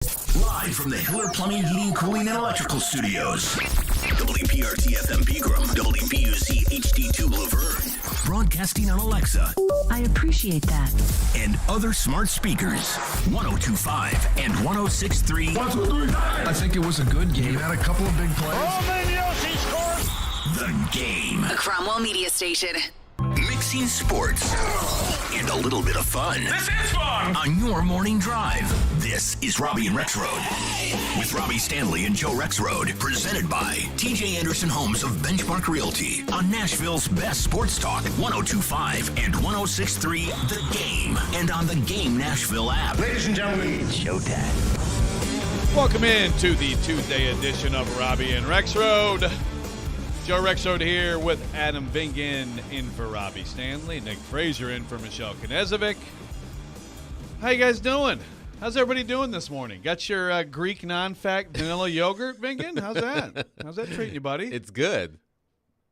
Live from the Hiller Plumbing, Heating, Cooling, and Electrical Studios. WPRT FM Pegram, WPUC HD2 Laverne. Broadcasting on Alexa. I appreciate that. And other smart speakers. 102.5 and 106.3. 1, 2, 3. I think it was a good game. Had a couple of big plays. The Game. A Cromwell Media Station. Mixing sports and a little bit of fun. This is fun! On your morning drive. This is Robby and Rexrode. With Robby Stanley and Joe Rexrode. Presented by TJ Anderson Homes of Benchmark Realty. On Nashville's best sports talk. 102.5 and 106.3 The Game. And on the Game Nashville app. Ladies and gentlemen, It's showtime. Welcome in to the Tuesday edition of Robby and Rexrode. Joe Rexrode here with Adam Vingan in for Robby Stanley. Nick Frazier in for Michelle Knezovic. How you guys doing? How's everybody doing this morning? Got your Greek non-fat vanilla yogurt, Vingan? How's that? How's that treating you, buddy? It's good.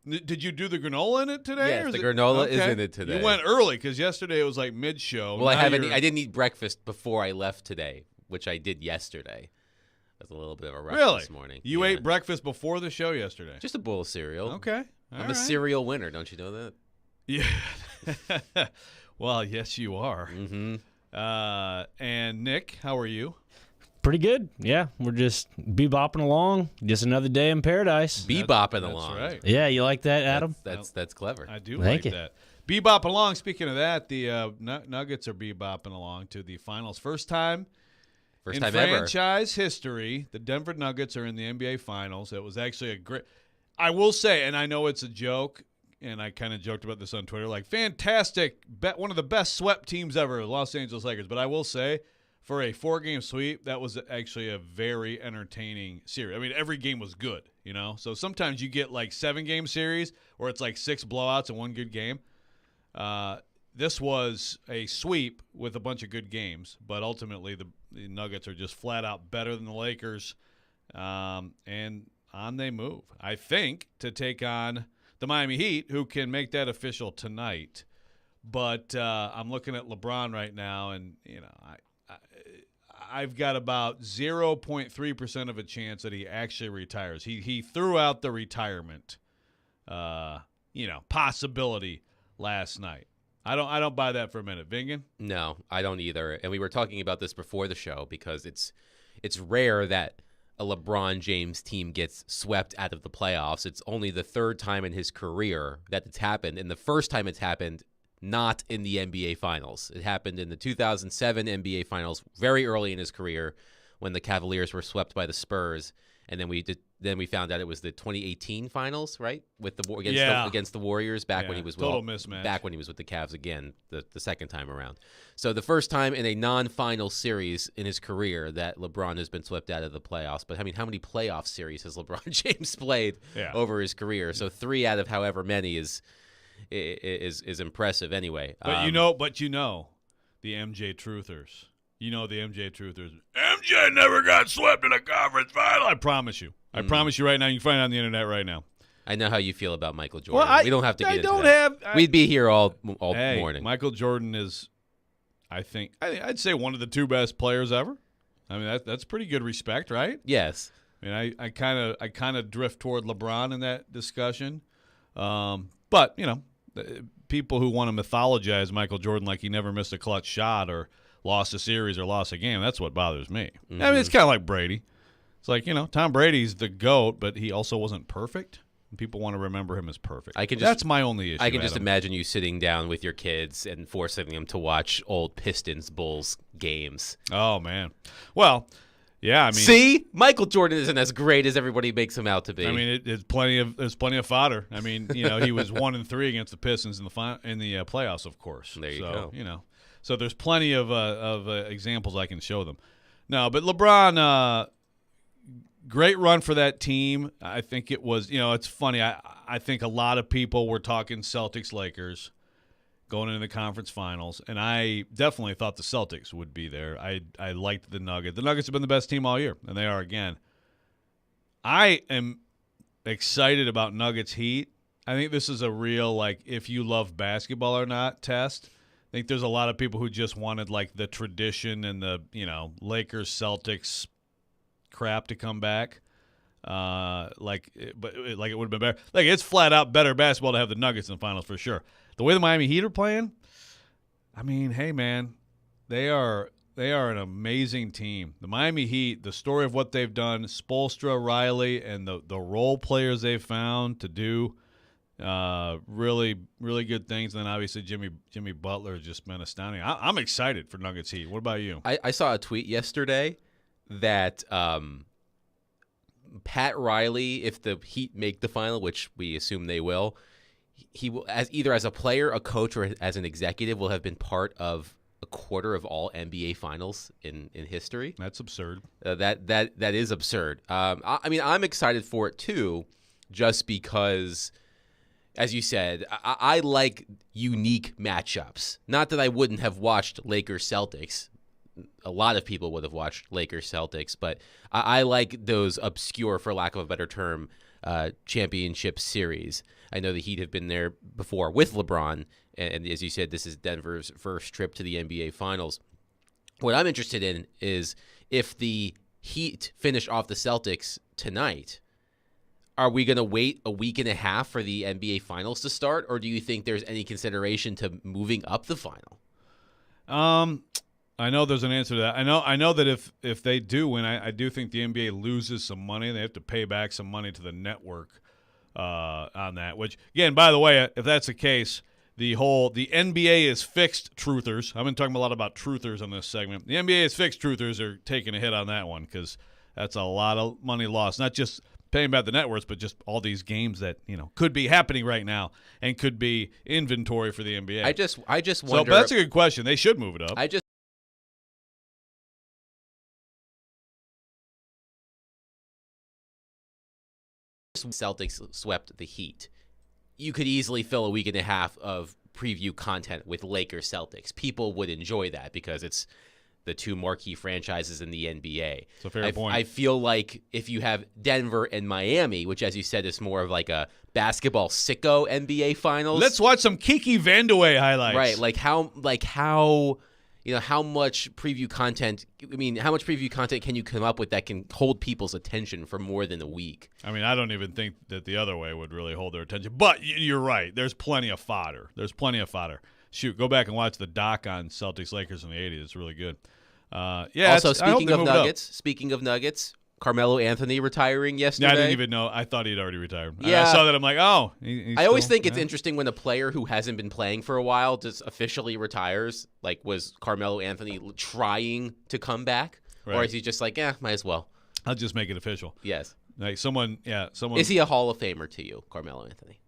Did you do the granola in it today? Yes, or the is granola is in it today. You went early because yesterday it was like mid-show. Well, Now I didn't eat breakfast before I left today, which I did yesterday. That's a little bit of a rush this morning. You ate breakfast before the show yesterday? Just a bowl of cereal. Okay. I'm a cereal winner. Don't you know that? Yeah. Well, yes, you are. Mm-hmm. And Nick, how are you? Pretty good. Yeah, we're just bebopping along. Just another day in paradise. Bebopping along. That's right. Yeah, you like that, Adam? That's clever. I do Thank like you. that. Bebopping along. Speaking of that, the Nuggets are bebopping along to the finals. First time First in time ever. franchise history, the Denver Nuggets are in the NBA Finals. It was actually a great – I will say, and I know it's a joke, and I kind of joked about this on Twitter, like fantastic, one of the best swept teams ever, Los Angeles Lakers. But I will say, for a 4-game sweep, that was actually a very entertaining series. I mean, every game was good, you know? So sometimes you get like 7-game series where it's like 6 blowouts and 1 good game. This was a sweep with a bunch of good games, but ultimately the Nuggets are just flat out better than the Lakers, and on they move, I think, to take on the Miami Heat, who can make that official tonight. But I'm looking at LeBron right now, and you know, I've got about 0.3% of a chance that he actually retires. He threw out the retirement, possibility last night. I don't buy that for a minute. Vingan? No, I don't either. And we were talking about this before the show because it's rare that a LeBron James team gets swept out of the playoffs. It's only the 3rd time in his career that it's happened. And the first time it's happened, not in the NBA Finals. It happened in the 2007 NBA Finals, very early in his career, when the Cavaliers were swept by the Spurs. And then we found out it was the 2018 Finals, right, with against the Warriors when he was total mismatch. Back when he was with the Cavs again, the second time around. So the first time in a non-final series in his career that LeBron has been swept out of the playoffs. But I mean, how many playoff series has LeBron James played over his career? So 3 out of however many is impressive anyway. But you know, the MJ truthers. You know the MJ truthers. MJ never got swept in a conference final. I promise you. I promise you right now. You can find it on the internet right now. I know how you feel about Michael Jordan. Well, we don't have to get into that. We'd be here all morning. Michael Jordan is, I'd say one of the 2 best players ever. I mean, that's pretty good respect, right? Yes. I mean, I kind of drift toward LeBron in that discussion. But, you know, people who want to mythologize Michael Jordan like he never missed a clutch shot or lost a series or lost a game, that's what bothers me. Mm-hmm. I mean, it's kind of like Brady. It's like, you know, Tom Brady's the GOAT, but he also wasn't perfect. People want to remember him as perfect. That's my only issue. I can just Adam. imagine you sitting down with your kids and forcing them to watch old Pistons-Bulls games. Oh, man. Well, yeah, I mean. See? Michael Jordan isn't as great as everybody makes him out to be. I mean, there's plenty of fodder. I mean, you know, he was 1-3 against the Pistons in the playoffs, of course. There you go. You know, so there's plenty of examples I can show them. No, but LeBron, great run for that team. I think it was, you know, it's funny. I think a lot of people were talking Celtics-Lakers going into the conference finals, and I definitely thought the Celtics would be there. I liked the Nuggets. The Nuggets have been the best team all year, and they are again. I am excited about Nuggets Heat. I think this is a real, like, if you love basketball or not test. I think there's a lot of people who just wanted like the tradition and the Lakers Celtics crap to come back. But it would have been better. Like it's flat out better basketball to have the Nuggets in the finals for sure. The way the Miami Heat are playing, I mean, hey man, they are an amazing team. The Miami Heat, the story of what they've done, Spoelstra, Riley, and the role players they've found to do really, really good things. And then obviously Jimmy Butler has just been astounding. I'm excited for Nuggets Heat. What about you? I saw a tweet yesterday that Pat Riley, if the Heat make the final, which we assume they will, he will, as either as a player, a coach, or as an executive, will have been part of a quarter of all NBA finals in history. That's absurd. That is absurd. I mean, I'm excited for it too, just because, as you said, I like unique matchups. Not that I wouldn't have watched Lakers Celtics. A lot of people would have watched Lakers Celtics, but I like those obscure, for lack of a better term, championship series. I know the Heat have been there before with LeBron, and as you said, this is Denver's first trip to the NBA Finals. What I'm interested in is if the Heat finish off the Celtics tonight, are we going to wait a week and a half for the NBA Finals to start, or do you think there's any consideration to moving up the final? I know there's an answer to that. I know that if they do win, I do think the NBA loses some money. They have to pay back some money to the network on that. Which, again, by the way, if that's the case, the NBA is fixed truthers. I've been talking a lot about truthers on this segment. The NBA is fixed truthers are taking a hit on that one because that's a lot of money lost. Not just paying back the networks, but just all these games that could be happening right now and could be inventory for the NBA. I just wonder. So, but that's a good question. They should move it up. Celtics swept the Heat. You could easily fill a week and a half of preview content with Lakers Celtics. People would enjoy that because it's the two marquee franchises in the NBA. It's a fair point. I feel like if you have Denver and Miami, which, as you said, is more of like a basketball sicko NBA Finals. Let's watch some Kiki Vandeweghe highlights. Right, how much preview content? I mean, how much preview content can you come up with that can hold people's attention for more than a week? I mean, I don't even think that the other way would really hold their attention. But you're right. There's plenty of fodder. Shoot, go back and watch the doc on Celtics Lakers in the '80s. It's really good. Also, speaking of Nuggets, Carmelo Anthony retiring yesterday. Yeah, I didn't even know. I thought he'd already retired. Yeah. I saw that. I'm like, oh. I always think it's interesting when a player who hasn't been playing for a while just officially retires. Like, was Carmelo Anthony trying to come back? Right. Or is he just like, might as well? I'll just make it official. Yes. Like someone. Is he a Hall of Famer to you, Carmelo Anthony?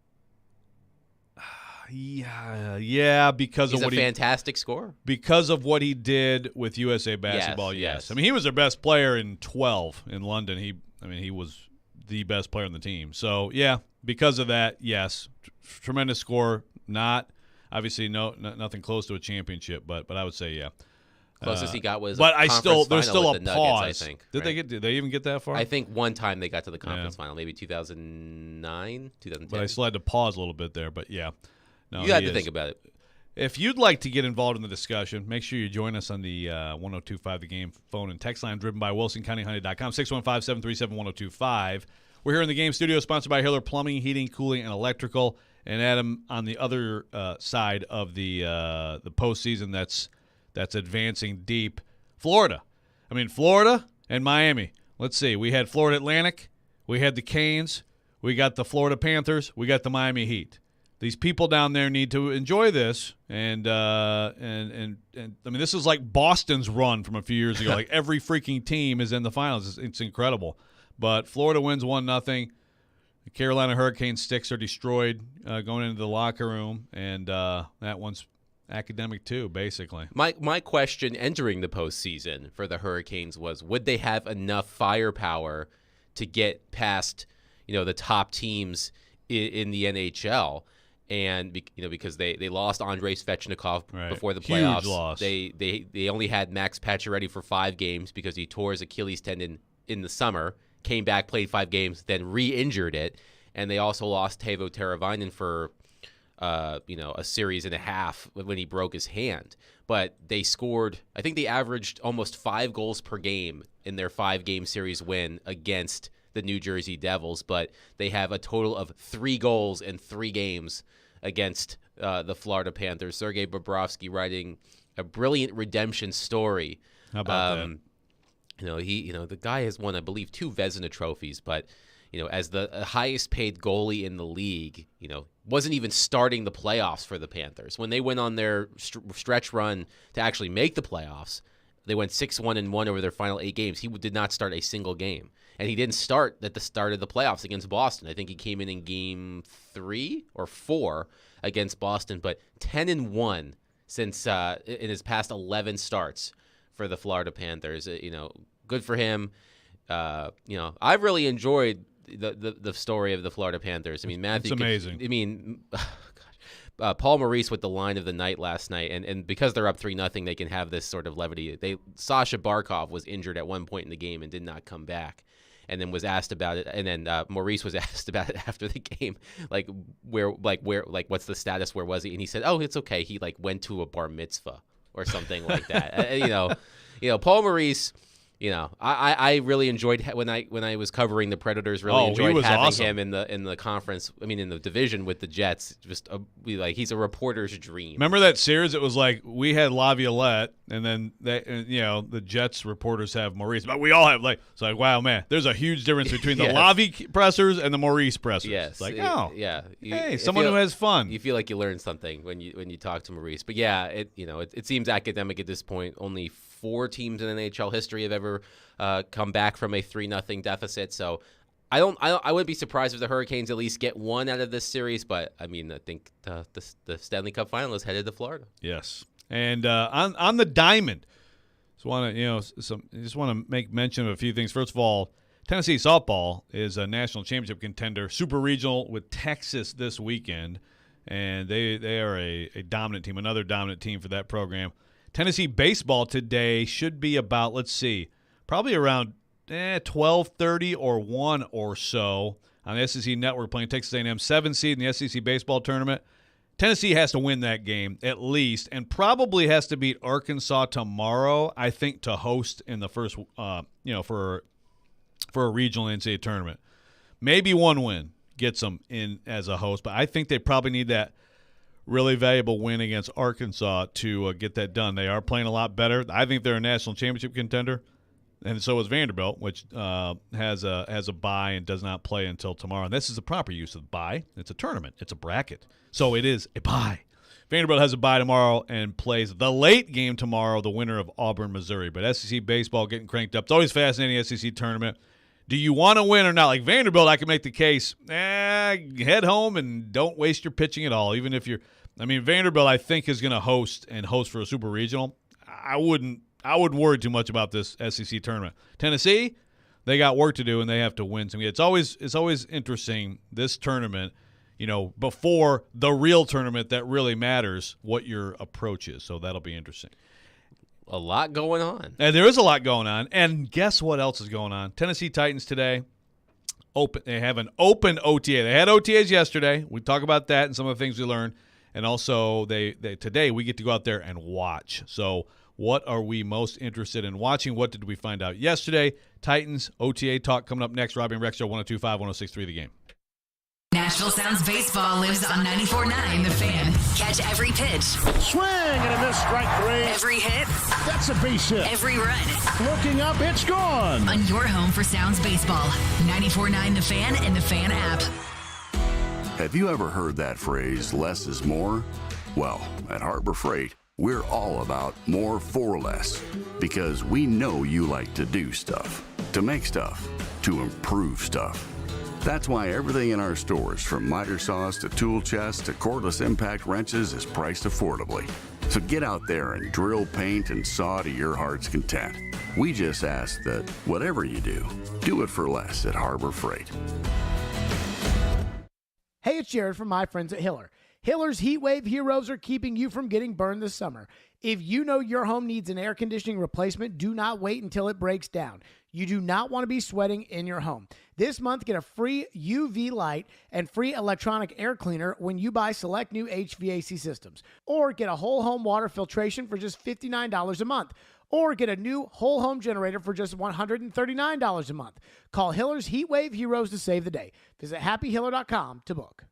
Yeah, because he's of what a fantastic scorer. Because of what he did with USA Basketball, yes. I mean, he was their best player in 12 in London. He was the best player on the team. So, yeah, because of that, yes. Tremendous scorer. Not, obviously, nothing close to a championship, but I would say, yeah. Closest he got was but there's still a Nuggets, pause. I think. Did they even get that far? I think one time they got to the conference final, maybe 2009, 2010. But I still had to pause a little bit there, but yeah. No, you had to think about it. If you'd like to get involved in the discussion, make sure you join us on the 1025 The Game phone and text line driven by WilsonCountyHoney.com, 615-737-1025. We're here in the Game studio, sponsored by Hiller Plumbing, Heating, Cooling, and Electrical. And Adam, on the other side of the postseason that's advancing deep, Florida. I mean, Florida and Miami. Let's see. We had Florida Atlantic. We had the Canes. We got the Florida Panthers. We got the Miami Heat. These people down there need to enjoy this, and I mean, this is like Boston's run from a few years ago. Like every freaking team is in the finals. It's incredible. But Florida wins 1-0. The Carolina Hurricanes sticks are destroyed going into the locker room, and that one's academic too, basically. My question entering the postseason for the Hurricanes was: would they have enough firepower to get past the top teams in the NHL? And because they lost Andrei Svechnikov before the playoffs. Huge loss. They only had Max Pacioretty for 5 games because he tore his Achilles tendon in the summer, came back, played 5 games, then re-injured it. And they also lost Teuvo Teravainen for a series and a half when he broke his hand. But they scored, I think they averaged almost 5 goals per game in their 5-game series win against the New Jersey Devils. But they have a total of 3 goals in 3 games against the Florida Panthers. Sergei Bobrovsky writing a brilliant redemption story. How about that? The guy has won, I believe, 2 Vezina trophies, but as the highest paid goalie in the league, wasn't even starting the playoffs for the Panthers. When they went on their stretch run to actually make the playoffs, they went 6-1-1 over their final 8 games. He did not start a single game. And he didn't start at the start of the playoffs against Boston. I think he came in game 3 or 4 against Boston, but 10-1 since in his past 11 starts for the Florida Panthers. Good for him. I've really enjoyed the story of the Florida Panthers. I mean, Matthew, it's amazing. Paul Maurice with the line of the night last night, and because they're up 3-0, they can have this sort of levity. Sasha Barkov was injured at one point in the game and did not come back, and then was asked about it. And then Maurice was asked about it after the game, what's the status? Where was he? And he said, "Oh, it's okay. He went to a bar mitzvah or something like that." Paul Maurice. I really enjoyed when I was covering the Predators. Really enjoyed having him in the conference. I mean, in the division with the Jets. Just he's a reporter's dream. Remember that series? It was like we had Laviolette, and then the Jets reporters have Maurice, but we all have it's like, wow, man, there's a huge difference between the Lavi pressers and the Maurice pressers. Yes, hey, someone who has fun. You feel like you learn something when you talk to Maurice. But yeah, it seems academic at this point. Only 4 teams in NHL history have ever come back from a 3-0 deficit. So I wouldn't be surprised if the Hurricanes at least get one out of this series. But I mean, I think the Stanley Cup final is headed to Florida. Yes, and on the diamond, just want to make mention of a few things. First of all, Tennessee softball is a national championship contender, super regional with Texas this weekend, and they are a dominant team, another dominant team for that program. Tennessee baseball today should be about, probably around 12:30 or 1 or so on the SEC Network playing Texas A&M, 7 seed in the SEC baseball tournament. Tennessee has to win that game at least, and probably has to beat Arkansas tomorrow, I think, to host in the first, for a regional NCAA tournament. Maybe one win gets them in as a host, but I think they probably need that really valuable win against Arkansas to get that done. They are playing a lot better. I think they're a national championship contender, and so is Vanderbilt, which has a bye and does not play until tomorrow. And this is the proper use of bye. It's a tournament. It's a bracket. So it is a bye. Vanderbilt has a bye tomorrow and plays the late game tomorrow, the winner of Auburn, Missouri. But SEC baseball getting cranked up. It's always fascinating, SEC tournament. Do you want to win or not? Like Vanderbilt, I can make the case, head home and don't waste your pitching at all, even if you're – Vanderbilt, I think, is going to host for a super regional. I wouldn't worry too much about this SEC tournament. Tennessee, they got work to do and they have to win. So it's always interesting, this tournament, before the real tournament that really matters, what your approach is. So that'll be interesting. A lot going on. And there is a lot going on. And guess what else is going on? Tennessee Titans today. They have an open OTA. They had OTAs yesterday. We talk about that and some of the things we learned. And also, today we get to go out there and watch. So what are we most interested in watching? What did we find out yesterday? Titans, OTA talk coming up next. Robby and Rexrode, 102.5, 106.3 The Game. Nashville Sounds baseball lives on 94.9 The Fan. Catch every pitch. Swing and a miss, strike 3. Every hit. That's a base hit. Every run. Looking up, it's gone. On your home for Sounds baseball. 94.9 The Fan and The Fan app. Have you ever heard that phrase, less is more? Well, at Harbor Freight, we're all about more for less, because we know you like to do stuff, to make stuff, to improve stuff. That's why everything in our stores, from miter saws to tool chests to cordless impact wrenches, is priced affordably. So get out there and drill, paint, and saw to your heart's content. We just ask that whatever you do it for less at Harbor Freight. Hey, it's Jared from my friends at Hiller. Hiller's Heat Wave Heroes are keeping you from getting burned this summer. If you know your home needs an air conditioning replacement, do not wait until it breaks down. You do not want to be sweating in your home. This month, get a free UV light and free electronic air cleaner when you buy select new HVAC systems. Or get a whole home water filtration for just $59 a month. Or get a new whole home generator for just $139 a month. Call Hiller's Heat Wave Heroes to save the day. Visit happyhiller.com to book.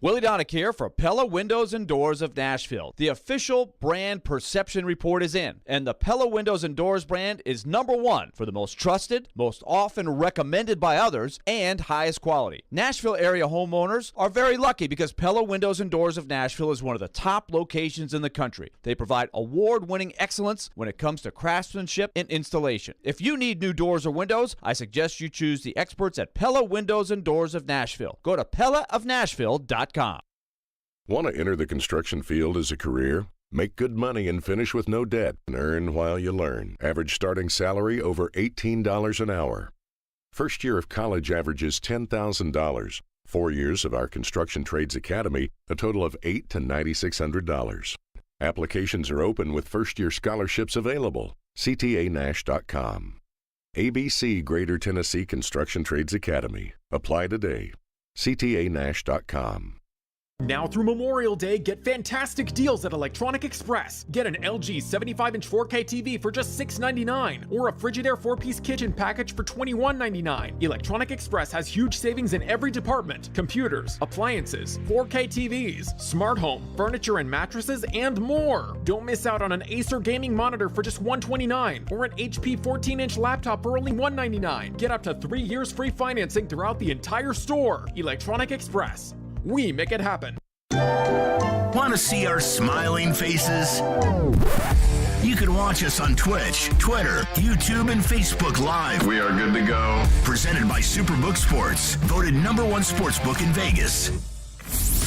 Willie Donick here for Pella Windows and Doors of Nashville. The official brand perception report is in, and the Pella Windows and Doors brand is #1 for the most trusted, most often recommended by others, and highest quality. Nashville area homeowners are very lucky because Pella Windows and Doors of Nashville is one of the top locations in the country. They provide award-winning excellence when it comes to craftsmanship and installation. If you need new doors or windows, I suggest you choose the experts at Pella Windows and Doors of Nashville. Go to PellaofNashville.com. Want to enter the construction field as a career? Make good money and finish with no debt and earn while you learn. Average starting salary over $18 an hour. First year of college averages $10,000. 4 years of our Construction Trades Academy, a total of $800 to $9,600. Applications are open with first-year scholarships available. CTANash.com. ABC Greater Tennessee Construction Trades Academy. Apply today. CTANash.com. Now through Memorial Day, get fantastic deals at Electronic Express. Get an LG 75-inch 4K TV for just $699, or a Frigidaire 4-piece kitchen package for $21.99. Electronic Express has huge savings in every department: computers, appliances, 4K TVs, smart home, furniture and mattresses, and more. Don't miss out on an Acer gaming monitor for just $129, or an HP 14-inch laptop for only $199. Get up to 3 years free financing throughout the entire store. Electronic Express. We make it happen. Want to see our smiling faces? You can watch us on Twitch, Twitter, YouTube, and Facebook Live. We are good to go. Presented by Superbook Sports, voted #1 sportsbook in Vegas.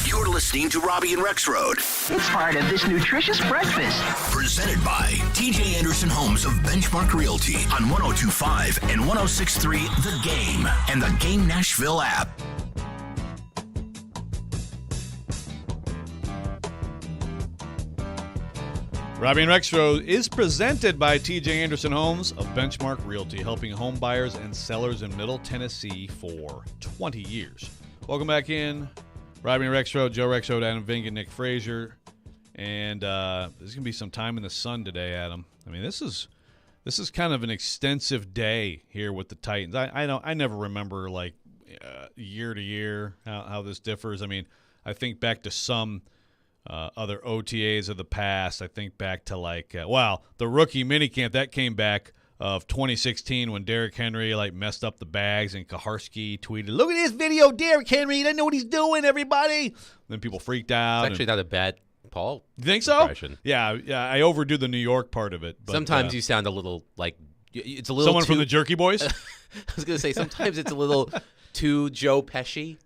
You're listening to Robby and Rexrode. It's part of this nutritious breakfast. Presented by TJ Anderson Homes of Benchmark Realty on 102.5 and 106.3 The Game and the Game Nashville app. Robby and Rexrode is presented by TJ Anderson Homes of Benchmark Realty, helping home buyers and sellers in Middle Tennessee for 20 years. Welcome back in. Robby and Rexrode, Joe Rexrode, Adam Ving, and Nick Frazier. And there's going to be some time in the sun today, Adam. I mean, this is kind of an extensive day here with the Titans. I never remember, like, year to year how this differs. I mean, I think back to some other OTAs of the past. I think back to the rookie minicamp that came back of 2016 when Derrick Henry messed up the bags and Kaharski tweeted, "Look at this video, Derrick Henry. He doesn't know what he's doing, everybody." And then people freaked out. It's actually not a bad Paul. You think so? Impression. Yeah. I overdo the New York part of it. But, sometimes you sound a little like it's a little someone from the Jerky Boys. I was going to say sometimes it's a little too Joe Pesci.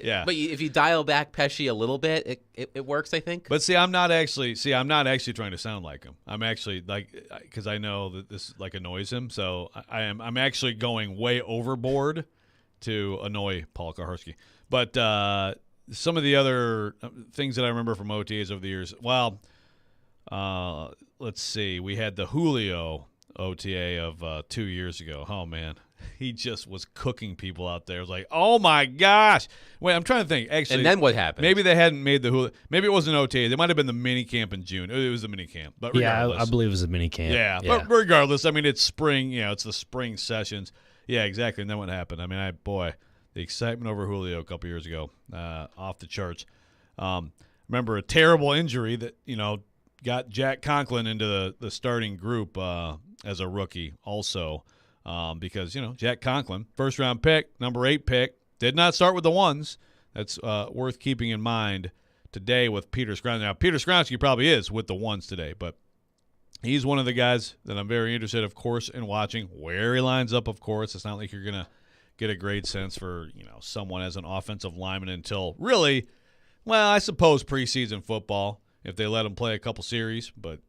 Yeah. But if you dial back Pesci a little bit, it works, I think. But I'm not actually trying to sound like him. I'm actually because I know that this annoys him. So I'm actually going way overboard to annoy Paul Kaharski. But some of the other things that I remember from OTAs over the years, let's see. We had the Julio OTA of 2 years ago. Oh, man. He just was cooking people out there. It was like, oh, my gosh. Wait, I'm trying to think. Actually, and then what happened? Maybe they hadn't made the Julio. Maybe it wasn't OTA. They might have been the mini camp in June. It was the mini camp. But regardless. Yeah, I believe it was a mini camp. Yeah, but regardless, I mean, it's spring. It's the spring sessions. Yeah, exactly. And then what happened? I mean, the excitement over Julio a couple years ago, off the charts. Remember a terrible injury that, got Jack Conklin into the starting group as a rookie also. Because, Jack Conklin, first-round pick, number 8 pick, did not start with the ones. That's worth keeping in mind today with Peter Skronsky. Now, Peter Skronsky probably is with the ones today, but he's one of the guys that I'm very interested, of course, in watching. Where he lines up, of course. It's not like you're going to get a great sense for, someone as an offensive lineman until really, I suppose preseason football, if they let him play a couple series, but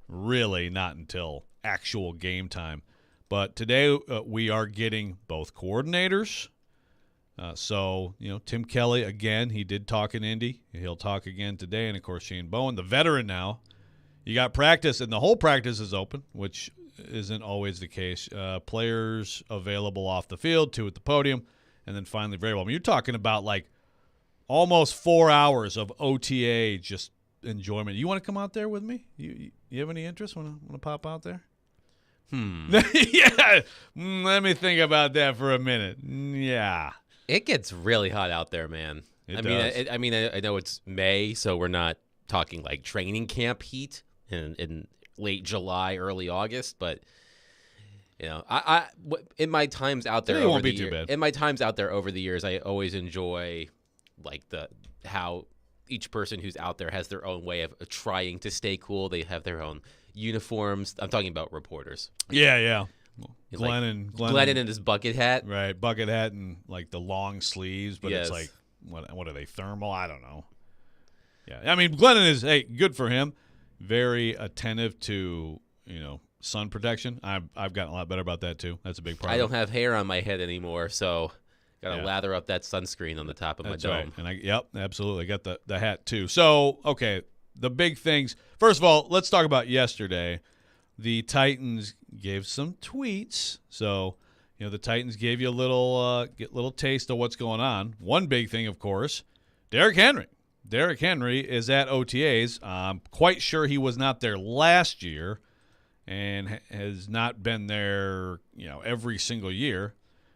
really not until actual game time. But today we are getting both coordinators, So, Tim Kelly, again, he did talk in Indy. He'll talk again today. And, of course, Shane Bowen, the veteran now. You got practice, and the whole practice is open, which isn't always the case. Players available off the field, 2 at the podium, and then finally variable. I mean, you're talking about, almost 4 hours of OTA just enjoyment. You want to come out there with me? You have any interest? Want to pop out there? Yeah. Let me think about that for a minute. Yeah. It gets really hot out there, man. It does. I know it's May, so we're not talking like training camp heat in late July, early August, but I in my times out there, it won't be too bad. In my times out there over the years, I always enjoy how each person who's out there has their own way of trying to stay cool. They have their own uniforms. I'm talking about reporters. Yeah. Glennon in his bucket hat. Right, bucket hat and the long sleeves, but Yes. it's what are they, thermal? I don't know. Yeah, I mean, Glennon is, good for him. Very attentive to, sun protection. I've gotten a lot better about that too. That's a big part. I don't have hair on my head anymore, so gotta lather up that sunscreen on the top of That's my right. dome. And yep, absolutely. I got the hat too. So, okay, the big things. First of all, let's talk about yesterday. The Titans gave some tweets. So, the Titans gave you a little taste of what's going on. One big thing, of course, Derrick Henry. Derrick Henry is at OTAs. I'm quite sure he was not there last year and has not been there, every single year.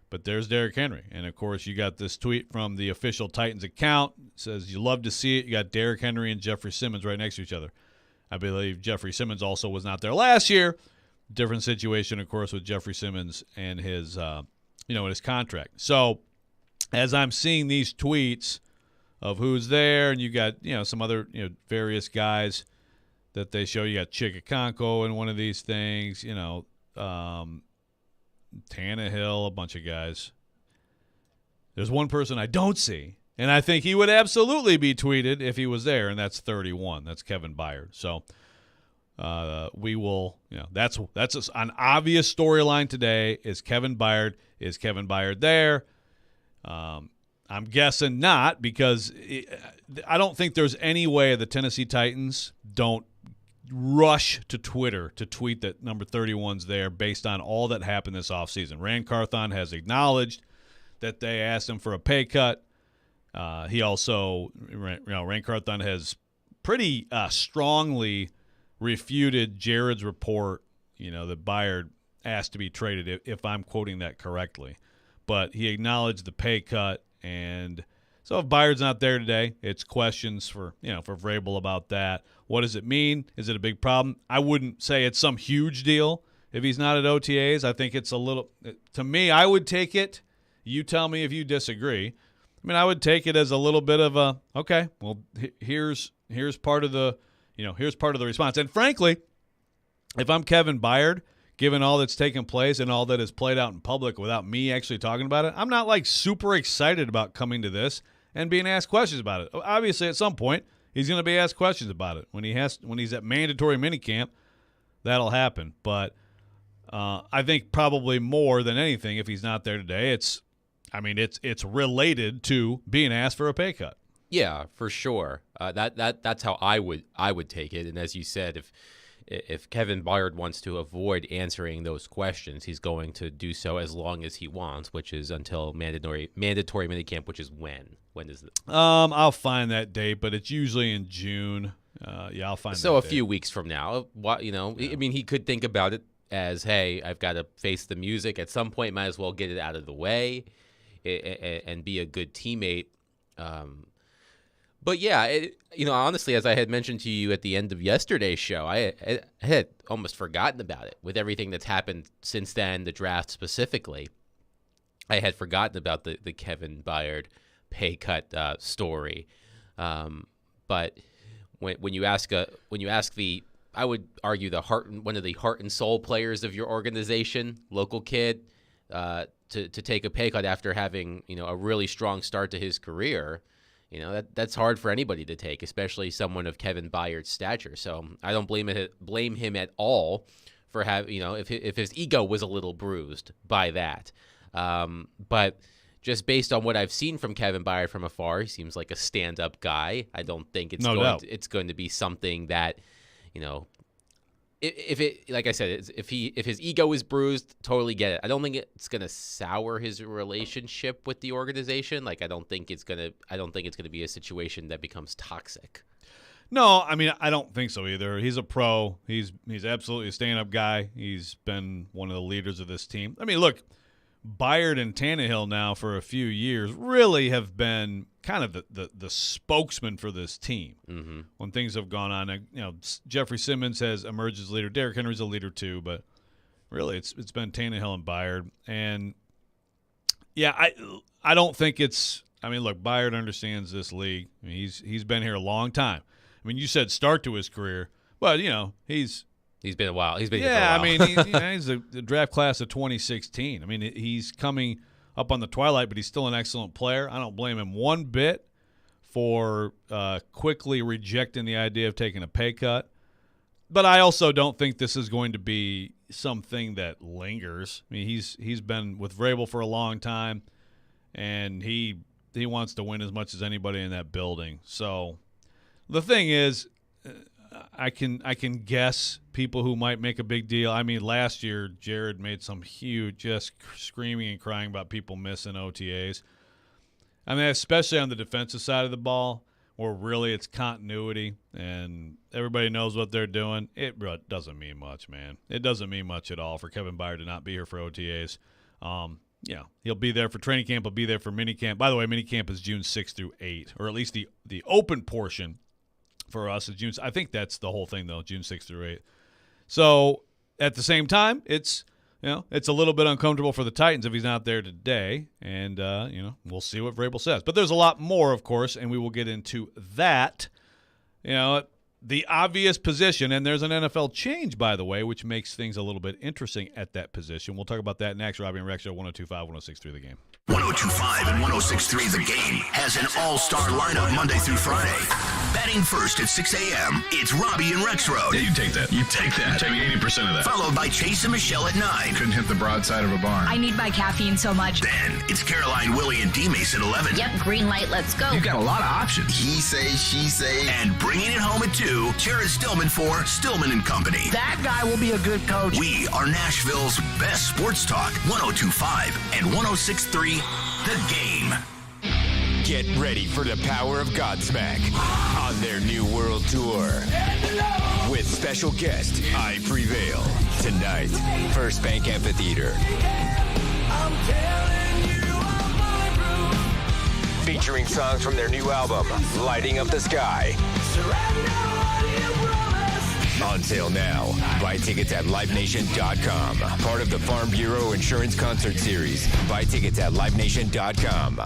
But there's Derrick Henry. And, of course, you got this tweet from the official Titans account. It says, you love to see it. You got Derrick Henry and Jeffrey Simmons right next to each other. I believe Jeffrey Simmons also was not there last year. Different situation, of course, with Jeffrey Simmons and his, his contract. So as I'm seeing these tweets of who's there, and you got, some other, various guys that they show. You got Chicaconko in one of these things, Tannehill, a bunch of guys. There's one person I don't see, and I think he would absolutely be tweeted if he was there, and that's 31. That's Kevin Byard. So we will, that's an obvious storyline today. Is Kevin Byard there? I'm guessing not, because I don't think there's any way the Tennessee Titans don't rush to Twitter to tweet that number 31's there based on all that happened this offseason. Rand Carthon has acknowledged that they asked him for a pay cut. He also, Rand Carthon has pretty strongly refuted Jared's report, that Byard asked to be traded, if I'm quoting that correctly. But he acknowledged the pay cut, and so if Byard's not there today, it's questions for Vrabel about that. What does it mean? Is it a big problem? I wouldn't say it's some huge deal if he's not at OTAs. I think it's a little, to me, I would take it. You tell me if you disagree. I mean, I would take it as a little bit of a, okay, well, here's part of the, here's part of the response. And frankly, if I'm Kevin Byard, given all that's taken place and all that is played out in public without me actually talking about it, I'm not super excited about coming to this and being asked questions about it. Obviously, at some point, he's going to be asked questions about it. When he's at mandatory minicamp, that'll happen. But I think probably more than anything, if he's not there today, it's related to being asked for a pay cut. Yeah, for sure. That's how I would take it. And as you said, if Kevin Byard wants to avoid answering those questions, he's going to do so as long as he wants, which is until mandatory minicamp, which is when? When is it? I'll find that date, but it's usually in June. I'll find. So that a date. few weeks from now, yeah. I mean, he could think about it as, hey, I've got to face the music at some point. Might as well get it out of the way and be a good teammate. But yeah, honestly, as I had mentioned to you at the end of yesterday's show, I had almost forgotten about it with everything that's happened since then, the draft specifically. I had forgotten about the Kevin Byard pay cut story. But when you ask I would argue one of the heart and soul players of your organization, local kid, to take a pay cut after having a really strong start to his career. That's hard for anybody to take, especially someone of Kevin Byard's stature. So I don't blame him at all for if his ego was a little bruised by that. But just based on what I've seen from Kevin Byard from afar, he seems like a stand-up guy. I don't think it's going to be something that, if it, like I said, if his ego is bruised, totally get it. I don't think it's going to sour his relationship with the organization. Like I don't think it's going to be a situation that becomes toxic. No, I mean, I don't think so either. He's a pro. He's absolutely a stand-up guy. He's been one of the leaders of this team. I mean, look, Byard and Tannehill now for a few years really have been kind of the spokesman for this team when things have gone on. Jeffrey Simmons has emerged as leader. Derrick Henry's a leader too, but really it's been Tannehill and Byard. And, yeah, I don't think it's – I mean, look, Byard understands this league. I mean, he's been here a long time. I mean, you said start to his career, but he's been a while. He's been here for a while. I mean, he's the draft class of 2016. I mean, he's coming up on the twilight, but he's still an excellent player. I don't blame him one bit for quickly rejecting the idea of taking a pay cut. But I also don't think this is going to be something that lingers. I mean, he's been with Vrabel for a long time, and he wants to win as much as anybody in that building. So. The thing is, I can guess people who might make a big deal. I mean, last year, Jared made some huge, just screaming and crying about people missing OTAs. I mean, especially on the defensive side of the ball, where really it's continuity and everybody knows what they're doing. It doesn't mean much, man. It doesn't mean much at all for Kevin Byard to not be here for OTAs. He'll be there for training camp. He'll be there for minicamp. By the way, minicamp is June 6th through 8th, or at least the open portion. For us, is June. I think that's the whole thing, though, June 6th through 8th. So at the same time, it's a little bit uncomfortable for the Titans if he's not there today, and we'll see what Vrabel says. But there's a lot more, of course, and we will get into that. The obvious position, and there's an NFL change, by the way, which makes things a little bit interesting at that position. We'll talk about that next. Robby and Rexrode, 102.5, 106.3 The Game. 102.5 and 106.3 The Game has an all-star lineup Monday through Friday. Batting first at 6 a.m., it's Robby and Rexrode. Yeah, you take that. Take me 80% of that. Followed by Chase and Michelle at 9. Couldn't hit the broadside of a barn. I need my caffeine so much. Then it's Caroline, Willie, and D-Mace at 11. Yep, green light, let's go. You've got a lot of options. He say, she say. And bringing it home at 2, Jared Stillman for Stillman and Company. That guy will be a good coach. We are Nashville's best sports talk, 102.5 and 106.3 The Game. Get ready for the power of Godsmack on their new world tour. With special guest, I Prevail. Tonight, First Bank Amphitheater. Featuring songs from their new album, Lighting Up the Sky. On sale now. Buy tickets at LiveNation.com. Part of the Farm Bureau Insurance Concert Series. Buy tickets at LiveNation.com.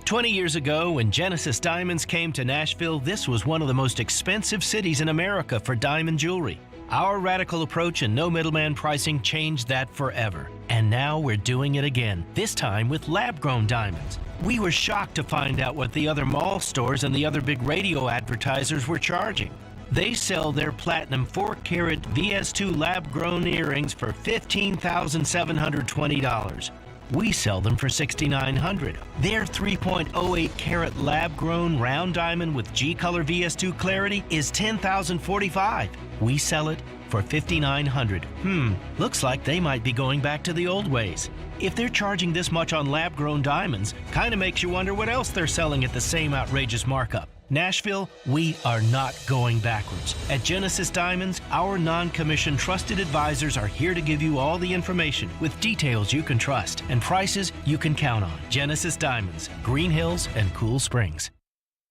20 years ago, when Genesis Diamonds came to Nashville, this was one of the most expensive cities in America for diamond jewelry. Our radical approach and no middleman pricing changed that forever. And now we're doing it again, this time with lab-grown diamonds. We were shocked to find out what the other mall stores and the other big radio advertisers were charging. They sell their platinum 4-carat VS2 lab-grown earrings for $15,720. We sell them for $6,900. Their 3.08-carat lab-grown round diamond with G-Color VS2 clarity is $10,045. We sell it for $5,900. Looks like they might be going back to the old ways. If they're charging this much on lab-grown diamonds, kind of makes you wonder what else they're selling at the same outrageous markup. Nashville, we are not going backwards. At Genesis Diamonds, our non-commissioned trusted advisors are here to give you all the information with details you can trust and prices you can count on. Genesis Diamonds, Green Hills and Cool Springs.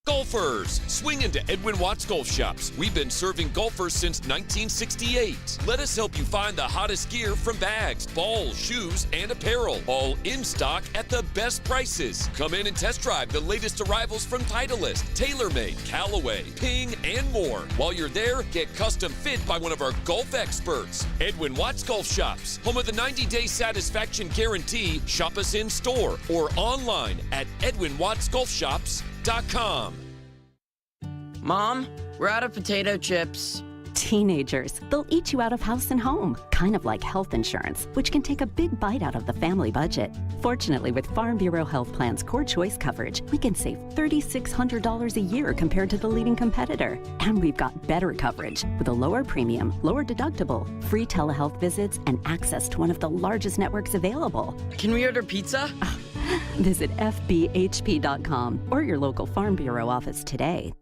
Golfers, swing into Edwin Watts Golf Shops. We've been serving golfers since 1968. Let us help you find the hottest gear from bags, balls, shoes, and apparel. All in stock at the best prices. Come in and test drive the latest arrivals from Titleist, TaylorMade, Callaway, Ping, and more. While you're there, get custom fit by one of our golf experts. Edwin Watts Golf Shops, home of the 90-day satisfaction guarantee. Shop us in store or online at EdwinWattsGolfShops.com. Mom, we're out of potato chips. Teenagers, they'll eat you out of house and home, kind of like health insurance, which can take a big bite out of the family budget. Fortunately, with Farm Bureau Health Plan's Core Choice coverage, we can save $3,600 a year compared to the leading competitor. And we've got better coverage with a lower premium, lower deductible, free telehealth visits, and access to one of the largest networks available. Can we order pizza? Visit FBHP.com or your local Farm Bureau office today.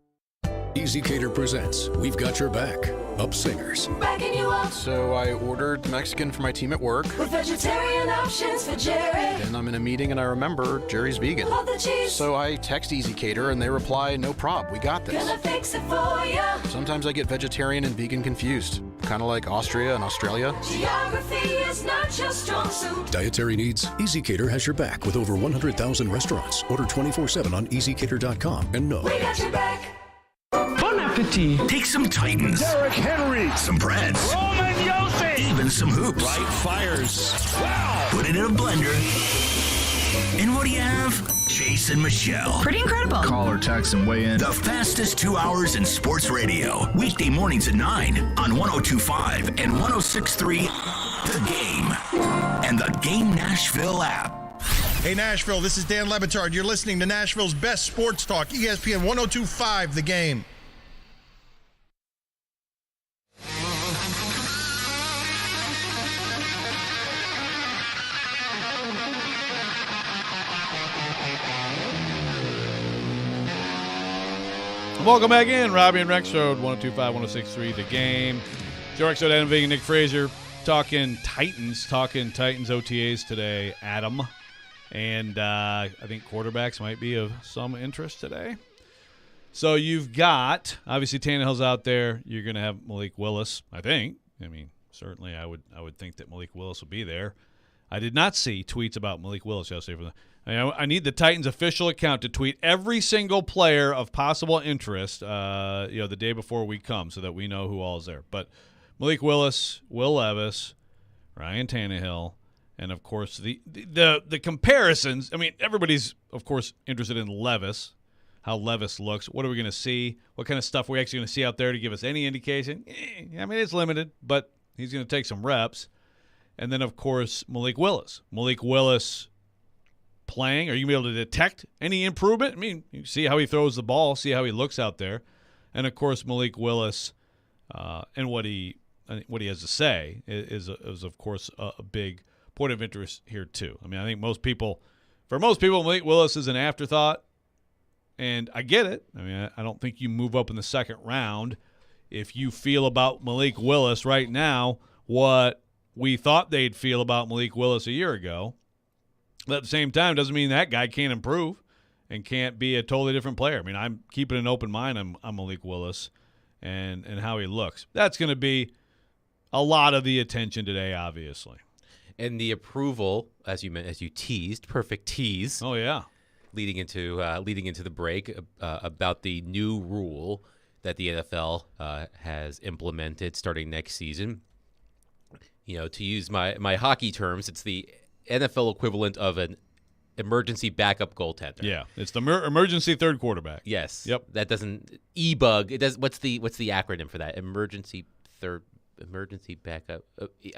Easy Cater presents We've Got Your Back, Up Singers. Backing you up So I ordered Mexican for my team at work. with vegetarian options for Jerry. And I'm in a meeting and I remember Jerry's vegan. Love the cheese. So I text Easy Cater and they reply, no prob, we got this. Gonna fix it for ya. Sometimes I get vegetarian and vegan confused, kind of like Austria and Australia. Geography is not your strong suit. Dietary needs? Easy Cater has your back with over 100,000 restaurants. Order 24/7 on easycater.com and know. We got your back. Bon appetit. Take some Titans. Derrick Henry. Some breads. Roman Yossi. Even some hoops. Light fires. Wow. Put it in a blender. And what do you have? Chase and Michelle. Pretty incredible. Call or text and weigh in. The fastest 2 hours in sports radio. Weekday mornings at 9 on 102.5 and 106.3 The Game. And the Game Nashville app. Hey, Nashville, this is Dan Lebitard. You're listening to Nashville's best sports talk, ESPN 102.5 The Game. Welcome back in. Robby and Rexrode, 102.5, 106.3 The Game. Joe Rexrode, Adam Vig, and Nick Frazier talking Titans OTAs today, Adam. And I think quarterbacks might be of some interest today. So you've got, obviously, Tannehill's out there. You're going to have Malik Willis, I think. I mean, certainly I would think that Malik Willis will be there. I did not see tweets about Malik Willis yesterday. I need the Titans official account to tweet every single player of possible interest, the day before we come, so that we know who all is there. But Malik Willis, Will Levis, Ryan Tannehill, and of course the comparisons. I mean, everybody's of course interested in Levis, how Levis looks. What are we going to see? What kind of stuff are we actually going to see out there to give us any indication? I mean, it's limited, but he's going to take some reps. And then of course Malik Willis. Malik Willis playing. Are you going to be able to detect any improvement? I mean, you see how he throws the ball, see how he looks out there, and of course Malik Willis and what he has to say is of course a big point of interest here too. I mean, I think for most people, Malik Willis is an afterthought, and I get it. I mean, I don't think you move up in the second round if you feel about Malik Willis right now what we thought they'd feel about Malik Willis a year ago. But at the same time, doesn't mean that guy can't improve and can't be a totally different player. I mean, I'm keeping an open mind on Malik Willis and how he looks. That's going to be a lot of the attention today, obviously. And the approval, as you teased, perfect tease. Oh yeah, leading into the break about the new rule that the NFL has implemented starting next season. You know, to use my hockey terms, it's the NFL equivalent of an emergency backup goaltender. Yeah, it's the emergency third quarterback. Yes. Yep. That doesn't e-bug. It does. What's the acronym for that? Emergency backup.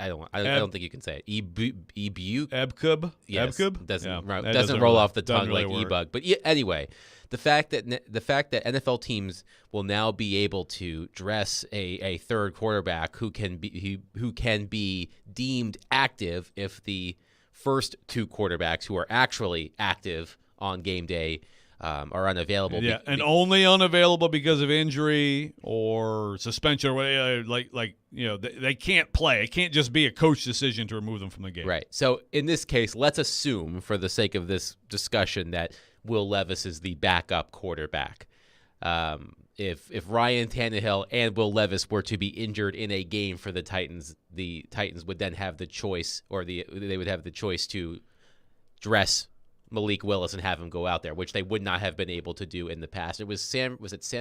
I don't think you can say it. EBUC. Yes. EBCUB? Doesn't roll off the tongue really like work. e-bug. But anyway, the fact that NFL teams will now be able to dress a third quarterback who can be deemed active if the first two quarterbacks who are actually active on game day are unavailable. Yeah, and only unavailable because of injury or suspension or whatever. They can't play. It can't just be a coach decision to remove them from the game. Right. So in this case, let's assume, for the sake of this discussion, that Will Levis is the backup quarterback. If Ryan Tannehill and Will Levis were to be injured in a game for the Titans would then have the choice, or they would have the choice to dress Malik Willis and have him go out there, which they would not have been able to do in the past. It was San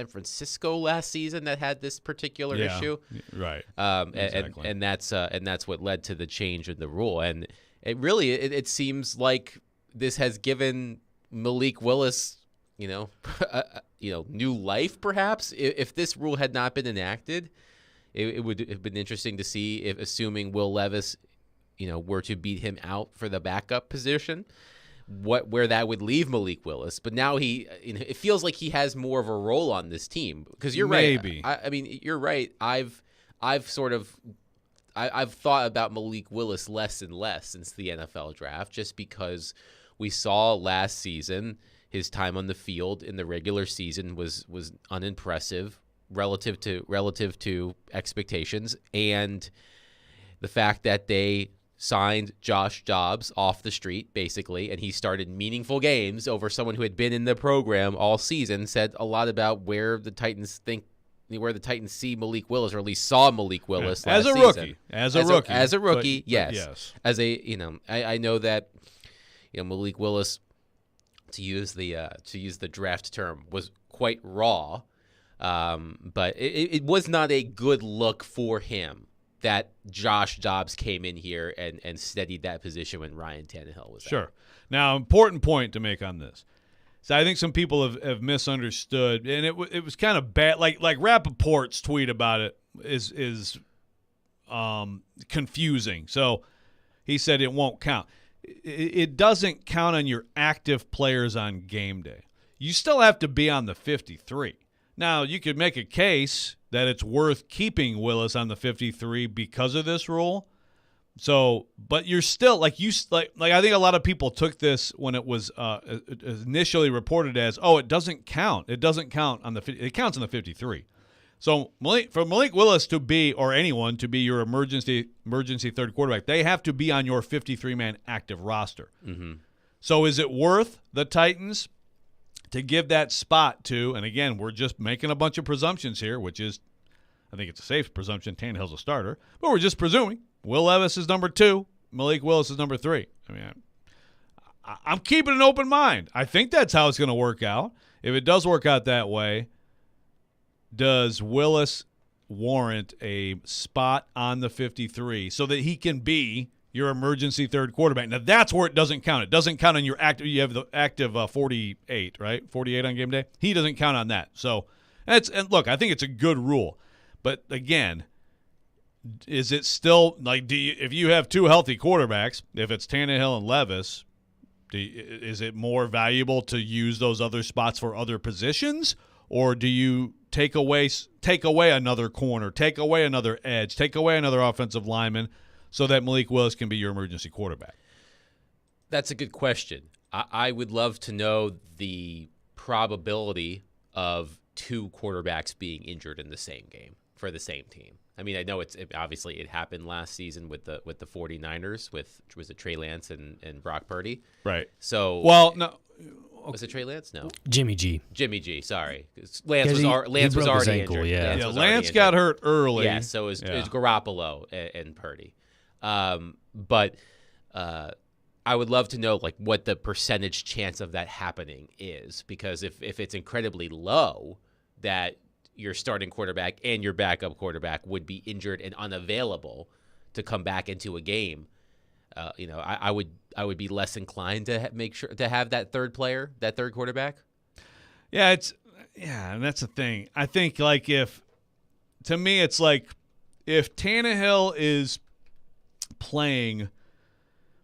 Francisco last season that had this particular issue, right? Exactly. And that's what led to the change in the rule. And it seems like this has given Malik Willis, new life. Perhaps if this rule had not been enacted, it would have been interesting to see if, assuming Will Levis, were to beat him out for the backup position, where that would leave Malik Willis. But now it feels like he has more of a role on this team, because you're Maybe. right. I mean, you're right. I've thought about Malik Willis less and less since the NFL draft, just because we saw last season his time on the field in the regular season was unimpressive relative to expectations, and the fact that they signed Josh Dobbs off the street, basically, and he started meaningful games over someone who had been in the program all season, said a lot about where the Titans see Malik Willis, or at least saw Malik Willis as last a season. rookie. As a rookie, yes. As a I know that Malik Willis, to use the draft term, was quite raw, but it was not a good look for him that Josh Dobbs came in here and steadied that position when Ryan Tannehill was Sure. out. Now, important point to make on this. So I think some people have misunderstood, and it was kind of bad. Like Rappaport's tweet about it is confusing. So he said it won't count. It doesn't count on your active players on game day. You still have to be on the 53. Now, you could make a case that it's worth keeping Willis on the 53 because of this rule. So, but you're still I think a lot of people took this when it was initially reported as, it doesn't count. It doesn't count on it counts on the 53. So for Malik Willis to be, or anyone to be, your emergency third quarterback, they have to be on your 53-man active roster. Mm-hmm. So is it worth the Titans to give that spot to, and again, we're just making a bunch of presumptions here, which is, I think it's a safe presumption, Tannehill's a starter, but we're just presuming Will Levis is number 2, Malik Willis is number 3. I mean, I'm keeping an open mind. I think that's how it's going to work out. If it does work out that way, does Willis warrant a spot on the 53 so that he can be your emergency third quarterback? Now, that's where it doesn't count. It doesn't count on your active. You have the active 48, right? 48 on game day. He doesn't count on that. So, and look, I think it's a good rule. But again, is it still if you have 2 healthy quarterbacks, if it's Tannehill and Levis, is it more valuable to use those other spots for other positions, or do you take away another corner, take away another edge, take away another offensive lineman, so that Malik Willis can be your emergency quarterback? That's a good question. I would love to know the probability of 2 quarterbacks being injured in the same game for the same team. I mean, I know obviously it happened last season with the 49ers was it Trey Lance and Brock Purdy? Right. So no. Was it Trey Lance? No. Jimmy G. Sorry. Lance was already ankle, injured. yeah. Lance got hurt early. Yeah, so it was Garoppolo and Purdy. But I would love to know what the percentage chance of that happening is, because if it's incredibly low that your starting quarterback and your backup quarterback would be injured and unavailable to come back into a game, I would be less inclined to make sure to have that third quarterback. Yeah, and that's the thing. I think if Tannehill is playing,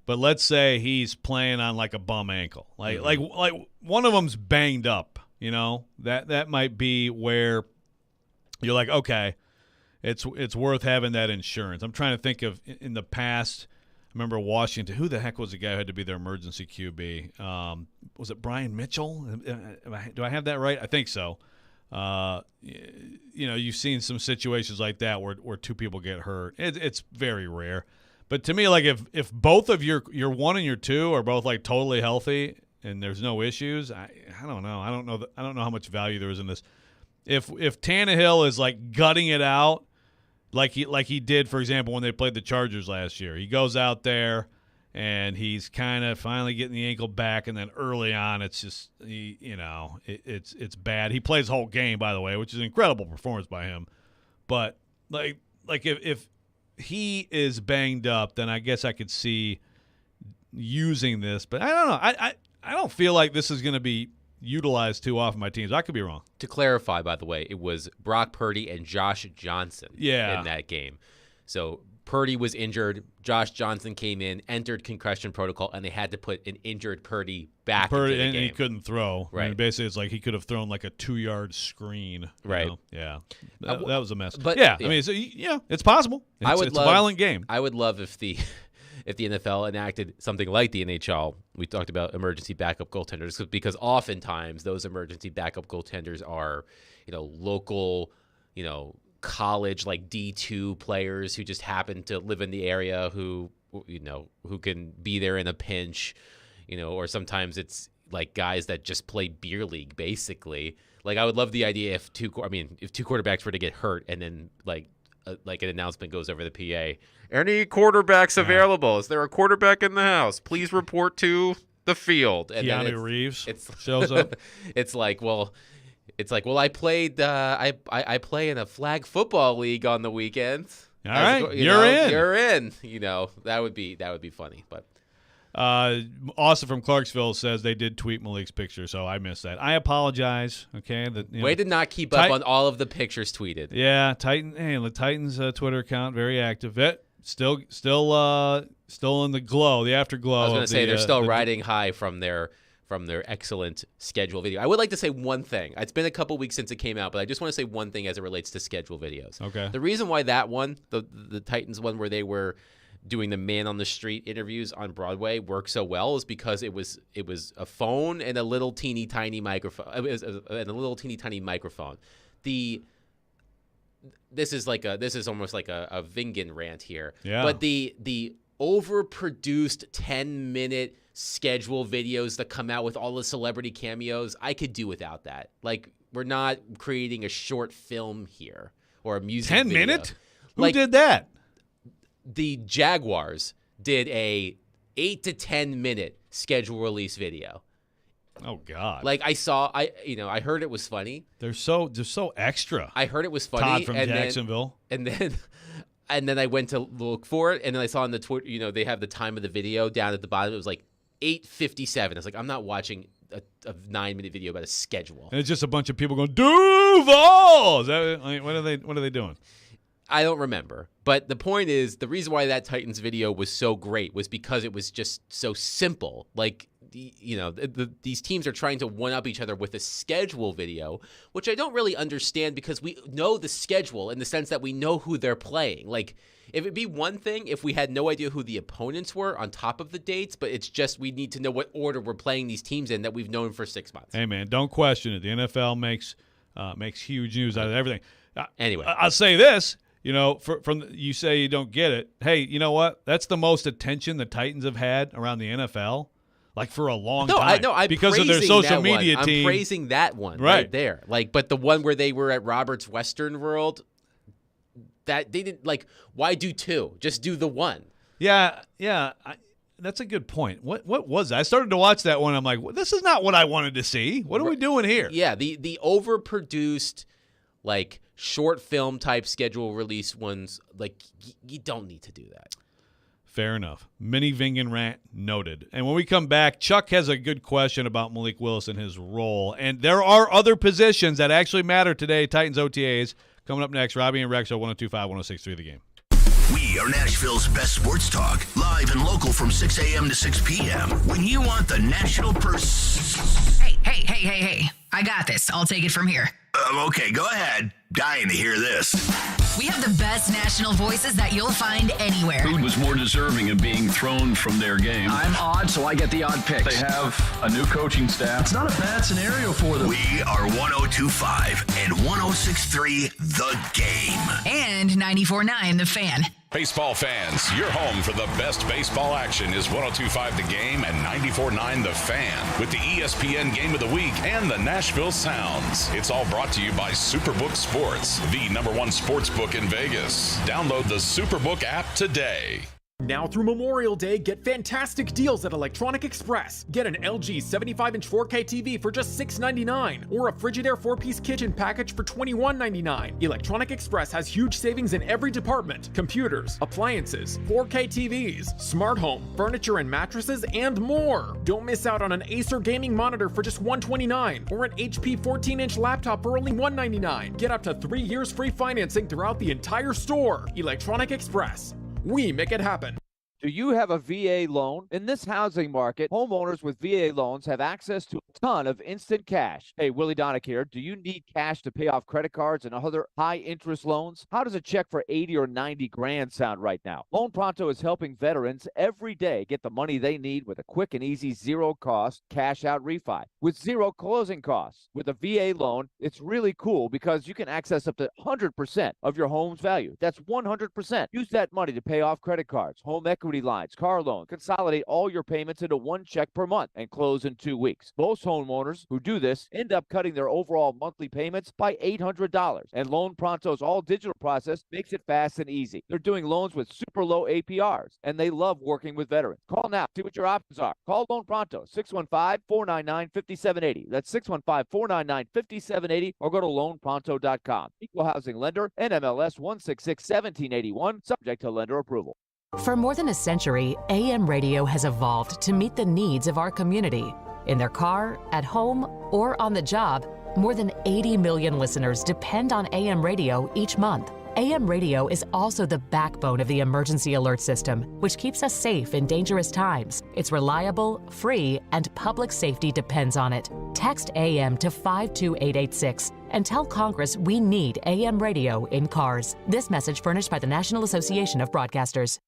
but let's say he's playing on a bum ankle, like one of them's banged up, that might be where you're like, okay, it's worth having that insurance. I'm trying to think of in the past. I remember Washington. Who the heck was the guy who had to be their emergency QB? Was it Brian Mitchell? Do I have that right? I think so. You've seen some situations like that where 2 people get hurt. It's very rare. But to me, if both of your 1 and your 2 are both totally healthy and there's no issues, I don't know. I don't know how much value there is in this. If Tannehill is gutting it out, like he did, for example, when they played the Chargers last year, he goes out there and he's kind of finally getting the ankle back, and then early on, it's just it's bad. He plays the whole game, by the way, which is an incredible performance by him. But if he is banged up, then I guess I could see using this. But I don't know. I don't feel like this is going to be utilized too often by teams. I could be wrong. To clarify, by the way, it was Brock Purdy and Josh Johnson in that game. So Purdy was injured. Josh Johnson came in, entered concussion protocol, and they had to put an injured Purdy back into the game. And he couldn't throw. Right. I mean, basically, it's like he could have thrown like a 2-yard screen. Right. Know? Yeah. That was a mess. But I mean, so, it's possible. It's a violent game. I would love if the NFL enacted something like the NHL. We talked about emergency backup goaltenders because oftentimes those emergency backup goaltenders are, local, college like D2 players who just happen to live in the area who can be there in a pinch, or sometimes it's like guys that just play beer league basically. Like I would love the idea if two quarterbacks were to get hurt and then like an announcement goes over the PA. Any quarterbacks available? Is there a quarterback in the house? Please report to the field. And Keanu Reeves shows up. It's like, I played. I play in a flag football league on the weekends. All right, you're in. That would be funny. But Austin from Clarksville says they did tweet Malik's picture, so I missed that. I apologize. Okay, way to not keep up on all of the pictures tweeted. Yeah, the Titans Twitter account very active. Still in the glow, the afterglow. I was going to say they're still riding high from their excellent schedule video. I would like to say one thing. It's been a couple weeks since it came out, but I just want to say one thing as it relates to schedule videos. Okay. The reason why that one, the Titans one where they were doing the man on the street interviews on Broadway worked so well is because it was a phone and a little teeny tiny microphone. This is almost like a Vingan rant here. Yeah. But the overproduced 10-minute schedule videos that come out with all the celebrity cameos, I could do without that. Like, we're not creating a short film here or a music 10 video. minute? Who did that? The Jaguars did a 8 to 10 minute schedule release video. Oh God! Like I heard it was funny. They're so extra. I heard it was funny. Todd from Jacksonville. And then I went to look for it, and then I saw on the Twitter, they have the time of the video down at the bottom. It was like 8:57. It's like I'm not watching a 9-minute video about a schedule. And it's just a bunch of people going Duval. What are they doing? I don't remember. But the point is, the reason why that Titans video was so great was because it was just so simple. Like, these teams are trying to one-up each other with a schedule video, which I don't really understand because we know the schedule in the sense that we know who they're playing. Like, if it'd be one thing if we had no idea who the opponents were on top of the dates, but it's just we need to know what order we're playing these teams in that we've known for 6 months. Hey, man, don't question it. The NFL makes huge news out of everything. Anyway. I'll say this. You say you don't get it. Hey, you know what? That's the most attention the Titans have had around the NFL, like for a long time. I'm because of their social media team. I'm praising that one right there. Like, but the one where they were at Robert's Western World, that they didn't like. Why do two? Just do the one. Yeah. That's a good point. What was that? I started to watch that one. I'm like, well, this is not what I wanted to see. What are we doing here? Yeah, the overproduced, like, short film type schedule release ones, like, you don't need to do that. Fair enough. Mini Vingan rant noted. And when we come back, Chuck has a good question about Malik Willis and his role. And there are other positions that actually matter today. Titans OTAs coming up next. Robby and Rexrode 102.5, 106.3 The Game. We are Nashville's best sports talk, live and local from 6 a.m. to 6 p.m. When you want the national Hey. I got this. I'll take it from here. Okay, go ahead. Dying to hear this. We have the best national voices that you'll find anywhere. Who was more deserving of being thrown from their game? I'm odd, so I get the odd picks. They have a new coaching staff. It's not a bad scenario for them. We are 102.5 and 106.3 The Game. And 94.9 The Fan. Baseball fans, your home for the best baseball action is 102.5 The Game and 94.9 The Fan with the ESPN Game of the Week and the Nashville Sounds. It's all brought to you by Superbook Sports, the #1 sports book in Vegas. Download the Superbook app today. Now through Memorial Day, get fantastic deals at Electronic Express. Get an LG 75-inch 4K TV for just $6.99 or a Frigidaire 4-piece kitchen package for $21.99. Electronic Express has huge savings in every department: computers, appliances, 4K TVs, smart home, furniture and mattresses, and more. Don't miss out on an Acer gaming monitor for just $129 or an HP 14-inch laptop for only $199. Get up to 3 years free financing throughout the entire store. Electronic Express. We make it happen. Do you have a VA loan? In this housing market, homeowners with VA loans have access to a ton of instant cash. Hey, Willie Donick here. Do you need cash to pay off credit cards and other high-interest loans? How does a check for 80 or 90 grand sound right now? Loan Pronto is helping veterans every day get the money they need with a quick and easy zero-cost cash-out refi with zero closing costs. With a VA loan, it's really cool because you can access up to 100% of your home's value. That's 100%. Use that money to pay off credit cards, home equity lines, car loans. Consolidate all your payments into one check per month and close in 2 weeks. Most homeowners who do this end up cutting their overall monthly payments by $800. And Loan Pronto's all-digital process makes it fast and easy. They're doing loans with super low APRs, and they love working with veterans. Call now. See what your options are. Call Loan Pronto, 615-499-5780. That's 615-499-5780, or go to loanpronto.com. Equal housing lender, NMLS 1661781, subject to lender approval. For more than a century, AM radio has evolved to meet the needs of our community. In their car, at home, or on the job, more than 80 million listeners depend on AM radio each month. AM radio is also the backbone of the emergency alert system, which keeps us safe in dangerous times. It's reliable, free, and public safety depends on it. Text AM to 52886 and tell Congress we need AM radio in cars. This message furnished by the National Association of Broadcasters.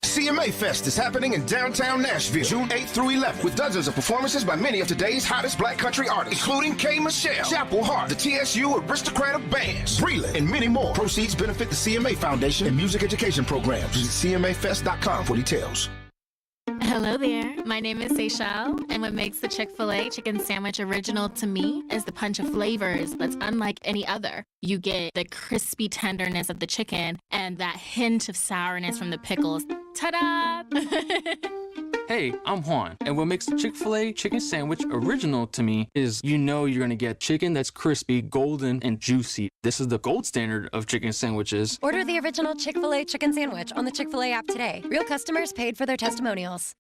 CMA Fest is happening in downtown Nashville, June 8th through 11th, with dozens of performances by many of today's hottest black country artists, including K. Michelle, Chapel Hart, the TSU Aristocratic Bands, Breland, and many more. Proceeds benefit the CMA Foundation and music education programs. Visit CMAFest.com for details. Hello there. My name is Seychelle, and what makes the Chick-fil-A chicken sandwich original to me is the punch of flavors that's unlike any other. You get the crispy tenderness of the chicken and that hint of sourness from the pickles. Ta-da! Hey, I'm Juan, and what makes the Chick-fil-A chicken sandwich original to me is you're gonna get chicken that's crispy, golden, and juicy. This is the gold standard of chicken sandwiches. Order the original Chick-fil-A chicken sandwich on the Chick-fil-A app today. Real customers paid for their testimonials.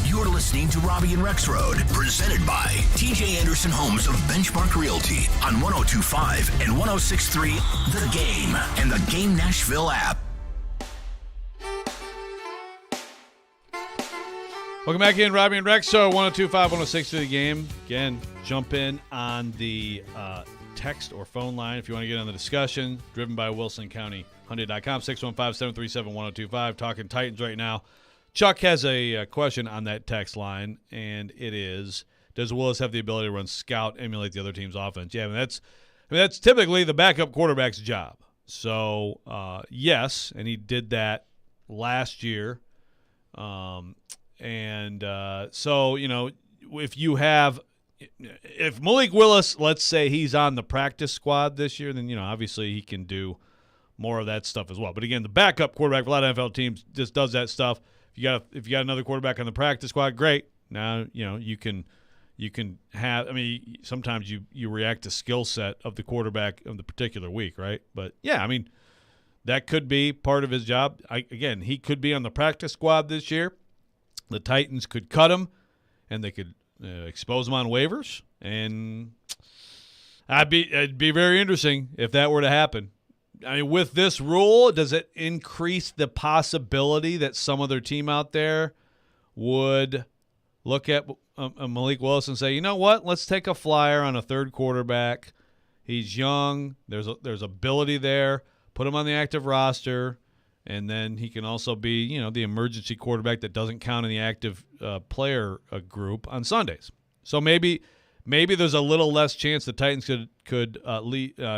You're listening to Robby and Rexrode, presented by TJ Anderson Homes of Benchmark Realty on 102.5 and 106.3 The Game and the Game Nashville app. Welcome back in, Robby and Rex. So 102.5, 106 to The Game. Again, jump in on the text or phone line if you want to get on the discussion. Driven by WilsonCountyHyundai.com, 615-737-1025. Talking Titans right now. Chuck has a question on that text line, and it is, does Willis have the ability to run scout, emulate the other team's offense? Yeah, that's typically the backup quarterback's job. So, yes, and he did that last year. So, if Malik Willis, let's say he's on the practice squad this year, then, obviously he can do more of that stuff as well. But again, the backup quarterback for a lot of NFL teams just does that stuff. If you got another quarterback on the practice squad, great. Now, you can have, sometimes you react to skill set of the quarterback of the particular week, right? But yeah, that could be part of his job. He could be on the practice squad this year. The Titans could cut him, and they could expose him on waivers, and it'd be very interesting if that were to happen. With this rule, does it increase the possibility that some other team out there would look at Malik Willis and say, you know what, let's take a flyer on a third quarterback. He's young. There's ability there. Put him on the active roster. And then he can also be, the emergency quarterback that doesn't count in the active player group on Sundays. So maybe there's a little less chance the Titans could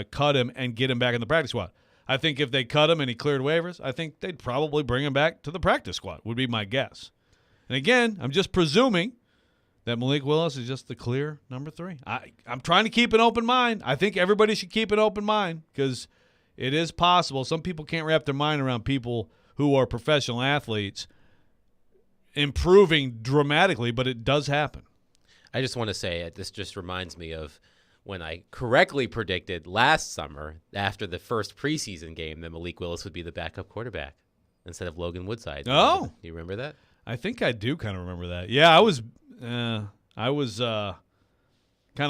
cut him and get him back in the practice squad. I think if they cut him and he cleared waivers, I think they'd probably bring him back to the practice squad, would be my guess. And again, I'm just presuming that Malik Willis is just the clear number 3. I'm trying to keep an open mind. I think everybody should keep an open mind because it is possible. Some people can't wrap their mind around people who are professional athletes improving dramatically, but it does happen. I just want to say this just reminds me of when I correctly predicted last summer after the first preseason game that Malik Willis would be the backup quarterback instead of Logan Woodside. Oh. Do you remember that? I think I do kind of remember that. Yeah, I was kind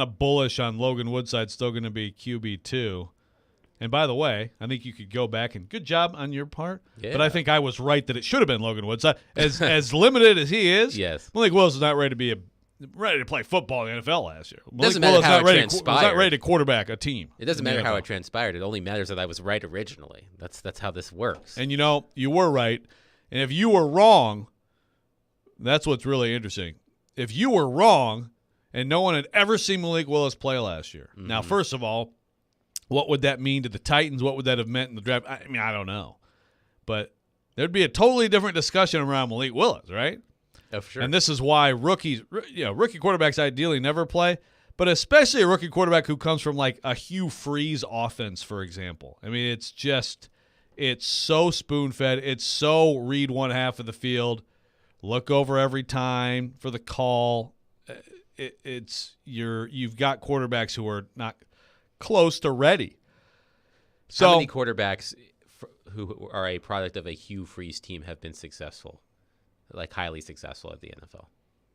of bullish on Logan Woodside still going to be QB2. And by the way, I think you could go back and good job on your part. Yeah. But I think I was right that it should have been Logan Woodside. As limited as he is, yes. Malik Willis is not ready to play football in the NFL last year. Doesn't matter how it transpired. Was not ready to quarterback a team. It doesn't matter how it transpired. It only matters that I was right originally. That's how this works. And you were right. And if you were wrong, that's what's really interesting. If you were wrong and no one had ever seen Malik Willis play last year. Mm-hmm. Now, first of all, what would that mean to the Titans? What would that have meant in the draft? I mean, I don't know. But there'd be a totally different discussion around Malik Willis, right? Oh, sure. And this is why rookie quarterbacks ideally never play, but especially a rookie quarterback who comes from like a Hugh Freeze offense, for example. I mean, it's so spoon-fed. It's so read one half of the field, look over every time for the call. You've got quarterbacks who are not close to ready. So how many quarterbacks who are a product of a Hugh Freeze team have been successful, like highly successful at the NFL?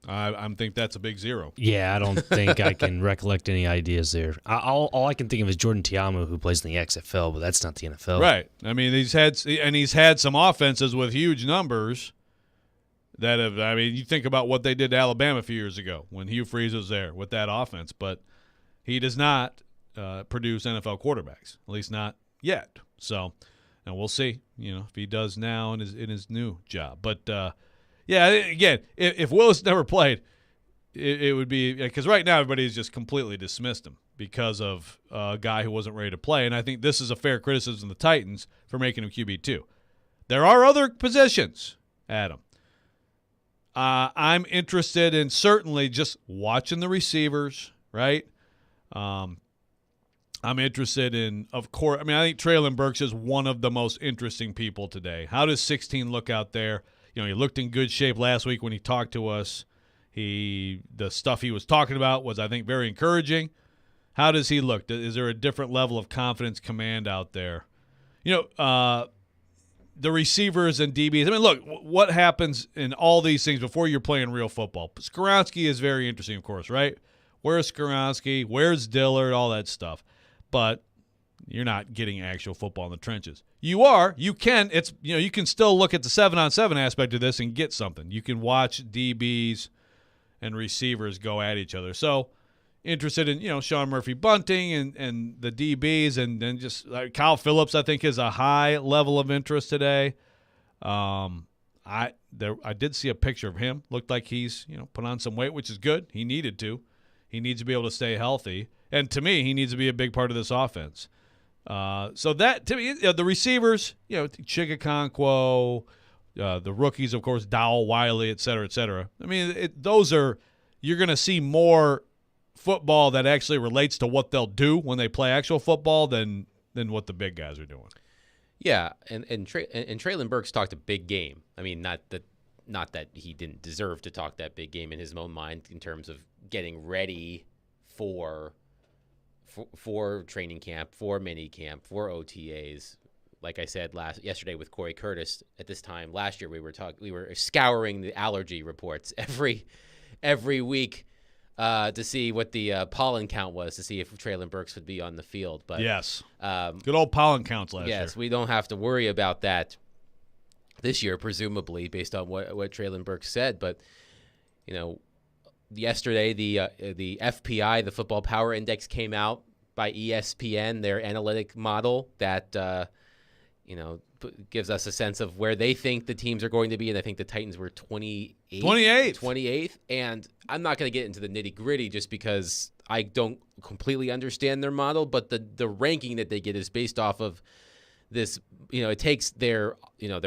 I think that's a big zero. Yeah, I don't think I can recollect any ideas there. All I can think of is Jordan Tiamu, who plays in the XFL, but that's not the NFL. Right. I mean, he's had some offenses with huge numbers that have. I mean, you think about what they did to Alabama a few years ago when Hugh Freeze was there with that offense, but he does not produce NFL quarterbacks, at least not yet. So, and we'll see, if he does now in his new job. But yeah, again, if Willis never played, it would be because right now everybody's just completely dismissed him because of a guy who wasn't ready to play. And I think this is a fair criticism of the Titans for making him QB2. There are other positions, Adam. I'm interested in certainly just watching the receivers, right? I'm interested in, of course, I think Treylon Burks is one of the most interesting people today. How does 16 look out there? He looked in good shape last week when he talked to us. The stuff he was talking about was, I think, very encouraging. How does he look? Is there a different level of confidence, command out there? The receivers and DBs. I mean, look, what happens in all these things before you're playing real football? Skoronski is very interesting, of course, right? Where's Skoronski? Where's Dillard? All that stuff. But you're not getting actual football in the trenches. You are. You can. It's you can still look at the 7-on-7 aspect of this and get something. You can watch DBs and receivers go at each other. So interested in Sean Murphy Bunting and the DBs and then just Kyle Phillips. I think is a high level of interest today. I did see a picture of him. Looked like he's put on some weight, which is good. He needed to. He needs to be able to stay healthy. And to me, he needs to be a big part of this offense. So that, to me, the receivers, Chigakonkwo, the rookies, of course, Dowell, Wiley, et cetera, et cetera. I mean, you're going to see more football that actually relates to what they'll do when they play actual football than what the big guys are doing. Yeah, and Treylon Burks talked a big game. I mean, not that he didn't deserve to talk that big game in his own mind in terms of getting ready for training camp, for mini camp, for OTAs. Like I said yesterday with Corey Curtis, at this time last year we were scouring the allergy reports every week to see what the pollen count was to see if Treylon Burks would be on the field. But yes, good old pollen counts last year. Yes, we don't have to worry about that this year, presumably based on what Treylon Burks said. But yesterday, the FPI, the Football Power Index, came out by ESPN, their analytic model that gives us a sense of where they think the teams are going to be, and I think the Titans were 28th. And I'm not going to get into the nitty-gritty just because I don't completely understand their model, but the ranking that they get is based off of this. It takes their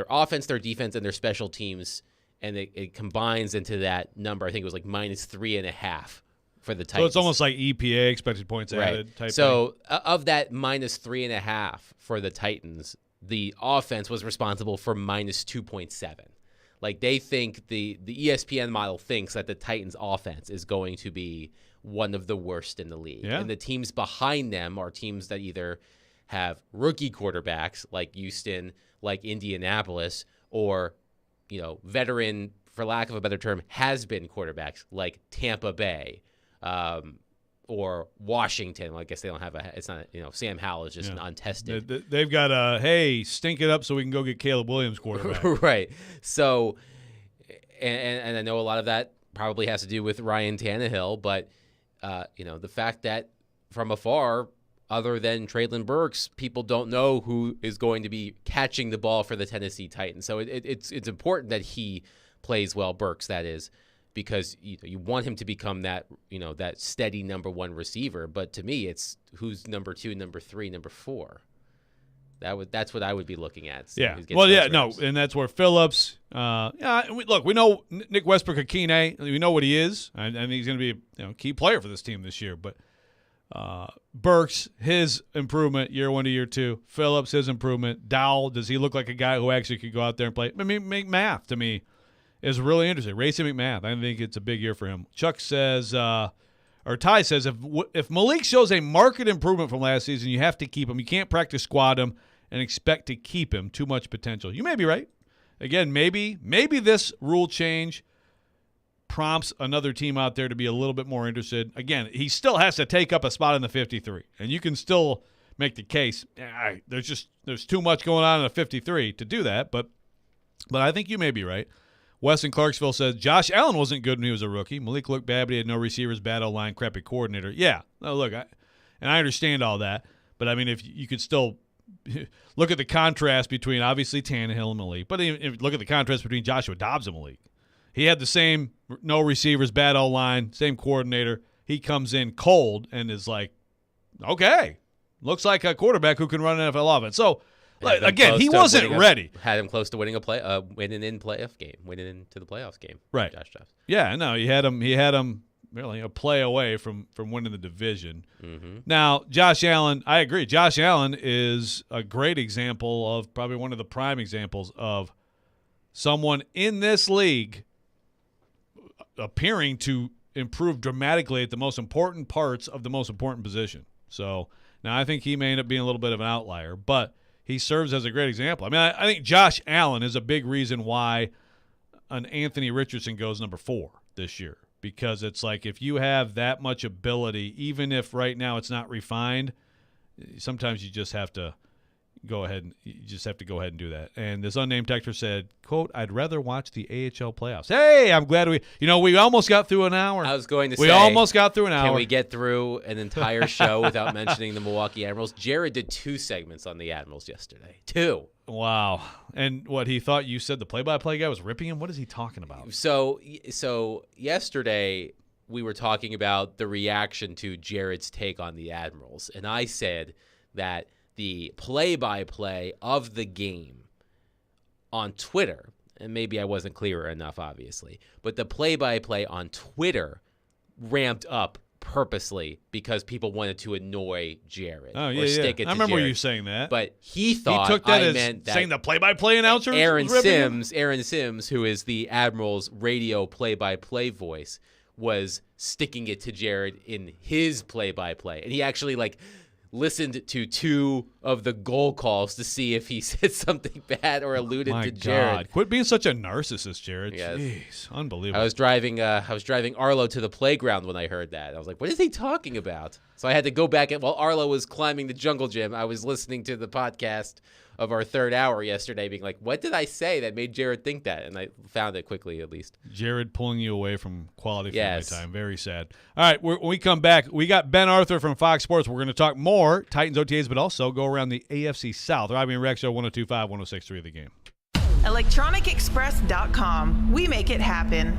offense, their defense, and their special teams, and it combines into that number. I think it was like -3.5 for the Titans. So it's almost like EPA, expected points added type so thing. Of that -3.5 for the Titans, the offense was responsible for minus 2.7. Like, they think the ESPN model thinks that the Titans' offense is going to be one of the worst in the league. Yeah. And the teams behind them are teams that either have rookie quarterbacks like Houston, like Indianapolis, or, veteran, for lack of a better term, has-been quarterbacks like Tampa Bay, or Washington. Well, I guess they don't have it's not, Sam Howell is just an untested. They've got hey, stink it up so we can go get Caleb Williams quarterback. Right. So, and I know a lot of that probably has to do with Ryan Tannehill, but, the fact that from afar, other than Treylon Burks, people don't know who is going to be catching the ball for the Tennessee Titans. So it's important that he plays well, Burks, that is, because you want him to become that, that steady number one receiver. But to me, it's who's number 2, number 3, number 4. That's what I would be looking at. Yeah. Well, yeah, no, and that's where Phillips. Look, we know Nick Westbrook-Akine. We know what he is. I think he's going to be a key player for this team this year. But Burks, his improvement year 1 to year 2. Phillips, his improvement. Dowell, does he look like a guy who actually could go out there and play? I mean, McMath to me is really interesting. Racing McMath, I think it's a big year for him. Chuck says, or Ty says, if Malik shows a marked improvement from last season, you have to keep him. You can't practice squad him and expect to keep him. Too much potential. You may be right. Again, maybe this rule change prompts another team out there to be a little bit more interested. Again, he still has to take up a spot in the 53, and you can still make the case. There's too much going on in the 53 to do that, but I think you may be right. Wes in Clarksville says, Josh Allen wasn't good when he was a rookie. Malik looked bad, but he had no receivers, bad O-line, crappy coordinator. Yeah, no, look, I understand all that, but I mean, if you could still look at the contrast between obviously Tannehill and Malik, but if look at the contrast between Joshua Dobbs and Malik. He had the same no receivers, bad O-line, same coordinator. He comes in cold and is like, okay, looks like a quarterback who can run an NFL offense. So, again, he wasn't ready. Had him close to winning winning into the playoffs game. Right. Josh Dobbs. Yeah, no, he had him really a play away from winning the division. Mm-hmm. Now, Josh Allen, I agree. Josh Allen is a great example of probably one of the prime examples of someone in this league appearing to improve dramatically at the most important parts of the most important position. So now I think he may end up being a little bit of an outlier, but he serves as a great example. I mean, I think Josh Allen is a big reason why an Anthony Richardson goes number 4 this year, because it's like if you have that much ability, even if right now it's not refined, sometimes you just have to go ahead and do that. And this unnamed texter said, quote, I'd rather watch the AHL playoffs. Hey, I'm glad we almost got through an hour. I was going to say. We almost got through an hour. Can we get through an entire show without mentioning the Milwaukee Admirals? Jared did 2 segments on the Admirals yesterday. 2. Wow. And what, he thought you said the play-by-play guy was ripping him? What is he talking about? So yesterday we were talking about the reaction to Jared's take on the Admirals. And I said that the play-by-play of the game on Twitter, and maybe I wasn't clearer enough, obviously, but the play-by-play on Twitter ramped up purposely because people wanted to annoy Jared. Oh, yeah, or stick it I to remember Jared. you saying that. But he thought he took that I as meant that saying the play-by-play announcer Aaron was ripping him? Sims, who is the Admirals radio play-by-play voice, was sticking it to Jared in his play-by-play. And he actually, listened to 2 of the goal calls to see if he said something bad or alluded to Jared. God. Quit being such a narcissist, Jared. Yes. Jeez, unbelievable. I was driving Arlo to the playground when I heard that. I was like, what is he talking about? So I had to go back while Arlo was climbing the jungle gym. I was listening to the podcast of our 3rd hour yesterday, being like, what did I say that made Jared think that? And I found it quickly, at least. Jared pulling you away from quality family time. Very sad. All right, when we come back, we got Ben Arthur from Fox Sports. We're going to talk more Titans OTAs, but also go around the AFC South. Robby and Rexrode, 102.5, 106.3 The Game. ElectronicExpress.com. We make it happen.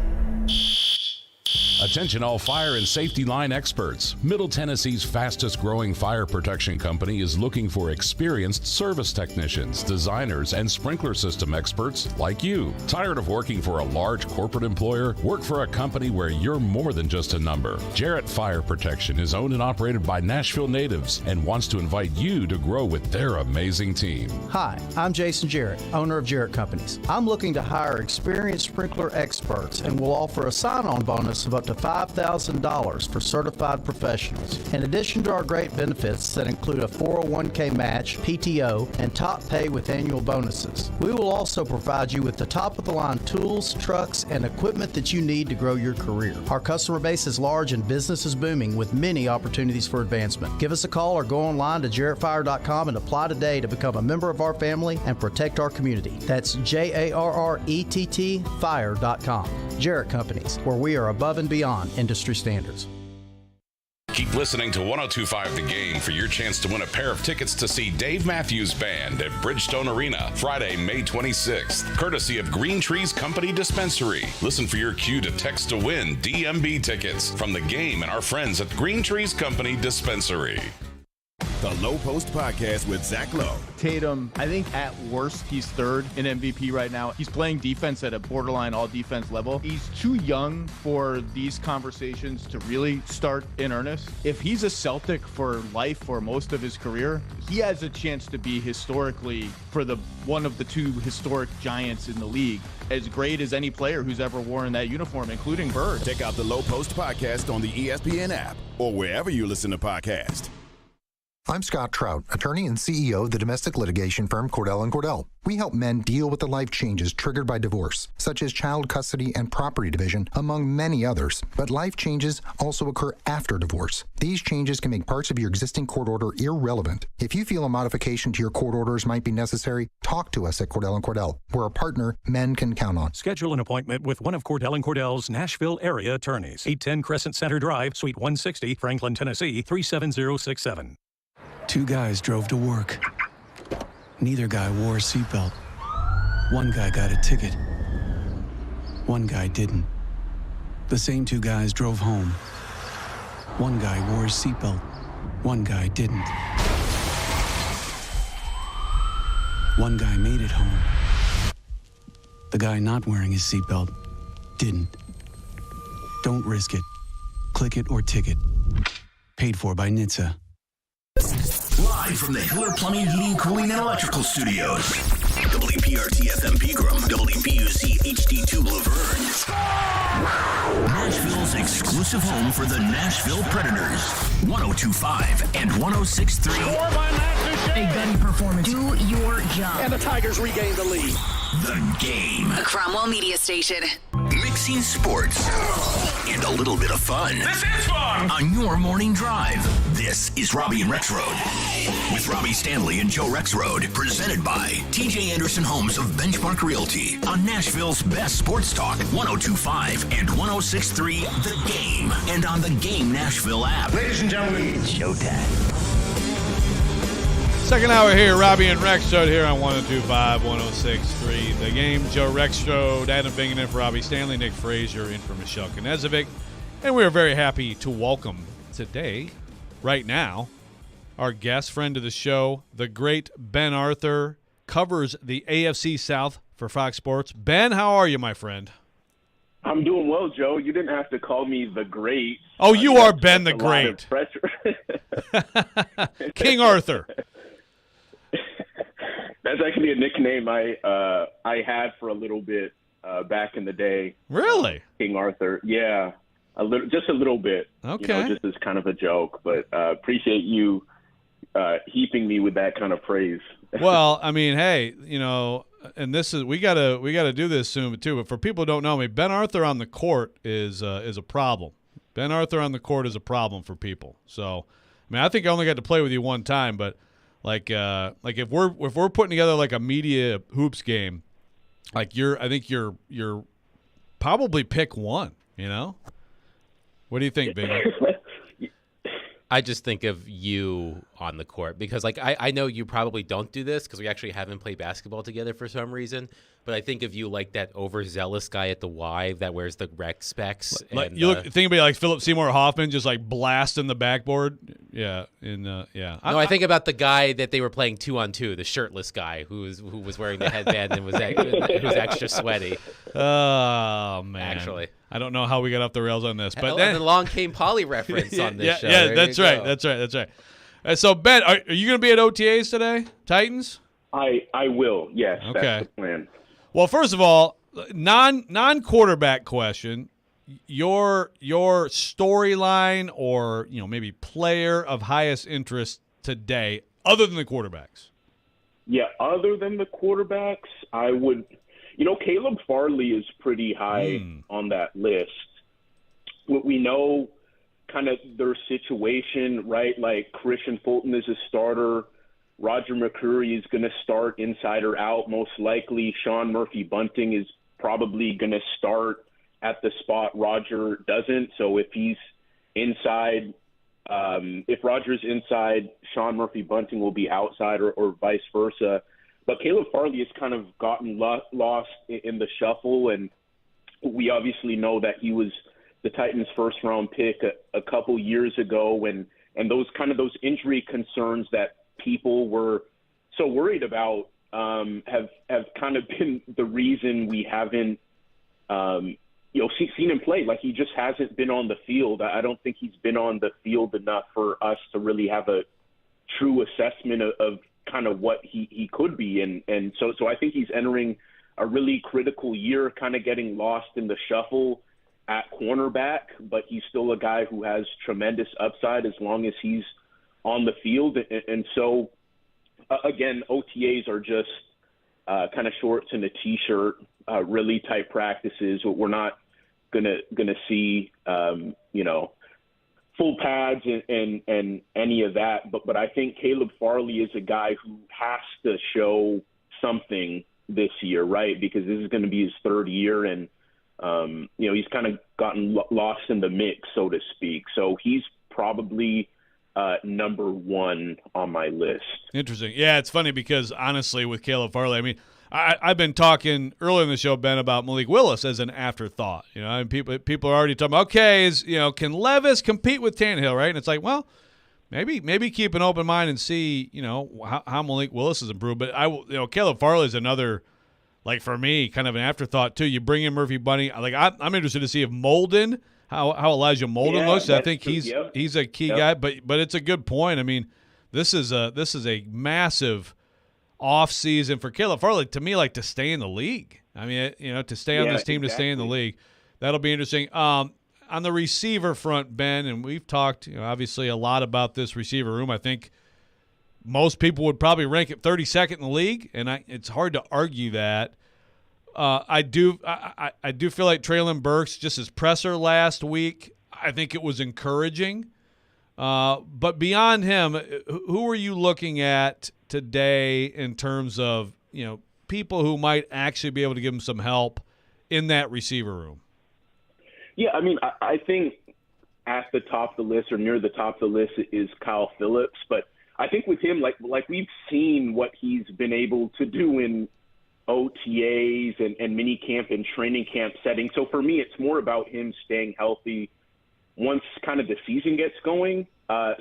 Attention all fire and safety line experts. Middle Tennessee's fastest growing fire protection company is looking for experienced service technicians, designers, and sprinkler system experts like you. Tired of working for a large corporate employer? Work for a company where you're more than just a number. Jarrett Fire Protection is owned and operated by Nashville natives and wants to invite you to grow with their amazing team. Hi, I'm Jason Jarrett, owner of Jarrett Companies. I'm looking to hire experienced sprinkler experts and will offer a sign-on bonus of up to $5,000 for certified professionals. In addition to our great benefits that include a 401k match, PTO, and top pay with annual bonuses, we will also provide you with the top-of-the-line tools, trucks, and equipment that you need to grow your career. Our customer base is large and business is booming with many opportunities for advancement. Give us a call or go online to jarrettfire.com and apply today to become a member of our family and protect our community. That's JARRETT fire.com. Jarrett Companies, where we are above and beyond industry standards. Keep listening to 102.5 The Game for your chance to win a pair of tickets to see Dave Matthews Band at Bridgestone Arena, Friday, May 26th, courtesy of Green Trees Company Dispensary. Listen for your cue to text to win DMB tickets from The Game and our friends at Green Trees Company Dispensary. The Low Post Podcast with Zach Lowe. Tatum, I think at worst, he's third in MVP right now. He's playing defense at a borderline all-defense level. He's too young for these conversations to really start in earnest. If he's a Celtic for life for most of his career, he has a chance to be historically, for the one of the two historic giants in the league, as great as any player who's ever worn that uniform, including Bird. Check out the Low Post Podcast on the ESPN app or wherever you listen to podcasts. I'm Scott Trout, attorney and CEO of the domestic litigation firm Cordell & Cordell. We help men deal with the life changes triggered by divorce, such as child custody and property division, among many others. But life changes also occur after divorce. These changes can make parts of your existing court order irrelevant. If you feel a modification to your court orders might be necessary, talk to us at Cordell & Cordell. We're a partner men can count on. Schedule an appointment with one of Cordell & Cordell's Nashville area attorneys. 810 Crescent Center Drive, Suite 160, Franklin, Tennessee, 37067. Two guys drove to work. Neither guy wore a seatbelt. One guy got a ticket. One guy didn't. The same two guys drove home. One guy wore a seatbelt. One guy didn't. One guy made it home. The guy not wearing his seatbelt didn't. Don't risk it. Click it or ticket. Paid for by NHTSA. Live from the Hiller Plumbing, Heating, Cooling, and Electrical Studios. WPRT FM Pegram, WPUC HD2 Laverne. Nashville's exclusive home for the Nashville Predators. 102.5 and 106.3. A gun performance. Do your job. And the Tigers regain the lead. The Game. A Cromwell media station. Mixing sports and a little bit of fun. This is fun! On your morning drive. This is Robby and Rexrode. With Robby Stanley and Joe Rexrode. Presented by TJ Anderson Homes of Benchmark Realty. On Nashville's best sports talk. 102.5 and 106.3 The Game. And on the Game Nashville app. Ladies and gentlemen, it's showtime. Second hour here, Robby and Rexrode here on 102.5, 106.3 The Game. Joe Rexrode, Adam Bingen in for Robby Stanley, Nick Frazier in for Michelle Knezovic. And we are very happy to welcome today, right now, our guest friend of the show, the great Ben Arthur, covers the AFC South for Fox Sports. Ben, how are you, my friend? I'm doing well, Joe. You didn't have to call me the Great. Oh, you are Ben the Great. King Arthur. That's actually a nickname I had for a little bit back in the day. Really? King Arthur. Yeah, just a little bit. Okay. Just as kind of a joke, but appreciate you heaping me with that kind of praise. Well, I mean, hey, and this is we gotta do this soon too. But for people who don't know me, Ben Arthur on the court is a problem. Ben Arthur on the court is a problem for people. So, I mean, I think I only got to play with you one time, but. Like if we're putting together like a media hoops game, like I think you're probably pick one. What do you think, Big? I just think of you on the court because, like, I know you probably don't do this because we actually haven't played basketball together for some reason. But I think of you like that overzealous guy at the Y that wears the rec specs. Like, and, you think about like Philip Seymour Hoffman, just like blasting the backboard. Yeah, yeah. No, I think about the guy that they were playing 2-on-2, the shirtless guy who was wearing the headband and was extra sweaty. Oh man, actually. I don't know how we got off the rails on this, but then the long came Polly reference on this show. Yeah, that's right. That's right. So Ben, are you going to be at OTAs today, Titans? I will. Yes. Okay. That's the plan. Well, first of all, non-quarterback question. Your storyline or maybe player of highest interest today, other than the quarterbacks. Yeah, other than the quarterbacks, I would. Caleb Farley is pretty high on that list. We know kind of their situation, right? Like Christian Fulton is a starter. Roger McCreary is going to start inside or out. Most likely, Sean Murphy-Bunting is probably going to start at the spot Roger doesn't. So if he's inside, if Roger's inside, Sean Murphy-Bunting will be outside or vice versa. But Caleb Farley has kind of gotten lost in the shuffle, and we obviously know that he was the Titans' first-round pick a couple years ago, and those injury concerns that people were so worried about have kind of been the reason we haven't seen him play. Like, he just hasn't been on the field. I don't think he's been on the field enough for us to really have a true assessment of kind of what he could be. And so I think he's entering a really critical year, kind of getting lost in the shuffle at cornerback, but he's still a guy who has tremendous upside as long as he's on the field. And so, again, OTAs are just kind of shorts and a T-shirt, really tight practices. We're not gonna see, full pads and any of that. But I think Caleb Farley is a guy who has to show something this year, right? Because this is going to be his third year, and he's kind of gotten lost in the mix, so to speak. So he's probably number one on my list. Interesting. Yeah, it's funny because honestly, with Caleb Farley, I mean, I've been talking earlier in the show, Ben, about Malik Willis as an afterthought. And people are already talking about, okay, can Levis compete with Tannehill, right? And it's like, well, maybe keep an open mind and see, how Malik Willis has improved. But Caleb Farley is another, like, for me, kind of an afterthought too. You bring in Murphy-Bunting. Like, I'm interested to see if Molden, how Elijah Molden looks. I think he's a key guy. But it's a good point. I mean, this is a massive off season for Caleb Farley, to me, like, to stay in the league. I mean, to stay on this team, to stay in the league, that'll be interesting. On the receiver front, Ben, and we've talked, obviously a lot about this receiver room. I think most people would probably rank it 32nd in the league, and it's hard to argue that. I do feel like Treylon Burks, just his presser last week, I think it was encouraging. But beyond him, who are you looking at today in terms of, people who might actually be able to give him some help in that receiver room? Yeah, I mean, I think at the top of the list or near the top of the list is Kyle Phillips. But I think with him, like we've seen what he's been able to do in OTAs and mini camp and training camp settings. So for me, it's more about him staying healthy once kind of the season gets going.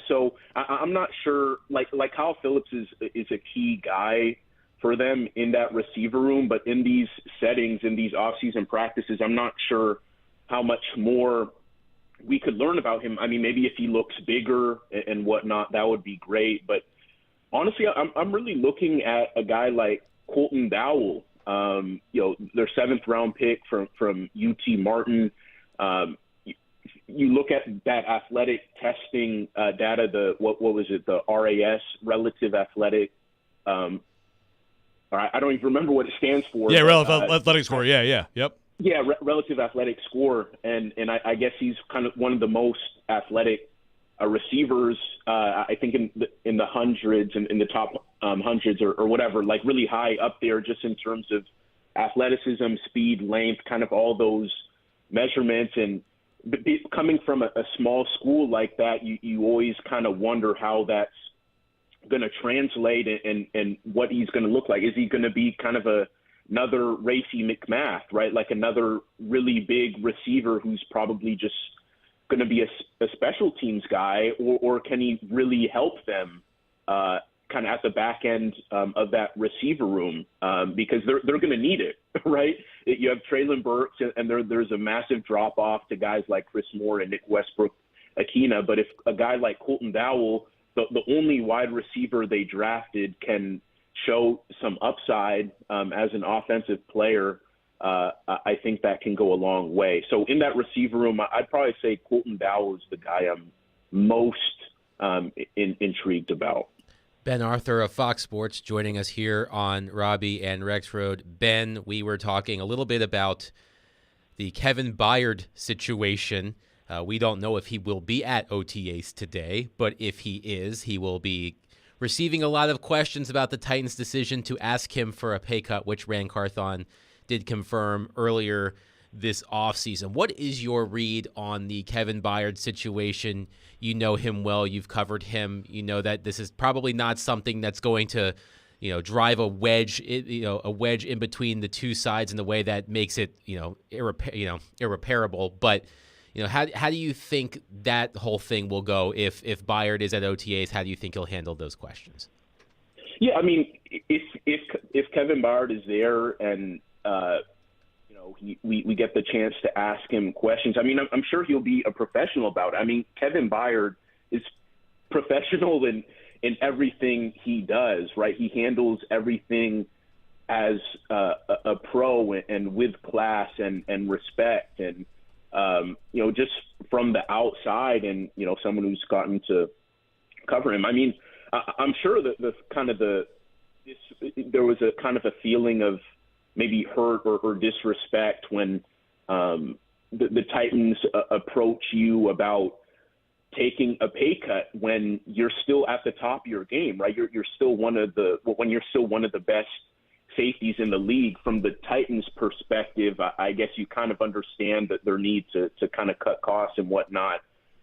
So I'm not sure, like Kyle Phillips is a key guy for them in that receiver room, but in these settings, in these off-season practices, I'm not sure how much more we could learn about him. I mean, maybe if he looks bigger and whatnot, that would be great. But honestly, I'm really looking at a guy like Colton Dowell, their 7th round pick from UT Martin. You look at that athletic testing data, what was it, the RAS, relative athletic, I don't even remember what it stands for. Yeah, relative athletic score. Yeah, yep. Yeah, relative athletic score, and I guess he's kind of one of the most athletic receivers. I think in the hundreds and in the top hundreds or whatever, like really high up there, just in terms of athleticism, speed, length, kind of all those measurements. And coming from a small school like that, you always kind of wonder how that's going to translate and what he's going to look like. Is he going to be kind of another Racy McMath, right? Like another really big receiver who's probably just going to be a special teams guy, or can he really help them kind of at the back end of that receiver room, because they're going to need it, right? You have Traylon Burks, and there's a massive drop-off to guys like Chris Moore and Nick Westbrook-Akina. But if a guy like Colton Dowell, the only wide receiver they drafted, can show some upside as an offensive player, I think that can go a long way. So in that receiver room, I'd probably say Colton Dowell is the guy I'm most intrigued about. Ben Arthur of Fox Sports joining us here on Robby and Rexrode. Ben, we were talking a little bit about the Kevin Byard situation. We don't know if he will be at OTAs today, but if he is, he will be receiving a lot of questions about the Titans' decision to ask him for a pay cut, which Ran Carthon did confirm earlier this offseason. What is your read on the Kevin Byard situation? You know him well. You've covered him. You know that this is probably not something that's going to, drive a wedge in between the two sides in the way that makes it, irreparable. But, how do you think that whole thing will go if Byard is at OTAs? How do you think he'll handle those questions? Yeah, I mean, if Kevin Byard is there and we get the chance to ask him questions, I mean, I'm sure he'll be a professional about it. I mean, Kevin Byard is professional in everything he does, right? He handles everything as a pro and with class and respect, and just from the outside, and someone who's gotten to cover him. I mean, I'm sure that there was a kind of a feeling of maybe hurt or disrespect when the Titans approach you about taking a pay cut when you're still at the top of your game, right? You're still one of the best safeties in the league. From the Titans' perspective, I guess you kind of understand that their need to kind of cut costs and whatnot.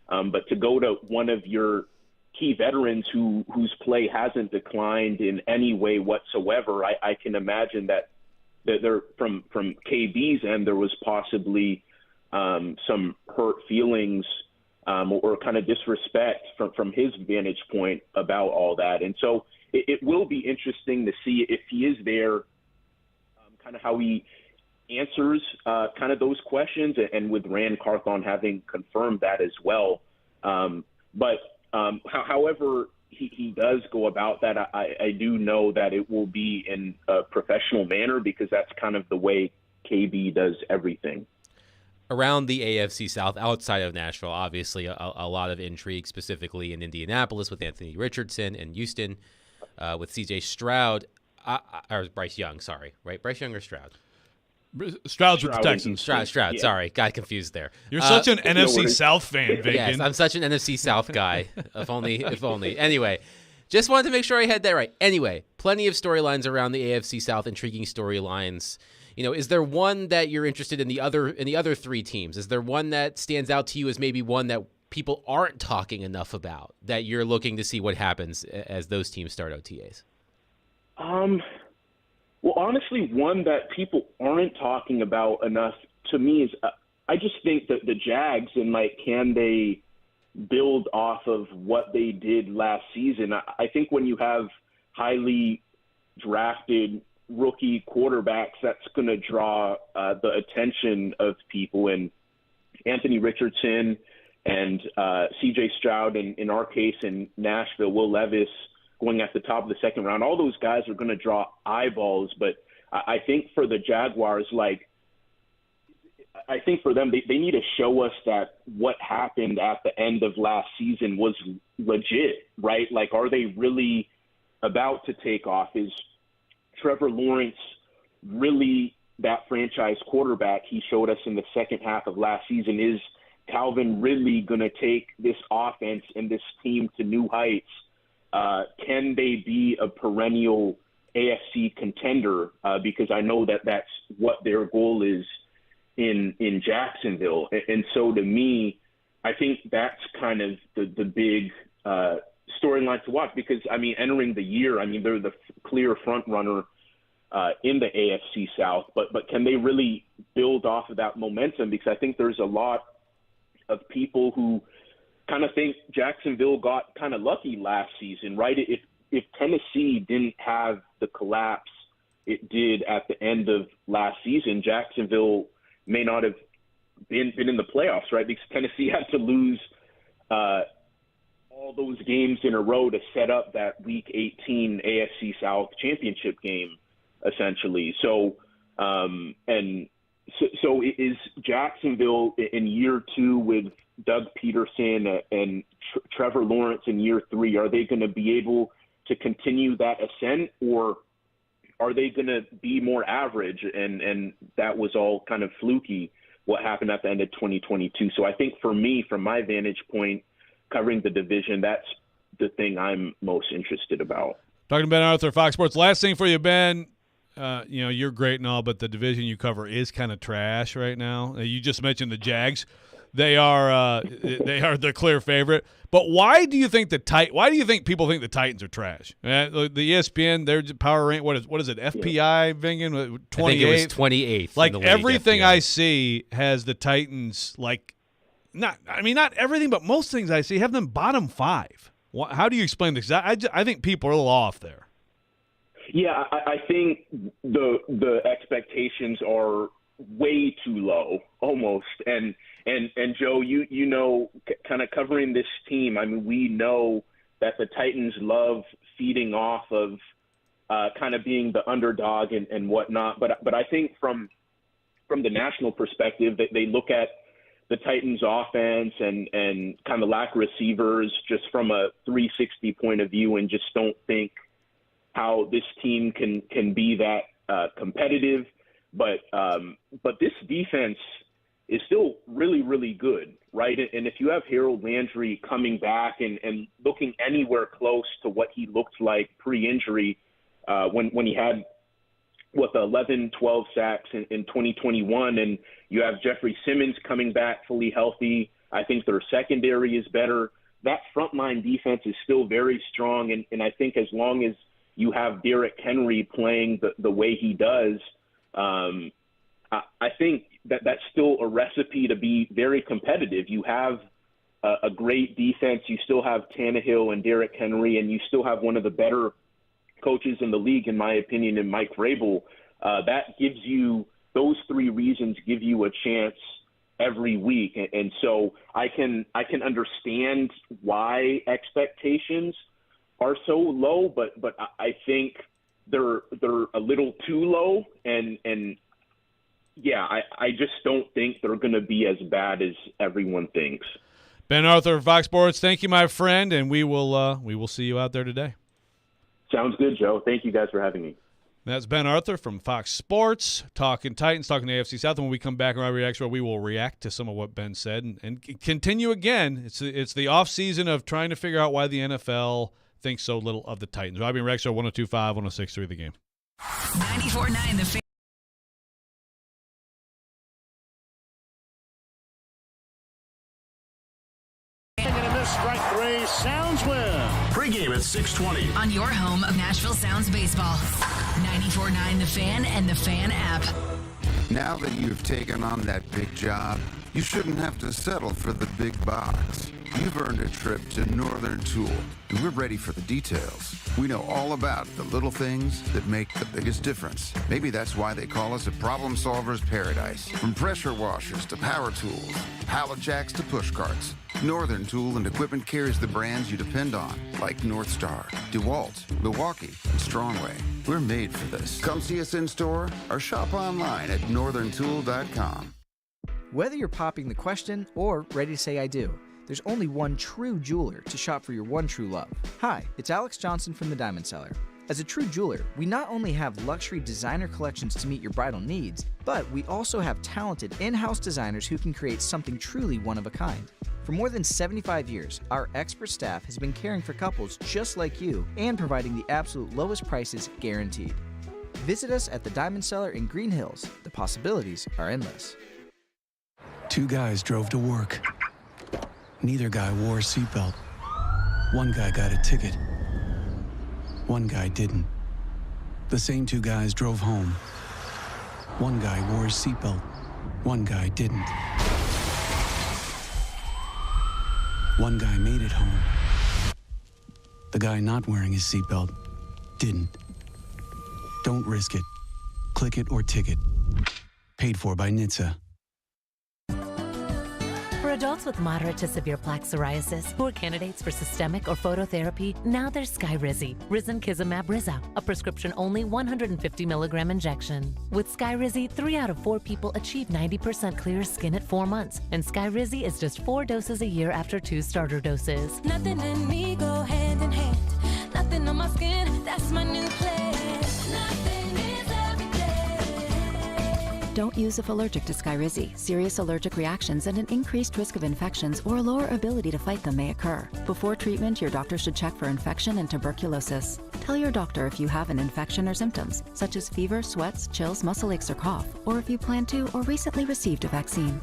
But to go to one of your key veterans whose play hasn't declined in any way whatsoever, I can imagine that there, from KB's end, there was possibly some hurt feelings or kind of disrespect from his vantage point about all that. And so it will be interesting to see if he is there, kind of how he answers kind of those questions, and with Ran Carthon having confirmed that as well. However he does go about that, I do know that it will be in a professional manner, because that's kind of the way KB does everything. Around the AFC South, outside of Nashville, obviously a lot of intrigue, specifically in Indianapolis with Anthony Richardson, and Houston with C.J. Stroud, or Bryce Young, sorry, right? Bryce Young or Stroud? Stroud's with the Texans. Stroud. Yeah. Sorry, got confused there. You're such an NFC South fan, Vigan. Yes, I'm such an NFC South guy. If only. Anyway, just wanted to make sure I had that right. Anyway, plenty of storylines around the AFC South, intriguing storylines. Is there one that you're interested in the other three teams? Is there one that stands out to you as maybe one that people aren't talking enough about, that you're looking to see what happens as those teams start OTAs? Well, honestly, one that people aren't talking about enough to me is I just think that the Jags, and can they build off of what they did last season? I think when you have highly drafted rookie quarterbacks, that's going to draw the attention of people. And Anthony Richardson and C.J. Stroud, in our case in Nashville, Will Levis going at the top of the second round, all those guys are going to draw eyeballs. But I think for the Jaguars, I think for them, they need to show us that what happened at the end of last season was legit, right? Are they really about to take off? Is Trevor Lawrence really that franchise quarterback he showed us in the second half of last season? Is Calvin really going to take this offense and this team to new heights? Can they be a perennial AFC contender? Because I know that that's what their goal is in Jacksonville. And so to me, I think that's kind of the big storyline to watch because, I mean, entering the year, I mean, they're the clear front runner in the AFC South, but can they really build off of that momentum? Because I think there's a lot of people who kind of think Jacksonville got kind of lucky last season, right? If Tennessee didn't have the collapse it did at the end of last season, Jacksonville may not have been in the playoffs, right? Because Tennessee had to lose all those games in a row to set up that Week 18 AFC South championship game, essentially. So is Jacksonville in year 2 with Doug Peterson and Trevor Lawrence in year 3, are they going to be able to continue that ascent, or are they going to be more average? And that was all kind of fluky, what happened at the end of 2022. So I think for me, from my vantage point, covering the division, that's the thing I'm most interested about. Talking to Ben Arthur, Fox Sports. Last thing for you, Ben. You're great and all, but the division you cover is kind of trash right now. You just mentioned the Jags. They are the clear favorite. But why do you think people think the Titans are trash? The ESPN, their power rank, what is it? FPI, Vingen, 28th. I think it was 28th. Like in the league, everything FPI. I see has the Titans not everything, but most things I see have them bottom 5. How do you explain this? I think people are a little off there. Yeah, I think the expectations are way too low, almost. And Joe, you know, kind of covering this team, I mean, we know that the Titans love feeding off of kind of being the underdog and whatnot. But I think from the national perspective, they look at the Titans offense and kind of lack receivers just from a 360 point of view, and just don't think how this team can be that competitive. But this defense is still really, really good, right? And if you have Harold Landry coming back and looking anywhere close to what he looked like pre-injury when he had, 11, 12 sacks in 2021, and you have Jeffrey Simmons coming back fully healthy, I think their secondary is better. That frontline defense is still very strong, and I think as long as you have Derrick Henry playing the way he does, I think that's still a recipe to be very competitive. You have a great defense. You still have Tannehill and Derrick Henry, and you still have one of the better coaches in the league, in my opinion, in Mike Vrabel. That gives you – those 3 reasons give you a chance every week. And so I can understand why expectations are so low, but I think they're a little too low, and yeah, I just don't think they're going to be as bad as everyone thinks. Ben Arthur, Fox Sports, thank you, my friend, and we will see you out there today. Sounds good, Joe. Thank you guys for having me. That's Ben Arthur from Fox Sports, talking Titans, talking the AFC South. And when we come back on our Rexrode, we will react to some of what Ben said and continue again. It's the off season of trying to figure out why the NFL thinks so little of the Titans. Robby and Rexrode, 102.5, 106.3 The Game. 94.9 The Fan. Strike 3, Sounds win. Pre-game at 6:20. On your home of Nashville Sounds Baseball. 94.9 The Fan and The Fan app. Now that you've taken on that big job, you shouldn't have to settle for the big box. You've earned a trip to Northern Tool, and we're ready for the details. We know all about the little things that make the biggest difference. Maybe that's why they call us a problem solver's paradise. From pressure washers to power tools, pallet jacks to push carts, Northern Tool and Equipment carries the brands you depend on, like North Star, DeWalt, Milwaukee, and Strongway. We're made for this. Come see us in store or shop online at northerntool.com. Whether you're popping the question or ready to say I do, there's only one true jeweler to shop for your one true love. Hi, it's Alex Johnson from the Diamond Cellar. As a true jeweler, we not only have luxury designer collections to meet your bridal needs, but we also have talented in-house designers who can create something truly one of a kind. For more than 75 years, our expert staff has been caring for couples just like you and providing the absolute lowest prices guaranteed. Visit us at the Diamond Cellar in Green Hills. The possibilities are endless. Two guys drove to work. Neither guy wore a seatbelt. One guy got a ticket. One guy didn't. The same two guys drove home. One guy wore his seatbelt. One guy didn't. One guy made it home. The guy not wearing his seatbelt didn't. Don't risk it. Click it or ticket. Paid for by NHTSA. For adults with moderate to severe plaque psoriasis who are candidates for systemic or phototherapy, now there's Skyrizi, Risankizumab Riza, a prescription-only 150 milligram injection. With Skyrizi, 3 out of 4 people achieve 90% clear skin at 4 months, and Skyrizi is just 4 doses a year after 2 starter doses. Nothing in me go hand in hand. Nothing on my skin, that's my new plan. Nothing is everything. Don't use if allergic to Skyrizi. Serious allergic reactions and an increased risk of infections or a lower ability to fight them may occur. Before treatment, your doctor should check for infection and tuberculosis. Tell your doctor if you have an infection or symptoms, such as fever, sweats, chills, muscle aches, or cough, or if you plan to or recently received a vaccine.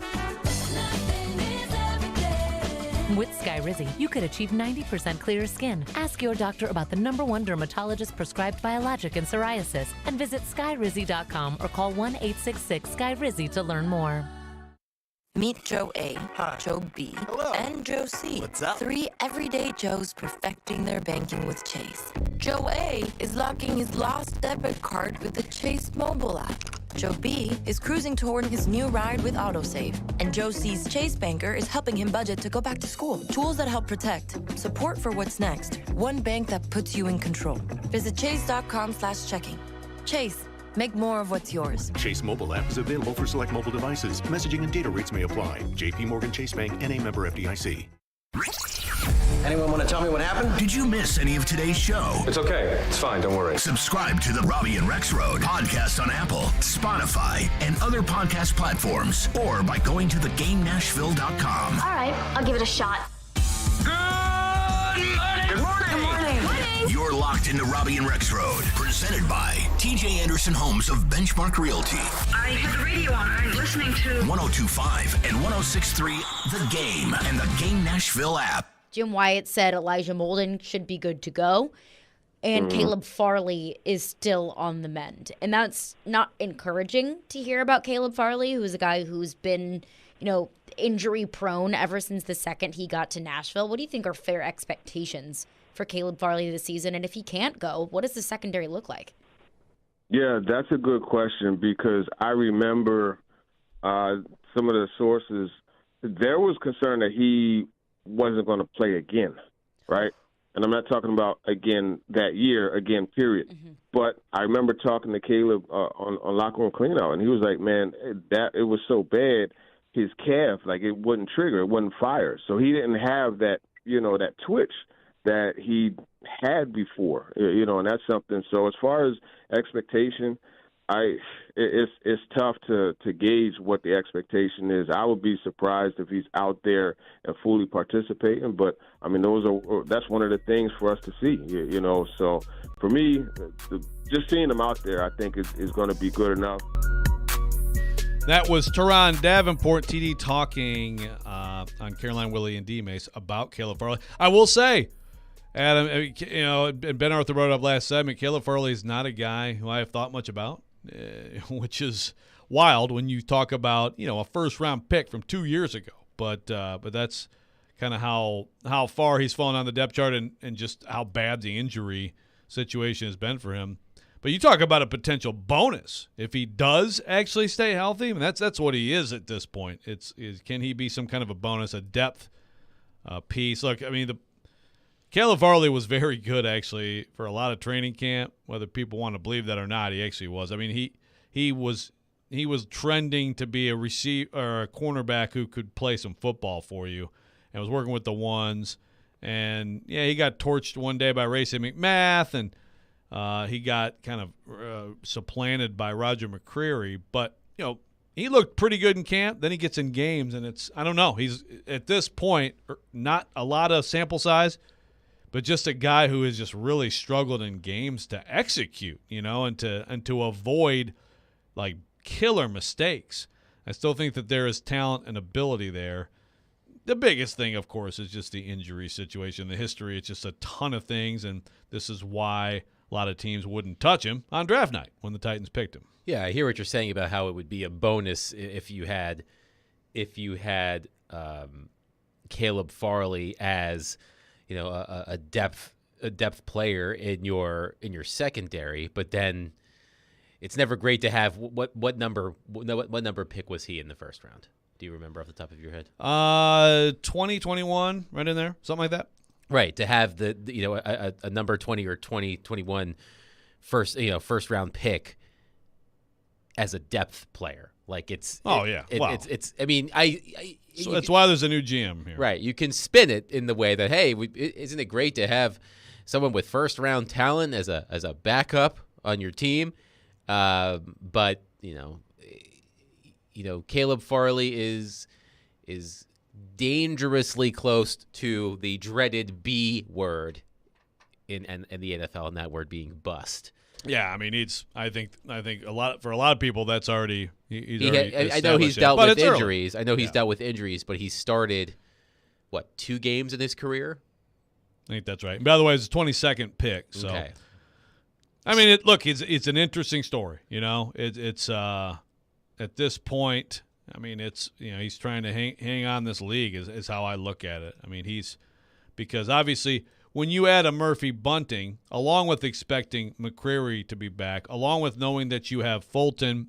With Skyrizi, you could achieve 90% clearer skin. Ask your doctor about the #1 dermatologist-prescribed biologic in psoriasis and visit skyrizi.com or call 1-866-SKYRIZI to learn more. Meet Joe A, Joe B, and Joe C. What's up? 3 everyday Joes perfecting their banking with Chase. Joe A is locking his lost debit card with the Chase mobile app. Joe B is cruising toward his new ride with AutoSave. And Joe C's Chase banker is helping him budget to go back to school. Tools that help protect. Support for what's next. One bank that puts you in control. Visit chase.com/checking. Chase. Make more of what's yours. Chase mobile app is available for select mobile devices. Messaging and data rates may apply. JP Morgan Chase Bank, N.A. member FDIC. Anyone want to tell me what happened? Did you miss any of today's show? It's okay. It's fine. Don't worry. Subscribe to the Robby and Rexrode podcast on Apple, Spotify, and other podcast platforms, or by going to thegamenashville.com. All right, I'll give it a shot. Good morning. You're locked into Robby and Rexrode, presented by TJ Anderson Homes of Benchmark Realty. I had the radio on. I'm listening to 102.5 and 106.3 The Game and the Game Nashville app. Jim Wyatt said Elijah Molden should be good to go, and Caleb Farley is still on the mend. And that's not encouraging to hear about Caleb Farley, who's a guy who's been, injury prone ever since the second he got to Nashville. What do you think are fair expectations for Caleb Farley this season? And if he can't go, what does the secondary look like? Yeah, that's a good question, because I remember some of the sources. There was concern that he wasn't going to play again, right? And I'm not talking about again that year, again, period. But I remember talking to Caleb on Locker Room Cleanout, and he was like, man, that it was so bad, his calf, like it wouldn't trigger, it wouldn't fire. So he didn't have that, that twitch that he had before, and that's something. So as far as expectation, it's tough to gauge what the expectation is. I would be surprised if he's out there and fully participating, but I mean, that's one of the things for us to see, So for me, just seeing him out there, I think is going to be good enough. That was Teron Davenport, TD, talking on Caroline, Willie, and D-Mace about Caleb Farley. I will say, Adam, and Ben Arthur brought up last segment, Caleb Farley is not a guy who I have thought much about, which is wild when you talk about, a first-round pick from 2 years ago. But that's kind of how far he's fallen on the depth chart and just how bad the injury situation has been for him. But you talk about a potential bonus if he does actually stay healthy. I mean, that's what he is at this point. Can he be some kind of a bonus, a depth piece? Look, I mean, Caleb Farley was very good actually for a lot of training camp. Whether people want to believe that or not, he actually was. I mean, he was trending to be a receiver or a cornerback who could play some football for you, and was working with the ones. And yeah, he got torched one day by Racey McMath, and he got kind of supplanted by Roger McCreary. But he looked pretty good in camp. Then he gets in games, and I don't know. He's at this point not a lot of sample size, but just a guy who has just really struggled in games to execute, and to avoid like killer mistakes. I still think that there is talent and ability there. The biggest thing, of course, is just the injury situation. The history, it's just a ton of things, and this is why a lot of teams wouldn't touch him on draft night when the Titans picked him. Yeah, I hear what you're saying about how it would be a bonus if you had Caleb Farley as, a depth player in your secondary, but then it's never great to have what number pick was he in the first round? Do you remember off the top of your head? 2021, right in there, something like that. Right, to have a number 20 or 2021 first round pick as a depth player, like it's. Oh yeah, it's. I mean, So that's why there's a new GM here. Right, you can spin it in the way that isn't it great to have someone with first round talent as a backup on your team, but Caleb Farley is dangerously close to the dreaded B word in the NFL, and that word being bust. Yeah, I mean, I think for a lot of people that's already. I know he's dealt with injuries. I know he's dealt with injuries, but he started 2 games in his career. I think that's right. And by the way, it's a 22nd pick. So, okay. I mean, it's an interesting story. It's at this point. I mean, it's he's trying to hang on this league is how I look at it. I mean, because obviously when you add a Murphy Bunting, along with expecting McCreary to be back, along with knowing that you have Fulton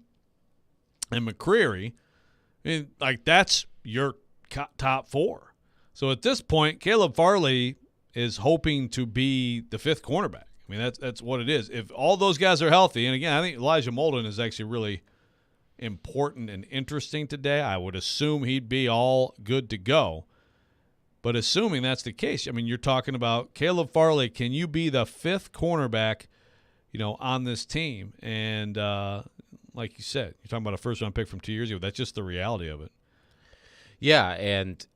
and McCreary, I mean, like that's your top 4. So at this point, Caleb Farley is hoping to be the 5th cornerback. I mean, that's what it is. If all those guys are healthy, and again, I think Elijah Molden is actually really important and interesting today. I would assume he'd be all good to go. But assuming that's the case, I mean, you're talking about Caleb Farley. Can you be the 5th cornerback, on this team? And like you said, you're talking about a first-round pick from 2 years ago. That's just the reality of it. Yeah, and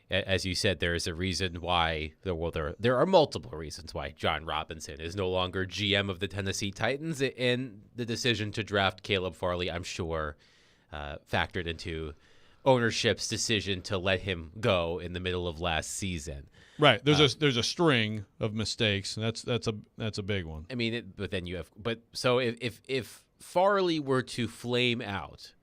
as you said, there is a reason why there are multiple reasons why John Robinson is no longer GM of the Tennessee Titans, and the decision to draft Caleb Farley, I'm sure, factored into ownership's decision to let him go in the middle of last season. Right. There's a string of mistakes. That's a big one. I mean, so if Farley were to flame out,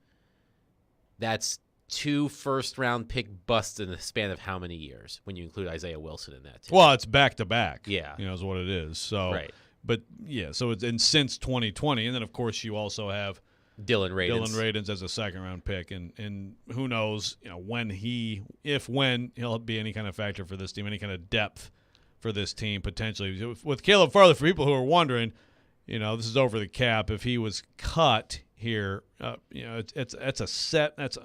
that's 2 first-round pick busts in the span of how many years when you include Isaiah Wilson in that team? Well, it's back-to-back. Yeah. Is what it is. So, right. But, yeah, so it's since 2020. And then, of course, you also have Dylan Radins as a second-round pick. And who knows, when he'll be any kind of factor for this team, any kind of depth for this team potentially. With Caleb Farley, for people who are wondering, this is over the cap. If he was cut here, that's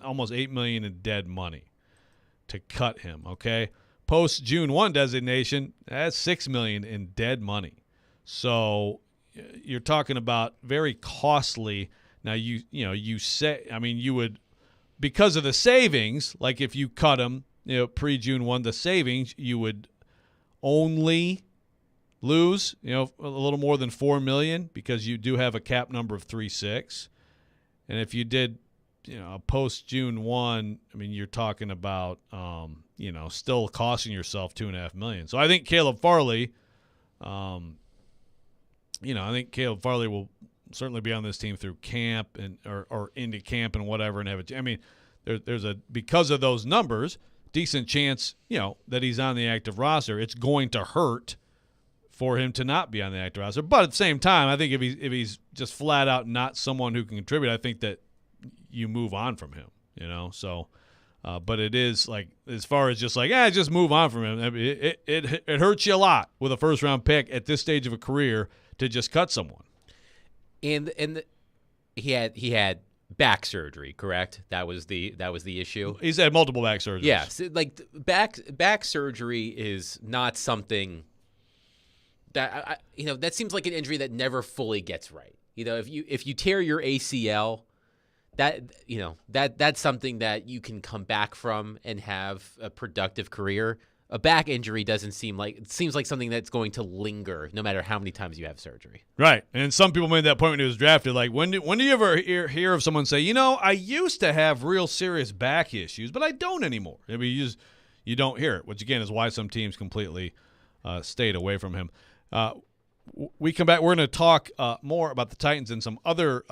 almost $8 million in dead money to cut him. Okay, post June 1 designation, that's $6 million in dead money. So you're talking about very costly. Now you say, I mean, you would, because of the savings, like if you cut him, pre June 1, the savings, you would only lose, a little more than $4 million because you do have a cap number of 3.6. And if you did, post June 1, I mean, you're talking about, still costing yourself $2.5 million. So I think Caleb Farley, I think Caleb Farley will certainly be on this team through camp and or into camp and whatever. And have it. I mean, there's because of those numbers, decent chance, that he's on the active roster. It's going to hurt for him to not be on the active roster. But at the same time, I think if he's just flat out not someone who can contribute, I think that you move on from him, So, but it is like, as far as just like, just move on from him. I mean, it hurts you a lot with a first round pick at this stage of a career to just cut someone. And he had back surgery, correct? That was the issue. He's had multiple back surgeries. Yeah, so like back surgery is not something that that seems like an injury that never fully gets right. If you tear your ACL, that's something that you can come back from and have a productive career. a back injury doesn't seem like it seems like something that's going to linger no matter how many times you have surgery. Right. And some people made that point when he was drafted. Like, when do you ever hear of someone say, I used to have real serious back issues, but I don't anymore? I mean, you don't hear it, which, again, is why some teams completely stayed away from him. We come back. We're going to talk more about the Titans and some other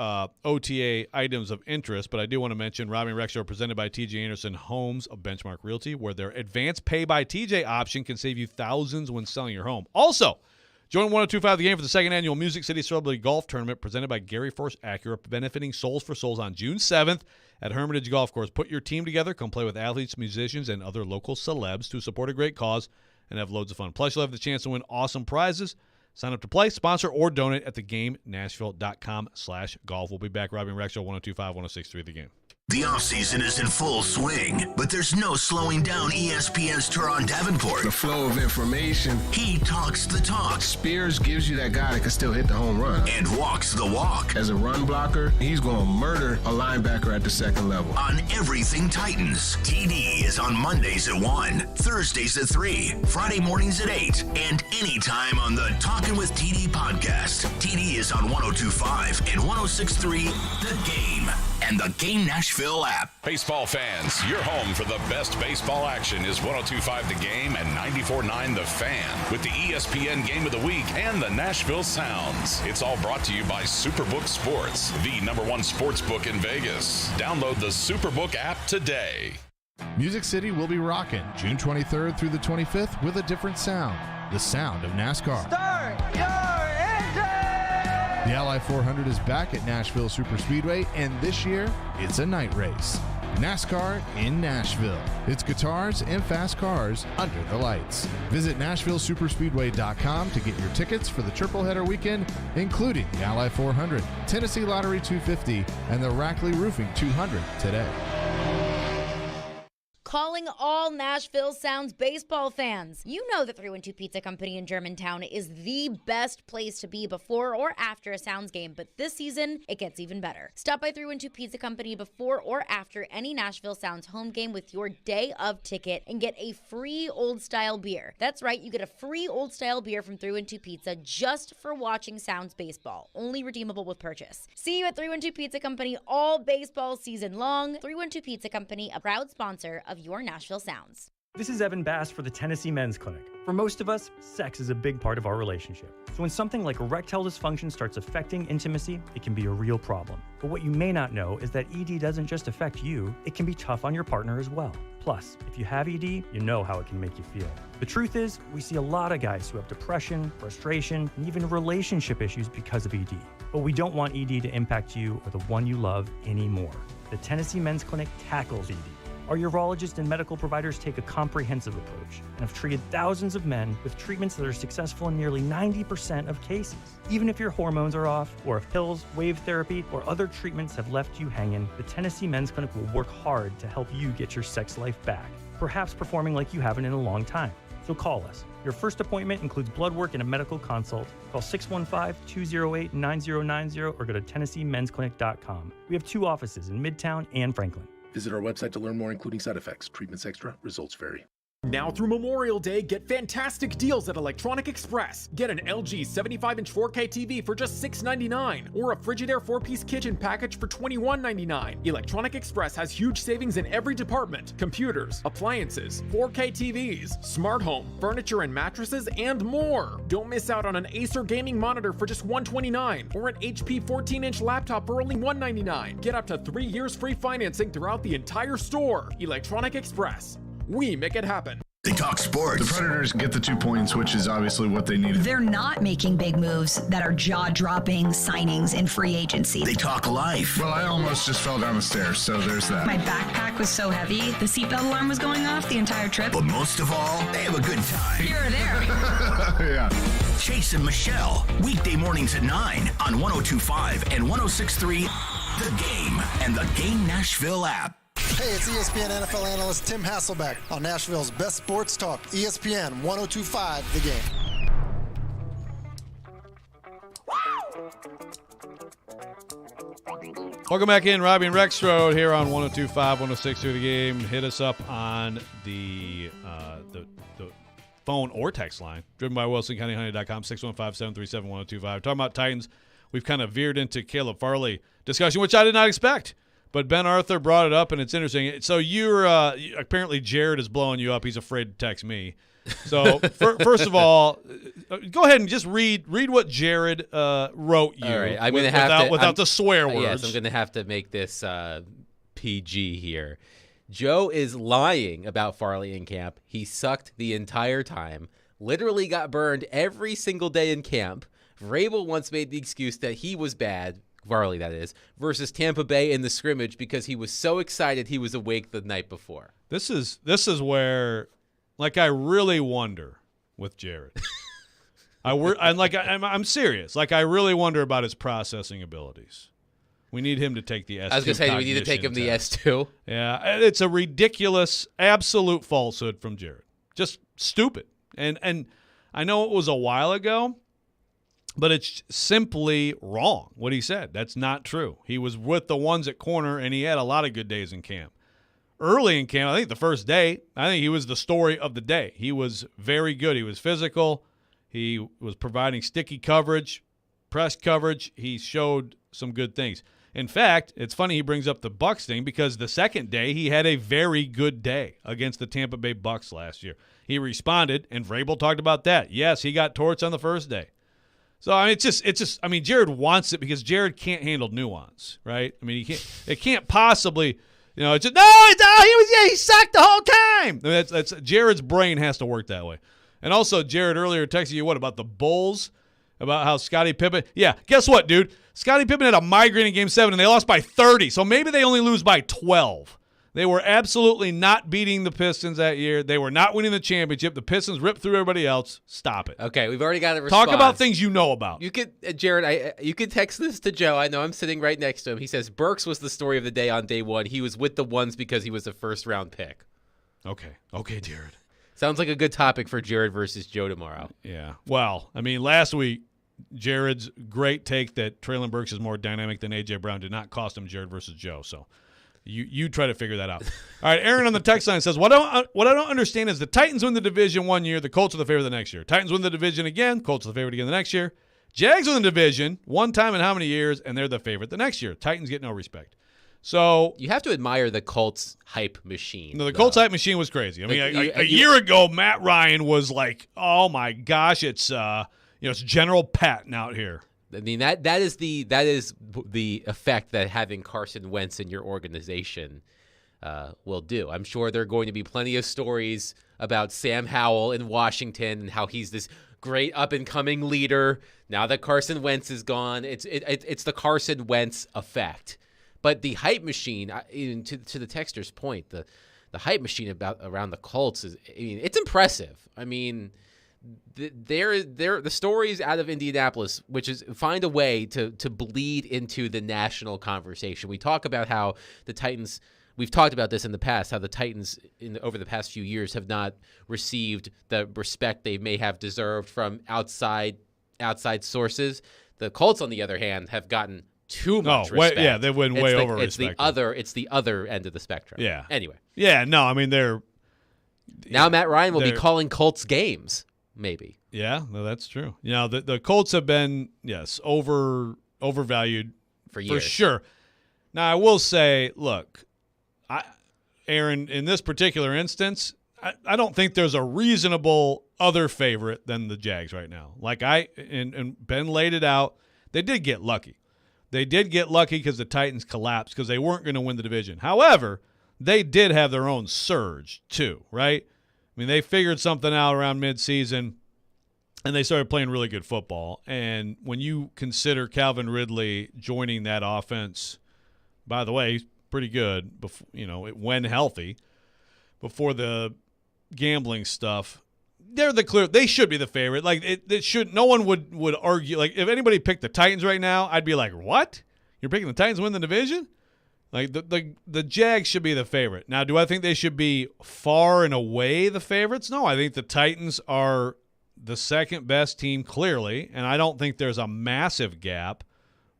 OTA items of interest, but I do want to mention Robby and Rexrode presented by TJ Anderson Homes of Benchmark Realty, where their advanced pay by TJ option can save you thousands when selling your home. Also, join 102.5 The Game for the second annual Music City Celebrity Golf Tournament presented by Gary Force Acura, benefiting Souls for Souls on June 7th at Hermitage Golf Course. Put your team together, come play with athletes, musicians, and other local celebs to support a great cause and have loads of fun. Plus, you'll have the chance to win awesome prizes. Sign up to play, sponsor, or donate at thegamenashville.com/golf. We'll be back. Robby and Rexrode, 102.5, 106.3 The Game. The offseason is in full swing, but there's no slowing down ESPN's Teron Davenport. The flow of information. He talks the talk. Spears gives you that guy that can still hit the home run. And walks the walk. As a run blocker, he's going to murder a linebacker at the second level. On everything Titans, TD is on Mondays at 1, Thursdays at 3, Friday mornings at 8, and anytime on the Talkin' with TD podcast. TD is on 102.5 and 106.3 The Game and the Game Nashville app. Baseball fans, your home for the best baseball action is 102.5 The Game and 94.9 The Fan with the ESPN Game of the Week and the Nashville Sounds. It's all brought to you by Superbook Sports, the #1 sports book in Vegas. Download the Superbook app today. Music City will be rocking June 23rd through the 25th with a different sound, the sound of NASCAR. Start your engine! The Ally 400 is back at Nashville Superspeedway, and this year, it's a night race. NASCAR in Nashville. It's guitars and fast cars under the lights. Visit NashvilleSuperspeedway.com to get your tickets for the triple header weekend, including the Ally 400, Tennessee Lottery 250, and the Rackley Roofing 200 today. Calling all Nashville Sounds baseball fans. You know the 312 Pizza Company in Germantown is the best place to be before or after a Sounds game, but this season, it gets even better. Stop by 312 Pizza Company before or after any Nashville Sounds home game with your day of ticket and get a free old style beer. That's right, you get a free old style beer from 312 Pizza just for watching Sounds baseball. Only redeemable with purchase. See you at 312 Pizza Company all baseball season long. 312 Pizza Company, a proud sponsor of your Nashville Sounds. This is Evan Bass for the Tennessee Men's Clinic. For most of us, sex is a big part of our relationship. So when something like erectile dysfunction starts affecting intimacy, it can be a real problem. But what you may not know is that ED doesn't just affect you, it can be tough on your partner as well. Plus, if you have ED, you know how it can make you feel. The truth is, we see a lot of guys who have depression, frustration, and even relationship issues because of ED. But we don't want ED to impact you or the one you love anymore. The Tennessee Men's Clinic tackles ED. Our urologists and medical providers take a comprehensive approach and have treated thousands of men with treatments that are successful in nearly 90% of cases. Even if your hormones are off, or if pills, wave therapy, or other treatments have left you hanging, the Tennessee Men's Clinic will work hard to help you get your sex life back, perhaps performing like you haven't in a long time. So call us. Your first appointment includes blood work and a medical consult. Call 615-208-9090 or go to TennesseeMen'sClinic.com. We have 2 offices in Midtown and Franklin. Visit our website to learn more, including side effects. Treatments extra, results vary. Now through Memorial Day, get fantastic deals at Electronic Express. Get an LG 75-inch 4K TV for just $699, or a Frigidaire 4-piece kitchen package for $21.99. Electronic Express has huge savings in every department: computers, appliances, 4K TVs, smart home, furniture and mattresses, and more. Don't miss out on an Acer gaming monitor for just $129, or an HP 14-inch laptop for only $199. Get up to 3 years free financing throughout the entire store. Electronic Express. We make it happen. They talk sports. The Predators get the 2 points, which is obviously what they needed. They're not making big moves that are jaw-dropping signings in free agency. They talk life. Well, I almost just fell down the stairs, so there's that. My backpack was so heavy, the seatbelt alarm was going off the entire trip. But most of all, they have a good time. Here or there. Yeah. Chase and Michelle, weekday mornings at 9 on 102.5 and 106.3 The Game and the Game Nashville app. Hey, it's ESPN NFL analyst Tim Hasselbeck on Nashville's best sports talk, ESPN 102.5 The Game. Welcome back in. Robby and Rexrode here on 102.5, 106.3 The Game. Hit us up on the phone or text line, driven by WilsonCountyHoney.com, 615-737-1025. Talking about Titans, we've kind of veered into Caleb Farley discussion, which I did not expect. But Ben Arthur brought it up, and it's interesting. So you're apparently Jared is blowing you up. He's afraid to text me. So first of all, go ahead and just read what Jared wrote you. All right, I'm going to have without the swear words. Yes, I'm going to have to make this PG here. Joe is lying about Farley in camp. He sucked the entire time. Literally got burned every single day in camp. Vrabel once made the excuse that he was bad. Farley, that is, versus Tampa Bay in the scrimmage because he was so excited he was awake the night before. This is where, like, I really wonder with Jared. I'm serious. Like, I really wonder about his processing abilities. We need him to take the S2. I was going to say, we need to take him the S2. Yeah, it's a ridiculous, absolute falsehood from Jared. Just stupid. And I know it was a while ago, but it's simply wrong what he said. That's not true. He was with the ones at corner, and he had a lot of good days in camp. Early in camp, I think the first day, I think he was the story of the day. He was very good. He was physical. He was providing sticky coverage, press coverage. He showed some good things. In fact, it's funny he brings up the Bucs thing because the second day he had a very good day against the Tampa Bay Bucs last year. He responded, and Vrabel talked about that. Yes, he got torched on the first day. So I mean, it's just. I mean, Jared wants it because Jared can't handle nuance, right? I mean, it can't possibly. It's just he sucked the whole time. I mean, that's Jared's brain has to work that way. And also, Jared earlier texted you about the Bulls, about how Scottie Pippen. Yeah, guess what, dude? Scottie Pippen had a migraine in Game 7, and they lost by 30. So maybe they only lose by 12. They were absolutely not beating the Pistons that year. They were not winning the championship. The Pistons ripped through everybody else. Stop it. Okay, we've already got a response. Talk about things you know about. You could, Jared, you could text this to Joe. I know I'm sitting right next to him. He says, Burks was the story of the day on day one. He was with the ones because he was a first-round pick. Okay, Jared. Sounds like a good topic for Jared versus Joe tomorrow. Yeah. Well, I mean, last week, Jared's great take that Treylon Burks is more dynamic than A.J. Brown did not cost him Jared versus Joe. So you try to figure that out. All right, Aaron on the text line says, what I don't understand is the Titans win the division one year, the Colts are the favorite the next year. Titans win the division again, Colts are the favorite again the next year. Jags win the division one time in how many years, and they're the favorite the next year. Titans get no respect. So you have to admire the Colts hype machine. No, the Colts hype machine was crazy. I mean, a year ago, Matt Ryan was like, "Oh my gosh, it's General Patton out here." I mean that is the effect that having Carson Wentz in your organization will do. I'm sure there are going to be plenty of stories about Sam Howell in Washington and how he's this great up and coming leader. Now that Carson Wentz is gone, it's the Carson Wentz effect. But the hype machine, to the texter's point, the hype machine around the Colts it's impressive. I mean, the stories out of Indianapolis, which is find a way to bleed into the national conversation. We talk about how the Titans. We've talked about this in the past, how the Titans over the past few years have not received the respect they may have deserved from outside sources. The Colts, on the other hand, have gotten too much respect. They went way over respect. It's the other end of the spectrum. Yeah. Anyway. Yeah, no, I mean, now Matt Ryan will be calling Colts games, maybe. Yeah, no, that's true. The Colts have been, overvalued for years. For sure. Now, I will say, look, Aaron, in this particular instance, I don't think there's a reasonable other favorite than the Jags right now. Like and Ben laid it out. They did get lucky. They did get lucky because the Titans collapsed because they weren't going to win the division. However, they did have their own surge too, right? I mean, they figured something out around midseason, and they started playing really good football. And when you consider Calvin Ridley joining that offense, by the way, he's pretty good, when healthy, before the gambling stuff. They should be the favorite. Like it should. No one would argue. Like if anybody picked the Titans right now, I'd be like, "What? You're picking the Titans to win the division?" Like the Jags should be the favorite. Now, do I think they should be far and away the favorites? No, I think the Titans are the second best team clearly, and I don't think there's a massive gap.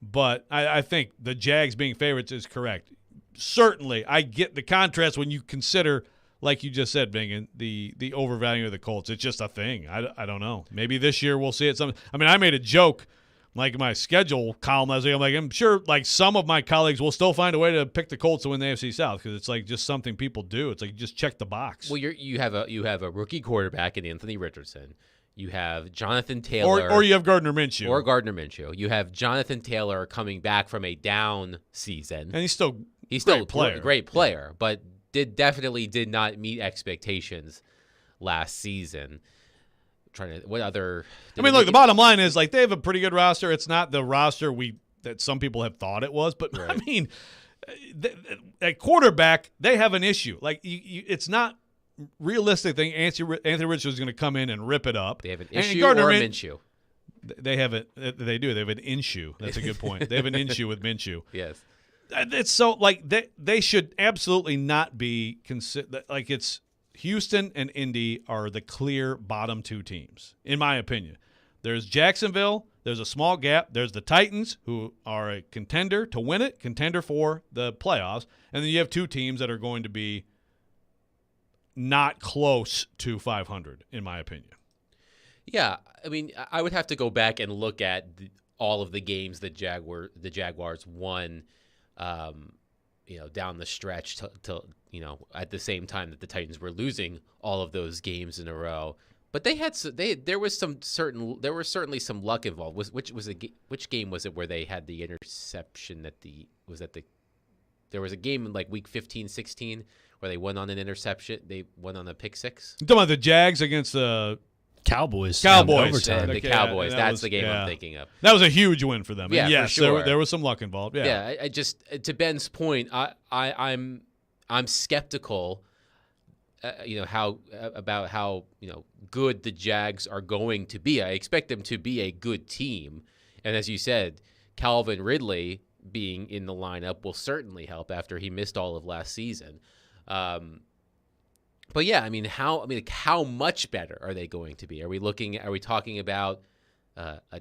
But I think the Jags being favorites is correct. Certainly, I get the contrast when you consider like you just said, Bingen, the overvaluing of the Colts. It's just a thing. I don't know. Maybe this year we'll see it. I made a joke, like my schedule column last week. I'm like, I'm sure like some of my colleagues will still find a way to pick the Colts to win the AFC South because it's like just something people do. It's like just check the box. Well, you have a rookie quarterback in Anthony Richardson. You have Jonathan Taylor. Or you have Gardner Minshew. You have Jonathan Taylor coming back from a down season. And he's still a great player, but definitely did not meet expectations last season. The bottom line is like they have a pretty good roster. It's not the roster that some people have thought it was, but right. I mean, at quarterback they have an issue. Like it's not realistic thing. Anthony Richardson is going to come in and rip it up. They have an issue or a Minshew. They have it. They do. They have an issue. That's a good point. They have an issue with Minshew. Yes. It's so like they should absolutely not be considered. Like it's Houston and Indy are the clear bottom two teams, in my opinion. There's Jacksonville. There's a small gap. There's the Titans, who are a contender to win it, contender for the playoffs, and then you have two teams that are going to be not close to 500, in my opinion. Yeah, I mean, I would have to go back and look at all of the games that the Jaguars won. Down the stretch till at the same time that the Titans were losing all of those games in a row. But there was certainly some luck involved. Which game was it where they had the interception there was a game in like week 15, 16 where they went on an interception. They went on a pick six. You're talking about the Jags against the Cowboys. The Cowboys. That's the game I'm thinking of. That was a huge win for them. Yeah, and yes, for sure. there was some luck involved. Yeah. I just to Ben's point, I'm skeptical. How good the Jags are going to be. I expect them to be a good team, and as you said, Calvin Ridley being in the lineup will certainly help after he missed all of last season. But yeah, how much better are they going to be? Are we talking about a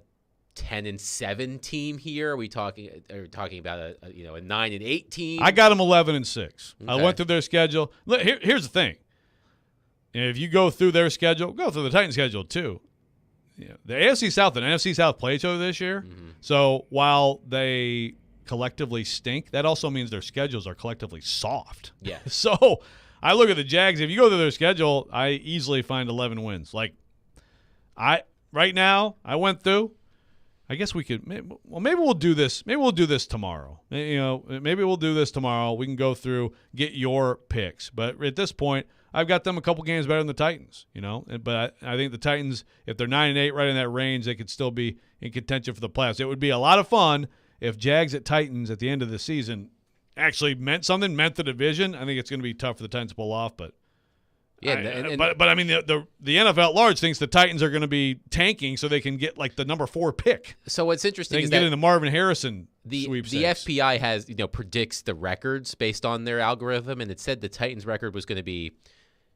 10-7 team here? Are we talking about a 9-8 team? I got them 11-6. Okay. I went through their schedule. Look, here's the thing. If you go through their schedule, go through the Titans' schedule too. The AFC South and NFC South play each other this year. Mm-hmm. So while they collectively stink, that also means their schedules are collectively soft. Yeah. So I look at the Jags. If you go through their schedule, I easily find 11 wins. Like right now, I went through. I guess we could. Maybe we'll do this. Maybe we'll do this tomorrow. Maybe we'll do this tomorrow. We can go through, get your picks. But at this point, I've got them a couple games better than the Titans. But I think the Titans, if they're 9-8, right in that range, they could still be in contention for the playoffs. It would be a lot of fun if Jags at Titans at the end of the season actually meant the division. I think it's going to be tough for the Titans to pull off, but yeah. But I mean the NFL at large thinks the Titans are going to be tanking so they can get like the number 4 pick. So what's interesting they is can get into Marvin Harrison the sweepstakes. FPI has predicts the records based on their algorithm, and it said the Titans record was going to be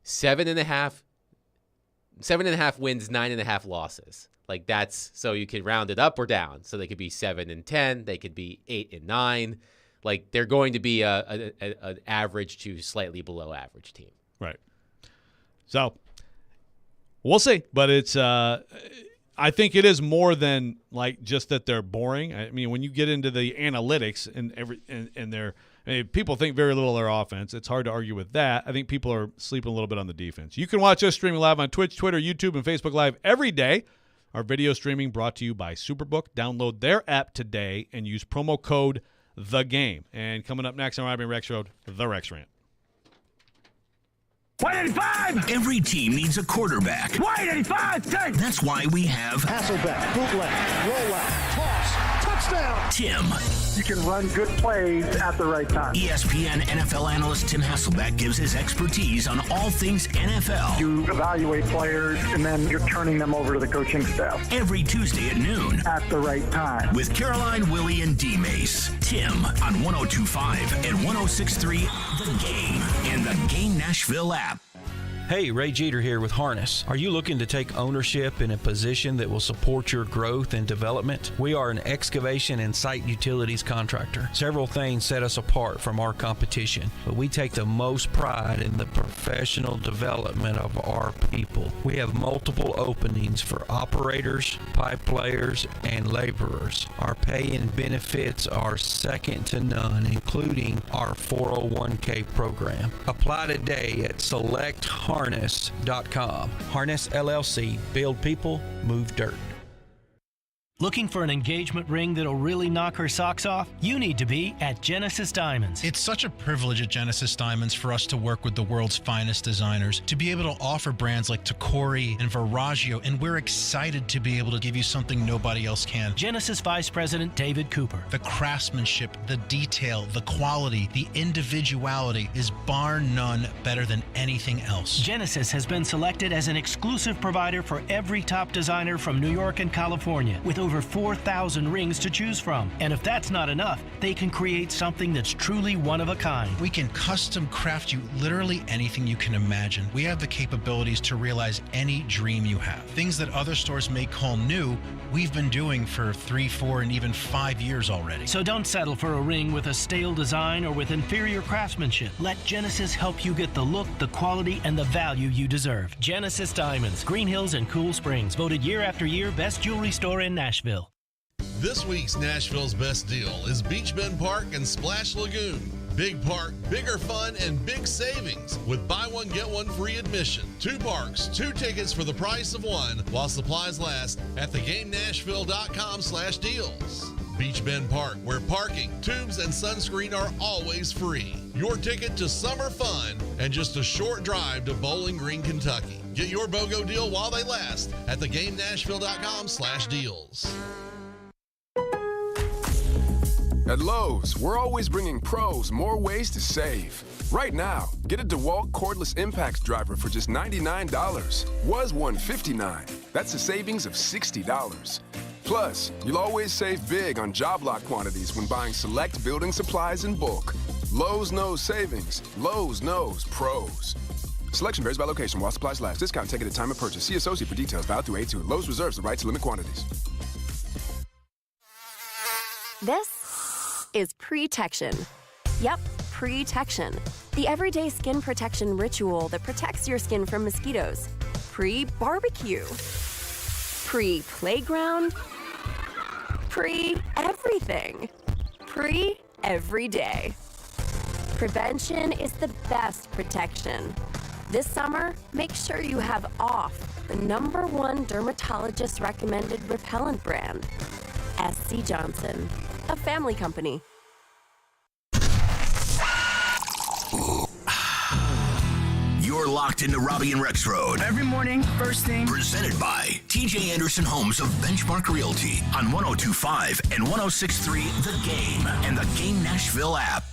7.5 wins, 9.5 losses. Like that's so you could round it up or down. So they could be 7-10, they could be 8-9. Like they're going to be an average to slightly below average team. Right. So we'll see, but it's I think it is more than like just that they're boring. I mean, when you get into the analytics and people think very little of their offense. It's hard to argue with that. I think people are sleeping a little bit on the defense. You can watch us streaming live on Twitch, Twitter, YouTube, and Facebook Live every day. Our video streaming brought to you by Superbook. Download their app today and use promo code THEGAME. And coming up next on Robby and Rexrode, the Rex Rant. 185! Every team needs a quarterback. 185! That's why we have Hasselbeck, bootleg, rollout, toss, touchdown. Tim. You can run good plays at the right time. ESPN NFL analyst Tim Hasselbeck gives his expertise on all things NFL. You evaluate players, and then you're turning them over to the coaching staff. Every Tuesday at noon. At the right time. With Caroline, Willie, and D-Mace. Tim on 102.5 and 106.3 The Game and the Game Nashville app. Hey, Ray Jeter here with Harness. Are you looking to take ownership in a position that will support your growth and development? We are an excavation and site utilities contractor. Several things set us apart from our competition, but we take the most pride in the professional development of our people. We have multiple openings for operators, pipe layers, and laborers. Our pay and benefits are second to none, including our 401k program. Apply today at selectharness.com. Harness LLC. Build people, move dirt. Looking for an engagement ring that'll really knock her socks off? You need to be at Genesis Diamonds. It's such a privilege at Genesis Diamonds for us to work with the world's finest designers, to be able to offer brands like Tacori and Verragio, and we're excited to be able to give you something nobody else can. Genesis Vice President David Cooper. The craftsmanship, the detail, the quality, the individuality is bar none better than anything else. Genesis has been selected as an exclusive provider for every top designer from New York and California, with over 4,000 rings to choose from. And if that's not enough, they can create something that's truly one of a kind. We can custom craft you literally anything you can imagine. We have the capabilities to realize any dream you have. Things that other stores may call new, we've been doing for 3, 4, and even 5 years already. So don't settle for a ring with a stale design or with inferior craftsmanship. Let Genesis help you get the look, the quality, and the value you deserve. Genesis Diamonds, Green Hills and Cool Springs, voted year after year best jewelry store in Nashville. This week's Nashville's Best Deal is Beach Bend Park and Splash Lagoon. Big park, bigger fun, and big savings with buy one, get one free admission. 2 parks, 2 tickets for the price of 1 while supplies last at thegamenashville.com/deals. Beach Bend Park, where parking, tubes, and sunscreen are always free. Your ticket to summer fun and just a short drive to Bowling Green, Kentucky. Get your BOGO deal while they last at thegamenashville.com/deals. At Lowe's, we're always bringing pros more ways to save. Right now, get a DeWalt cordless impact driver for just $99. Was $159. That's a savings of $60. Plus, you'll always save big on job lot quantities when buying select building supplies in bulk. Lowe's knows savings. Lowe's knows pros. Selection varies by location while supplies last. Discount taken at time of purchase. See associate for details. Valid through 8/2. Lowe's reserves the right to limit quantities. This is Pre-Tection. Yep, Pre-Tection. The everyday skin protection ritual that protects your skin from mosquitoes. Pre-barbecue. Pre-playground. Pre-everything. Pre-every day. Prevention is the best protection. This summer, make sure you have off the #1 dermatologist recommended repellent brand, SC Johnson, a family company. You're locked into Robby and Rexrode. Every morning, first thing. Presented by TJ Anderson Homes of Benchmark Realty on 102.5 and 106.3 The Game and the Game Nashville app.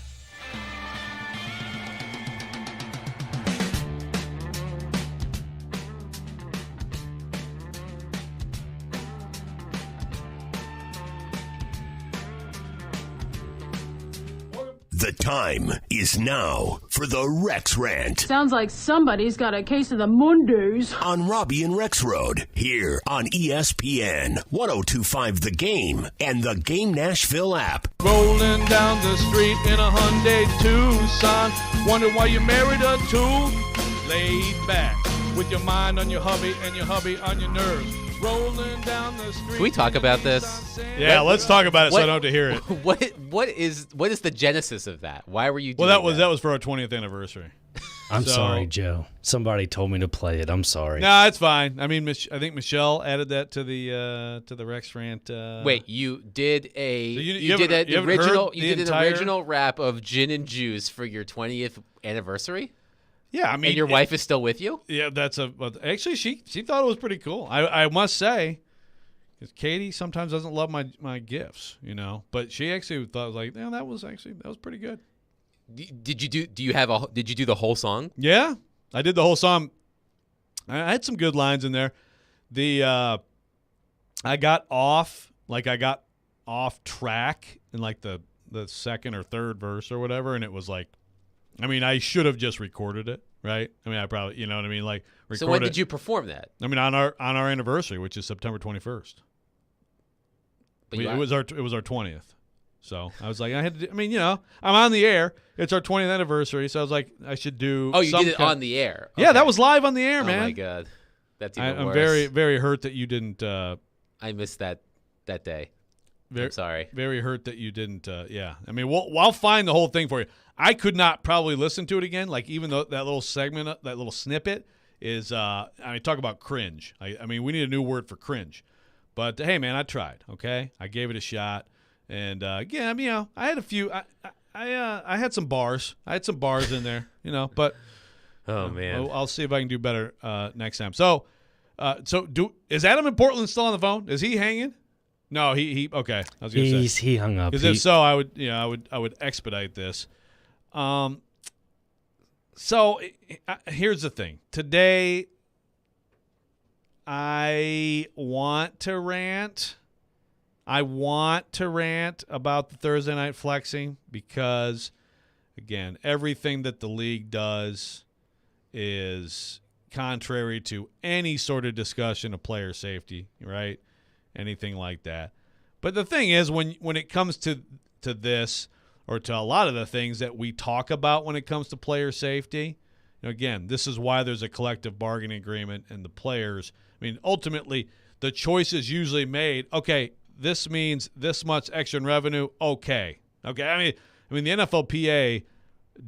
The time is now for the Rex Rant. Sounds like somebody's got a case of the Mondays. On Robby and Rexrode, here on ESPN, 102.5 The Game, and the Game Nashville app. Rolling down the street in a Hyundai Tucson. Wonder why you married a two? Laid back, with your mind on your hubby and your hubby on your nerves. Rolling down the street. Can we talk about this? Yeah, let's talk about it so I don't have to hear it. What is the genesis of that? Why were you doing that was for our 20th anniversary. I'm sorry, Joe. Somebody told me to play it. I'm sorry. No, it's fine. I mean, I think Michelle added that to the Rex Rant. Wait, you did a So you did an original rap of Gin and Juice for your 20th anniversary? Yeah, I mean, and your wife is still with you? Yeah, actually she thought it was pretty cool. I must say, because Katie sometimes doesn't love my gifts, but she actually thought that was pretty good. Did you do the whole song? Yeah, I did the whole song. I had some good lines in there. I got off track in the second or third verse or whatever, and it was I should have just recorded it, right? I mean, I probably, you know what I mean? Like, So when did you perform that? I mean, on our anniversary, which is September 21st. It was our 20th. So I was like, I had to. I mean, you know, I'm on the air. It's our 20th anniversary, so I was like, I should do. Oh, you did it on the air. Okay. Yeah, that was live on the air, man. Oh my god, that's even worse. I'm very, very hurt that you didn't. I missed that day. I'm sorry. Very hurt that you didn't. Yeah, I mean, I'll find the whole thing for you. I could not probably listen to it again. Like even though that little segment, that little snippet is. I mean, talk about cringe. I mean, we need a new word for cringe. But hey, man, I tried. Okay, I gave it a shot. And again, I mean, you know, I had a few. I had some bars. I had some bars in there, you know. But man, I'll see if I can do better next time. So, is Adam in Portland still on the phone? Is he hanging? No, he. Okay, I was gonna say he hung up. Because if so, I would expedite this. So here's the thing. Today, I want to rant. I want to rant about the Thursday night flexing because, again, everything that the league does is contrary to any sort of discussion of player safety, right? Anything like that. But the thing is, when it comes to this or to a lot of the things that we talk about when it comes to player safety, you know, again, this is why there's a collective bargaining agreement and the players. I mean, ultimately, the choice is usually made, okay, this means this much extra in revenue. Okay. I mean, the NFLPA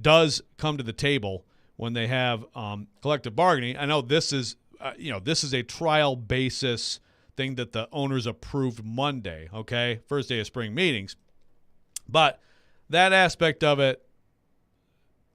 does come to the table when they have collective bargaining. I know this is, this is a trial basis thing that the owners approved Monday. Okay, first day of spring meetings, but that aspect of it,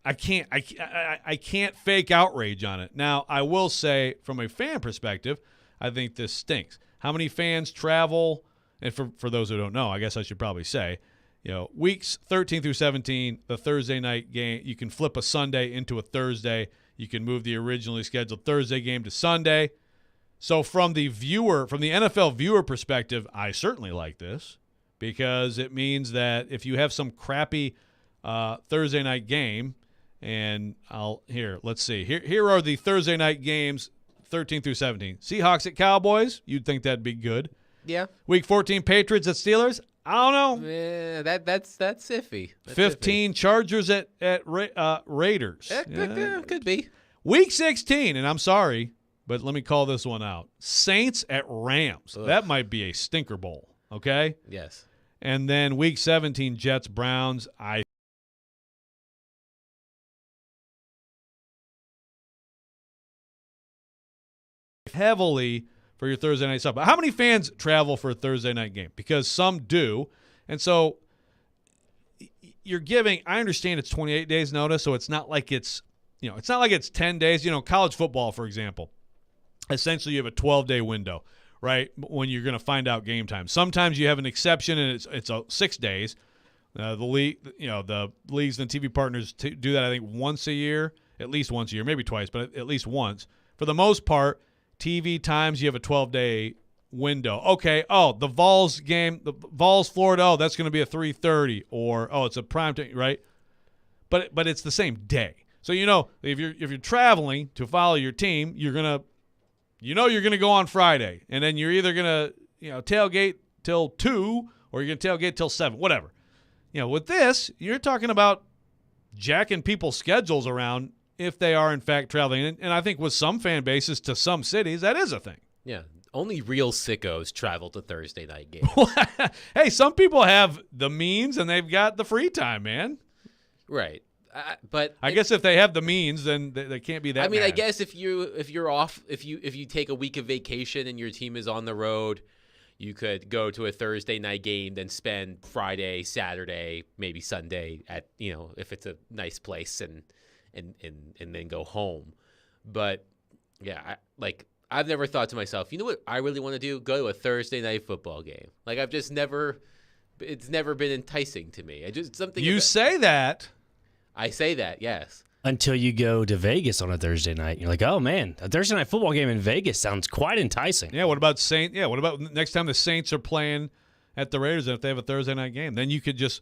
I can't fake outrage on it. Now, I will say, from a fan perspective, I think this stinks. How many fans travel? And for those who don't know, I guess I should probably say, you know, weeks 13 through 17, the Thursday night game, you can flip a Sunday into a Thursday. You can move the originally scheduled Thursday game to Sunday. So from the NFL viewer perspective, I certainly like this because it means that if you have some crappy Thursday night game, and let's see. Here are the Thursday night games 13 through 17. Seahawks at Cowboys, you'd think that'd be good. Yeah. Week 14, Patriots at Steelers. I don't know. Yeah, that's iffy. That's 15, iffy. Chargers at Raiders. Could be. Week 16, and I'm sorry, but let me call this one out. Saints at Rams. Ugh. That might be a stinker bowl, okay? Yes. And then Week 17, Jets, Browns. I heavily for your Thursday night stuff. But how many fans travel for a Thursday night game? Because some do. And so you're giving, I understand it's 28 days notice, so it's not like it's 10 days. You know, college football, for example, essentially you have a 12-day window, right, when you're going to find out game time. Sometimes you have an exception and it's 6 days. The league, the leagues and TV partners do that, I think, once a year, at least once a year, maybe twice, but at least once. For the most part, TV times, you have a 12-day window. Okay, the Vols game, the Vols, Florida, that's going to be a 3:30, or it's a prime time, right? But it's the same day. So if you're traveling to follow your team, you're gonna go on Friday, and then you're either gonna tailgate till 2 or you're gonna tailgate till 7, whatever. With this, you're talking about jacking people's schedules around if they are, in fact, traveling. And I think with some fan bases to some cities, that is a thing. Yeah. Only real sickos travel to Thursday night games. Hey, some people have the means and they've got the free time, man. Right. But I guess if they have the means, then they can't be that I mean, mad. I guess if you're off, if you take a week of vacation and your team is on the road, you could go to a Thursday night game, then spend Friday, Saturday, maybe Sunday at, if it's a nice place and then go home. But yeah, I've never thought to myself, you know what I really want to do? Go to a Thursday night football game. Like it's never been enticing to me. Say that. I say that, yes. Until you go to Vegas on a Thursday night. You're like, oh man, a Thursday night football game in Vegas sounds quite enticing. Yeah, what about Saints? Yeah, what about next time the Saints are playing at the Raiders and if they have a Thursday night game? Then you could just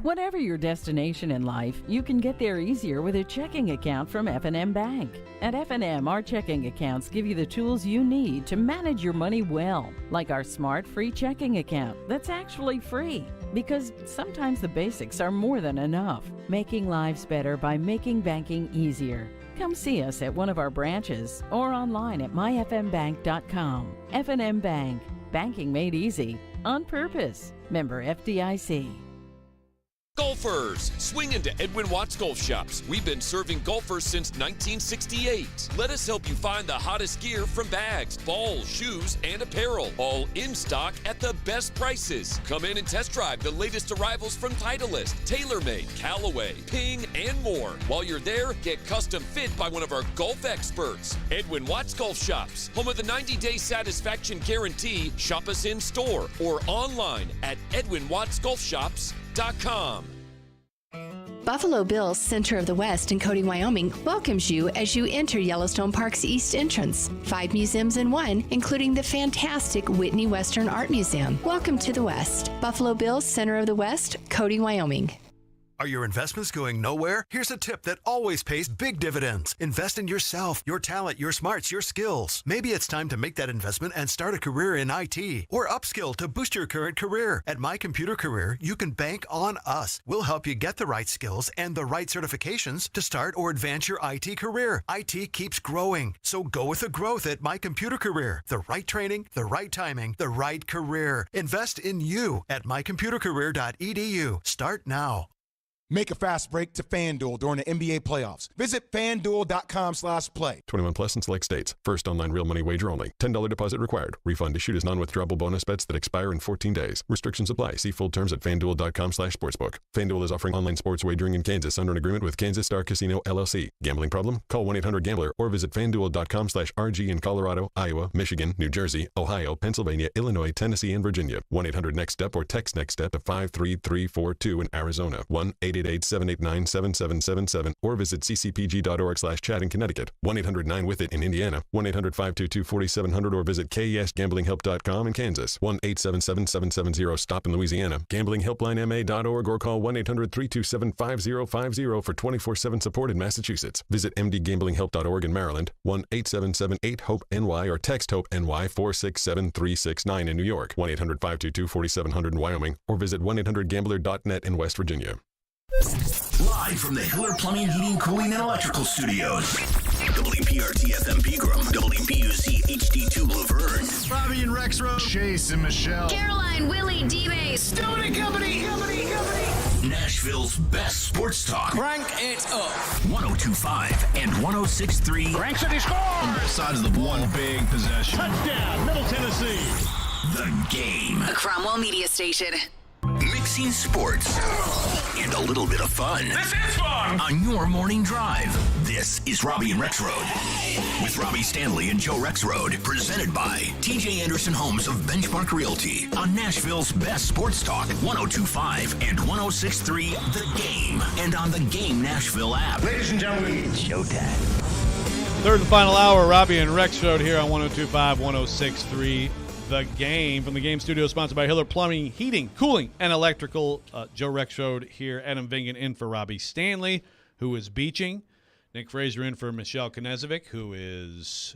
Whatever your destination in life, you can get there easier with a checking account from F&M Bank. At F&M, our checking accounts give you the tools you need to manage your money well, like our smart free checking account that's actually free. Because sometimes the basics are more than enough, making lives better by making banking easier. Come see us at one of our branches or online at myfmbank.com. F&M Bank, banking made easy on purpose. Member FDIC. Golfers, swing into Edwin Watts Golf Shops. We've been serving golfers since 1968. Let us help you find the hottest gear from bags, balls, shoes, and apparel. All in stock at the best prices. Come in and test drive the latest arrivals from Titleist, TaylorMade, Callaway, Ping, and more. While you're there, get custom fit by one of our golf experts. Edwin Watts Golf Shops, home of the 90-day satisfaction guarantee. Shop us in store or online at EdwinWattsGolfShops.com. Buffalo Bill's Center of the West in Cody, Wyoming welcomes you as you enter Yellowstone Park's east entrance. 5 museums in one, including the fantastic Whitney Western Art Museum. Welcome to the West. Buffalo Bill's Center of the West, Cody, Wyoming. Are your investments going nowhere? Here's a tip that always pays big dividends. Invest in yourself, your talent, your smarts, your skills. Maybe it's time to make that investment and start a career in IT or upskill to boost your current career. At My Computer Career, you can bank on us. We'll help you get the right skills and the right certifications to start or advance your IT career. IT keeps growing, so go with the growth at My Computer Career. The right training, the right timing, the right career. Invest in you at mycomputercareer.edu. Start now. Make a fast break to FanDuel during the NBA playoffs. Visit FanDuel.com/play. 21 plus in select states. First online real money wager only. $10 deposit required. Refund issued as non-withdrawable bonus bets that expire in 14 days. Restrictions apply. See full terms at FanDuel.com/sportsbook. FanDuel is offering online sports wagering in Kansas under an agreement with Kansas Star Casino, LLC. Gambling problem? Call 1-800-GAMBLER or visit FanDuel.com/RG in Colorado, Iowa, Michigan, New Jersey, Ohio, Pennsylvania, Illinois, Tennessee, and Virginia. 1-800-NEXT-STEP or text NEXT-STEP to 53342 in Arizona. 1-888-789-7777 or visit ccpg.org/chat in Connecticut. 1-800-9-WITH-IT in Indiana. 1-800-522-4700 or visit KESGamblingHelp.com in Kansas. 1-877-770-STOP in Louisiana. GamblingHelplineMA.org or call 1-800-327-5050 for 24/7 support in Massachusetts. Visit mdgamblinghelp.org in Maryland. 1-877-8-HOPE-NY or text HOPE-NY 467-369 in New York. 1-800-522-4700 in Wyoming or visit 1-800-GAMBLER.net in West Virginia. Live from the Hiller Plumbing, Heating, Cooling, and Electrical Studios. WPRT-FM Pegram, WPUC HD2 Laverne. Robby and Rexrode. Chase and Michelle. Caroline, Willie, D-Base. Stone Company. Nashville's best sports talk. Crank it up. 102.5 and 106.3. Cranks it, he scores. On both sides of the one big possession. Touchdown, Middle Tennessee. The Game. A Cromwell Media Station. Mixing sports and a little bit of fun. This is fun. On your morning drive. This is Robby and Rexrode. With Robby Stanley and Joe Rexrode. Presented by TJ Anderson Homes of Benchmark Realty. On Nashville's best sports talk. 102.5 and 106.3 The Game. And on the Game Nashville app. Ladies and gentlemen, it's showtime. Third and final hour, Robby and Rexrode here on 102.5, 106.3 The Game. From the Game studio, sponsored by Hiller Plumbing, Heating, Cooling, and Electrical. Joe Rexrode here. Adam Vingan in for Robby Stanley, who is beaching. Nick Fraser in for Michelle Knezovic, who is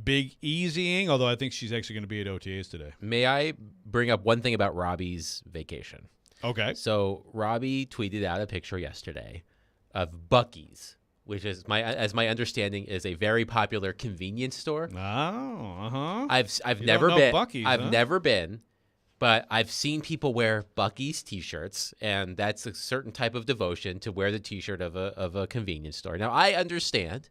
big easying, although I think she's actually going to be at OTAs today. May I bring up one thing about Robby's vacation? Okay. So Robby tweeted out a picture yesterday of Buc-ee's, which is as my understanding is a very popular convenience store. Oh, I've never been. Buc-ee's, I've never been, but I've seen people wear Buc-ee's T-shirts, and that's a certain type of devotion to wear the T-shirt of a convenience store. Now I understand,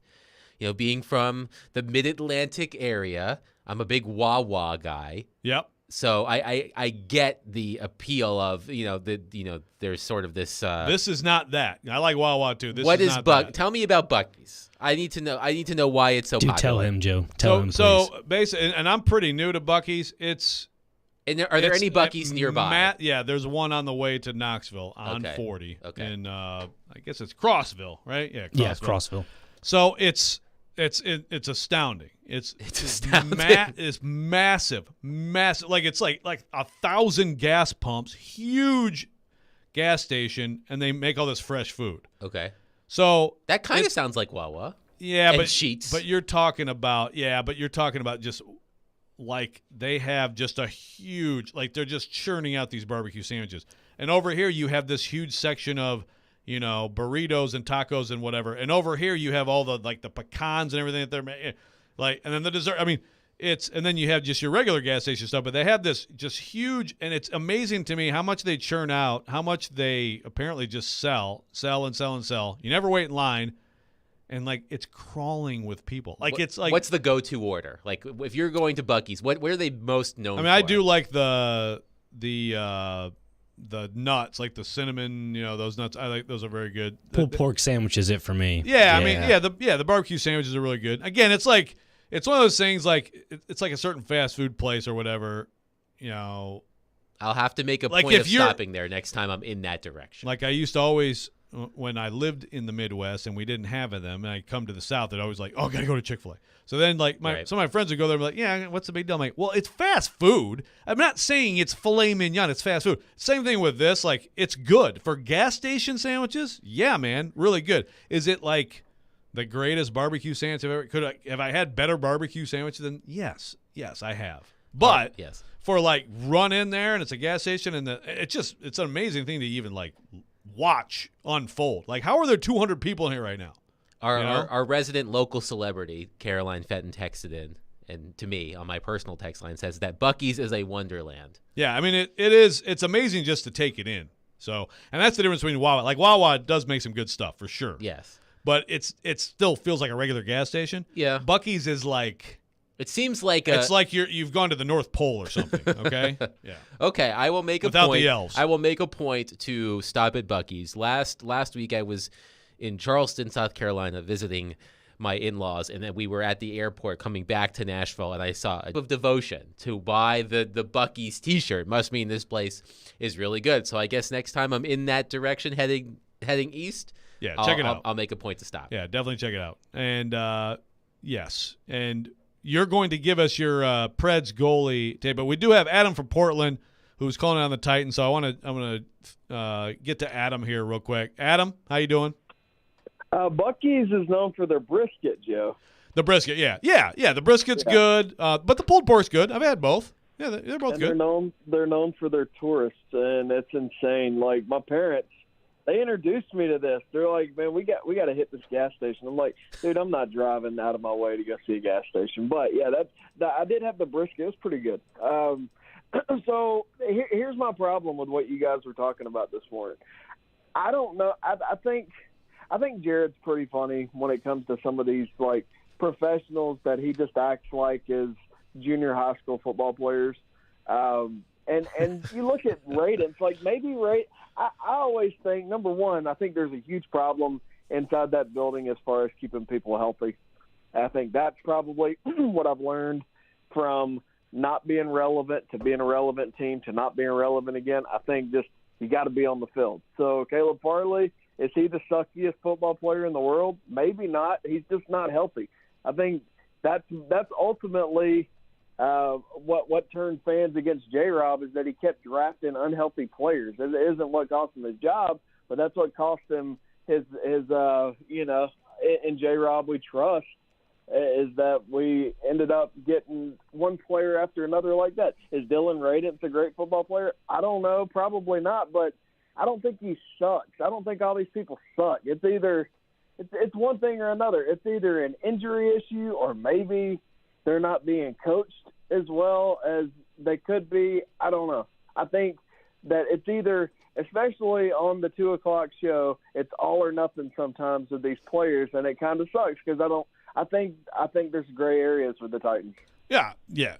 being from the Mid-Atlantic area, I'm a big Wawa guy. Yep. So I get the appeal of there's sort of this. This is not that. I like Wawa too. What is Buc? Tell me about Buc-ee's. I need to know why it's so popular. Tell him, Joe. Tell him, please. So basically, and I'm pretty new to Buc-ee's. Are there any Buc-ee's nearby? Yeah, there's one on the way to Knoxville on 40. Okay. And I guess it's Crossville, right? Yeah, Crossville. Yeah, Crossville. So it's astounding. It's astounding. It's massive. Like it's like 1,000 gas pumps, huge gas station, and they make all this fresh food. Okay. So that kind of sounds like Wawa. Yeah, and but Sheetz. But you're talking about just like they have just a huge, like they're just churning out these barbecue sandwiches. And over here you have this huge section of, burritos and tacos and whatever. And over here you have all the pecans and everything that they're making. And then the dessert. I mean, and then you have just your regular gas station stuff, but they have this just huge, and it's amazing to me how much they churn out, how much they apparently just sell. You never wait in line. And it's crawling with people. What's the go-to order? Like if you're going to Buc-ee's, what are they most known for? I do like the nuts, like the cinnamon. Those nuts. I like those are very good. Pulled pork sandwich is it for me. Yeah, the barbecue sandwiches are really good. Again, it's one of those things it's like a certain fast food place or whatever. I'll have to make a point of stopping there next time I'm in that direction. Like I used to always. When I lived in the Midwest and we didn't have them, and I come to the South, I'd always I gotta go to Chick-fil-A. So then, some of my friends would go there and be like, yeah, what's the big deal? I'm like, well, it's fast food. I'm not saying it's filet mignon. It's fast food. Same thing with this. It's good. For gas station sandwiches, yeah, man, really good. Is it the greatest barbecue sandwich I've ever have I had better barbecue sandwiches than? Yes, I have. But yes. For run in there and it's a gas station and it's an amazing thing to even watch unfold. How are there 200 people in here right now? Our resident local celebrity, Caroline Fenton, texted in, and to me on my personal text line says that Buc-ee's is a wonderland. Yeah, I mean it is. It's amazing just to take it in. So, and that's the difference between Wawa. Wawa does make some good stuff for sure. Yes, but it still feels like a regular gas station. Yeah, Buc-ee's is It seems like it's like you've gone to the North Pole or something. Okay. Yeah. Okay, I will make without a point. The elves. I will make a point to stop at Buc-ee's. Last week I was in Charleston, South Carolina, visiting my in-laws, and then we were at the airport coming back to Nashville, and I saw a of devotion to buy the Buc-ee's T-shirt. Must mean this place is really good. So I guess next time I'm in that direction, heading east. Yeah, check it out. I'll make a point to stop. Yeah, definitely check it out. And yes, and. You're going to give us your Preds goalie tape, but we do have Adam from Portland who's calling on the Titans. So I'm gonna get to Adam here real quick. Adam, how you doing? Buc-ee's is known for their brisket, Joe. The brisket, yeah. The brisket's good, but the pulled pork's good. I've had both. Yeah, they're both good. They're known for their tourists, and it's insane. My parents. They introduced me to this. They're like, man, we got to hit this gas station. I'm like, dude, I'm not driving out of my way to go see a gas station. But yeah, I did have the brisket. It was pretty good. So here's my problem with what you guys were talking about this morning. I don't know. I think Jared's pretty funny when it comes to some of these professionals that he just acts like as junior high school football players. And you look at ratings, I always think, number one, I think there's a huge problem inside that building as far as keeping people healthy. I think that's probably what I've learned from not being relevant to being a relevant team to not being relevant again. I think just you got to be on the field. So Caleb Farley, is he the suckiest football player in the world? Maybe not. He's just not healthy. I think that's ultimately what turned fans against J-Rob is that he kept drafting unhealthy players. It isn't what cost him his job, but that's what cost him his in J-Rob we trust, is that we ended up getting one player after another like that. Is Dylan Raditz a great football player? I don't know. Probably not, but I don't think he sucks. I don't think all these people suck. It's either it's one thing or another. It's either an injury issue or maybe they're not being coached as well as they could be. I don't know. I think that it's either, especially on the 2 o'clock show, it's all or nothing sometimes with these players, and it kind of sucks because I think there's gray areas with the Titans. Yeah.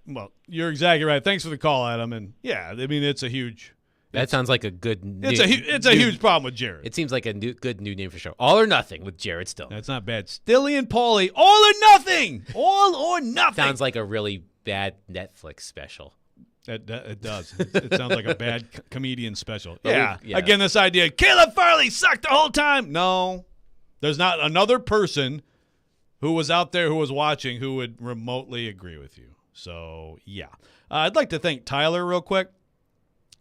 Well, you're exactly right. Thanks for the call, Adam. And yeah, I mean it's a huge. That sounds like a good. It's a huge problem with Jared. It seems like a good new name for show. All or Nothing with Jared Still. That's not bad. Stilly and Paulie. All or Nothing. All or Nothing. Sounds like a really bad Netflix special. It does. It sounds like a bad comedian special. Yeah. Again, this idea, Caleb Farley sucked the whole time. No, there's not another person who was out there who was watching who would remotely agree with you. So, yeah. I'd like to thank Tyler real quick.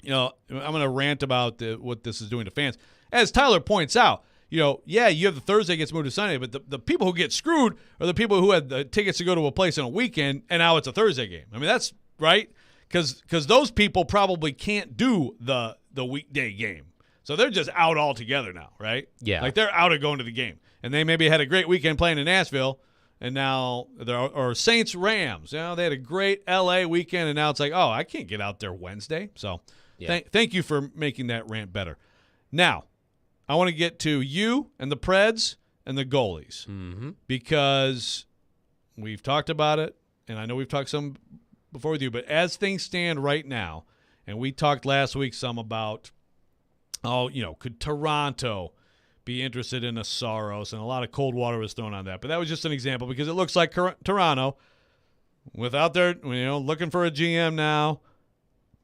I'm going to rant about what this is doing to fans. As Tyler points out, you have the Thursday gets moved to Sunday, but the people who get screwed are the people who had the tickets to go to a place on a weekend, and now it's a Thursday game. I mean, that's right, because those people probably can't do the weekday game. So they're just out altogether now, right? Yeah. Like they're out of going to the game. And they maybe had a great weekend playing in Nashville, and now or Saints Rams. They had a great LA weekend, and now it's like, oh, I can't get out there Wednesday. So thank you for making that rant better. Now, I want to get to you and the Preds and the goalies because we've talked about it, and I know we've talked some before with you, but as things stand right now, and we talked last week some about could Toronto be interested in a Saros, and a lot of cold water was thrown on that. But that was just an example because it looks like Toronto, without their, looking for a GM now,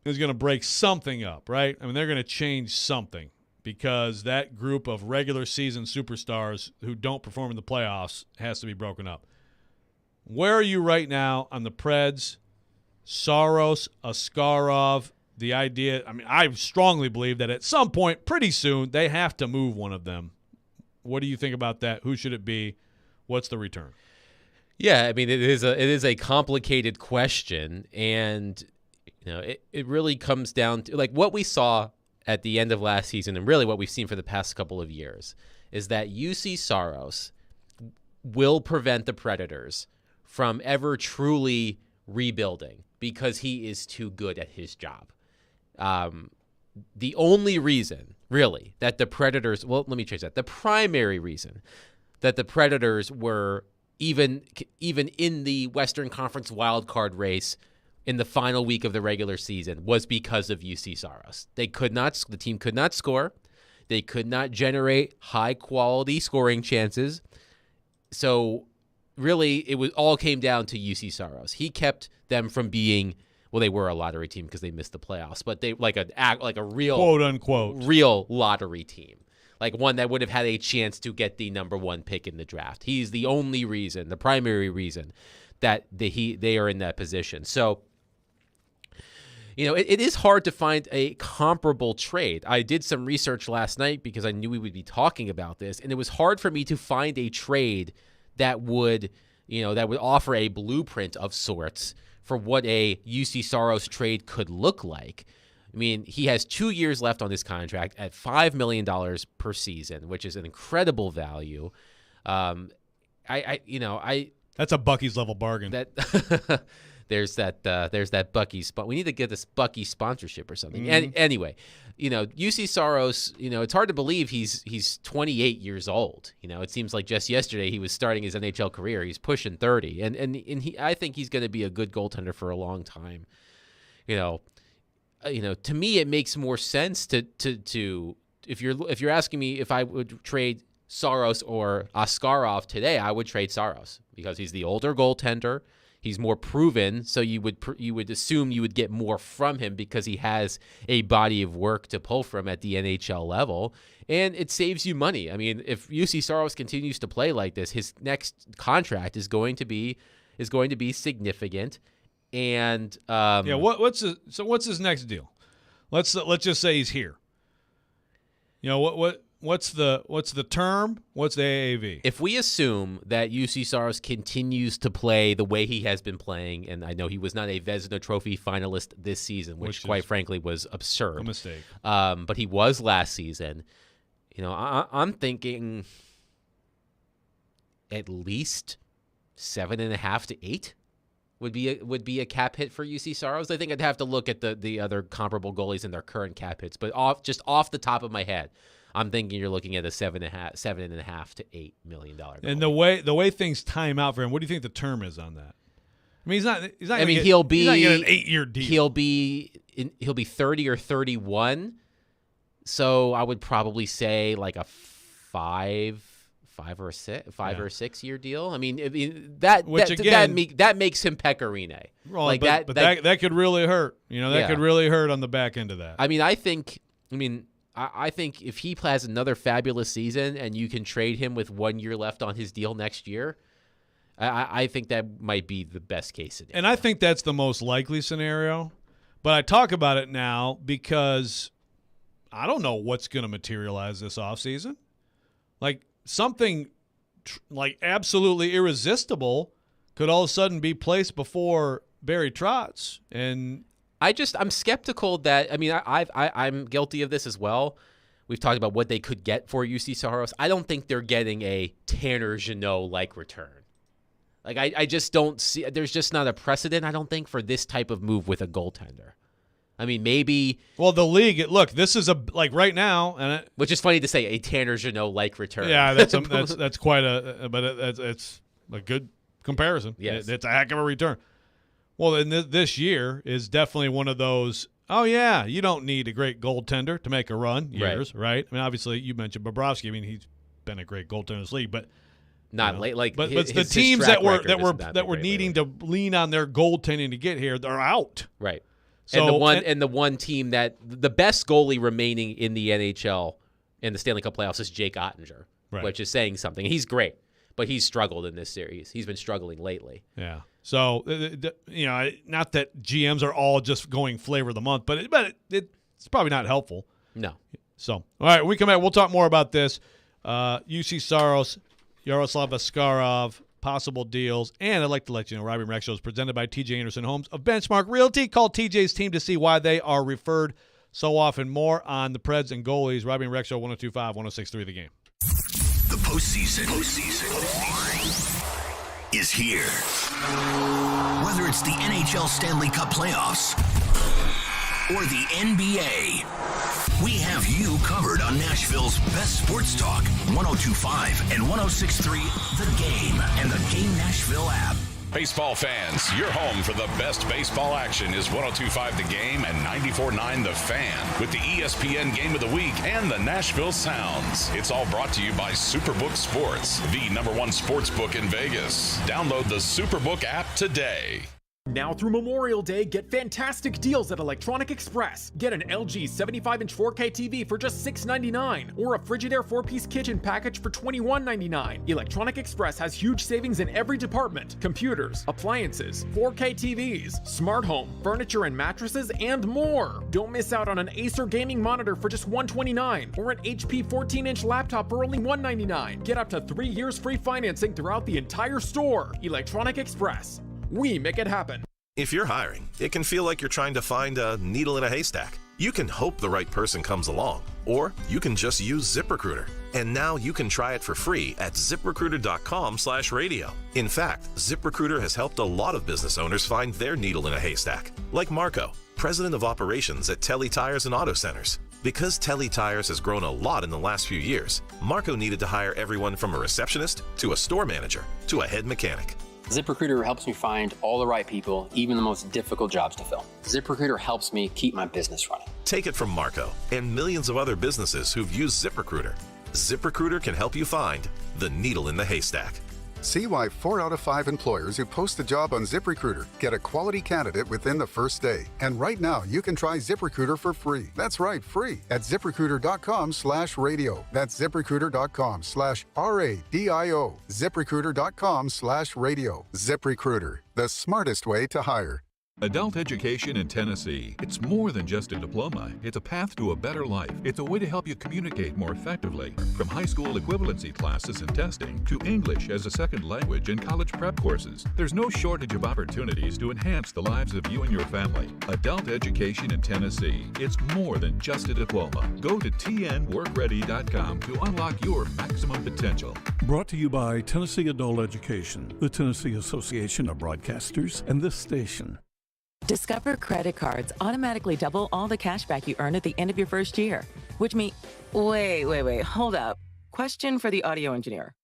is going to break something up, right? I mean, they're going to change something because that group of regular season superstars who don't perform in the playoffs has to be broken up. Where are you right now on the Preds, Saros, Askarov? The idea, I strongly believe that at some point, pretty soon, they have to move one of them. What do you think about that? Who should it be? What's the return? Yeah, I mean, it is a complicated question, and it really comes down to like what we saw at the end of last season, and really what we've seen for the past couple of years, is that UC Saros will prevent the Predators from ever truly rebuilding because he is too good at his job. The only reason, really, that the Predators, well, let me change that. The primary reason that the Predators were even in the Western Conference wildcard race in the final week of the regular season was because of UC Saros. The team could not score. They could not generate high-quality scoring chances. So, really, it all came down to UC Saros. He kept them from being. Well, they were a lottery team because they missed the playoffs, but they like a real quote unquote real lottery team, like one that would have had a chance to get the number one pick in the draft. He's the only reason, the primary reason that they are in that position. So, it is hard to find a comparable trade. I did some research last night because I knew we would be talking about this, and it was hard for me to find a trade that would offer a blueprint of sorts for what a UC Saros trade could look like. I mean, he has 2 years left on his contract at $5 million per season, which is an incredible value. That's a Buc-ee's level bargain. There's that Buc-ee's spot. We need to get this Buc-ee's sponsorship or something. Mm-hmm. Anyway, UC Saros, it's hard to believe he's 28 years old. It seems like just yesterday he was starting his NHL career. He's pushing 30, and I think he's going to be a good goaltender for a long time. To me, it makes more sense to if you're asking me if I would trade Saros or Askarov today, I would trade Saros because he's the older goaltender. He's more proven, so you would assume you would get more from him because he has a body of work to pull from at the NHL level, and it saves you money. I mean, if UC Saros continues to play like this, his next contract is going to be significant. And what's his next deal? Let's just say he's here. What's the term? What's the AAV? If we assume that UC Saros continues to play the way he has been playing, and I know he was not a Vezina Trophy finalist this season, which quite frankly was absurd. A mistake. But he was last season. I'm thinking at least 7.5 to 8 would be a cap hit for UC Saros. I think I'd have to look at the other comparable goalies and their current cap hits, but off the top of my head, I'm thinking you're looking at a $7.5 to $8 million. And the way things time out for him, what do you think the term is on that? I mean, he's not. He'll be an 8-year deal. He'll be 30 or 31. So I would probably say like a 5 or 6 year deal. I mean, that makes him Pecorine. Well, like that could really hurt. That could really hurt on the back end of that. I think if he has another fabulous season and you can trade him with 1 year left on his deal next year, I think that might be the best case scenario. And I think that's the most likely scenario. But I talk about it now because I don't know what's going to materialize this offseason. Like something like absolutely irresistible could all of a sudden be placed before Barry Trotz. And I'm skeptical that, I mean, I'm guilty of this as well. We've talked about what they could get for UC Saros. I don't think they're getting a Tanner Jeannot-like return. Like, I just don't see – there's just not a precedent, I don't think, for this type of move with a goaltender. I mean, maybe – well, the league – look, this is like right now – and which is funny to say, a Tanner Jeannot-like return. Yeah, that's quite a – but it's a good comparison. Yes. It's a heck of a return. Well, and this year is definitely one of those – oh, yeah, you don't need a great goaltender to make a run years, right? I mean, obviously, you mentioned Bobrovsky. I mean, he's been a great goaltender in this league, but not late. Like, but the teams that were needing to lean on their goaltending to get here, they're out. Right. So and the one team that the best goalie remaining in the NHL in the Stanley Cup playoffs is Jake Ottinger, which is saying something. He's great, but he's struggled in this series. He's been struggling lately. Yeah. So, you know, not that GMs are all just going flavor of the month, but it's probably not helpful. No. So, all right, when we come back, we'll talk more about this. UC Saros, Yaroslav Askarov, possible deals. And I'd like to let you know, Robby and Rexrode is presented by TJ Anderson Homes of Benchmark Realty. Call TJ's team to see why they are referred so often. More on the Preds and goalies. Robby and Rexrode, 102.5, 106.3 The Game. The postseason is here. Whether it's the NHL Stanley Cup playoffs or the NBA, we have you covered on Nashville's best sports talk, 102.5 and 106.3 The Game and the Game Nashville app. Baseball fans, your home for the best baseball action is 102.5 The Game and 94.9 The Fan with the ESPN Game of the Week and the Nashville Sounds. It's all brought to you by Superbook Sports, the #1 sports book in Vegas. Download the Superbook app today. Now through Memorial Day, get fantastic deals at Electronic Express. Get an LG 75-inch 4K TV for just $699 or a Frigidaire 4-piece kitchen package for $21.99. Electronic Express has huge savings in every department: computers, appliances, 4K TVs, smart home, furniture and mattresses, and more. Don't miss out on an Acer gaming monitor for just $129 or an HP 14-inch laptop for only $199. Get up to 3 years free financing throughout the entire store. Electronic Express. We make it happen. If you're hiring, it can feel like you're trying to find a needle in a haystack. You can hope the right person comes along, or you can just use ZipRecruiter. And now you can try it for free at ZipRecruiter.com/radio. In fact, ZipRecruiter has helped a lot of business owners find their needle in a haystack, like Marco, president of operations at Telly Tires and Auto Centers. Because Telly Tires has grown a lot in the last few years, Marco needed to hire everyone from a receptionist to a store manager to a head mechanic. ZipRecruiter helps me find all the right people, even the most difficult jobs to fill. ZipRecruiter helps me keep my business running. Take it from Marco and millions of other businesses who've used ZipRecruiter. ZipRecruiter can help you find the needle in the haystack. See why 4 out of 5 employers who post a job on ZipRecruiter get a quality candidate within the first day. And right now, you can try ZipRecruiter for free. That's right, free at ZipRecruiter.com/radio. That's ZipRecruiter.com/RADIO. ZipRecruiter.com/radio. ZipRecruiter, the smartest way to hire. Adult education in Tennessee. It's more than just a diploma. It's a path to a better life. It's a way to help you communicate more effectively. From high school equivalency classes and testing to English as a second language and college prep courses, there's no shortage of opportunities to enhance the lives of you and your family. Adult education in Tennessee. It's more than just a diploma. Go to tnworkready.com to unlock your maximum potential. Brought to you by Tennessee Adult Education, the Tennessee Association of Broadcasters, and this station. Discover credit cards automatically double all the cash back you earn at the end of your first year, which means... Wait, hold up. Question for the audio engineer.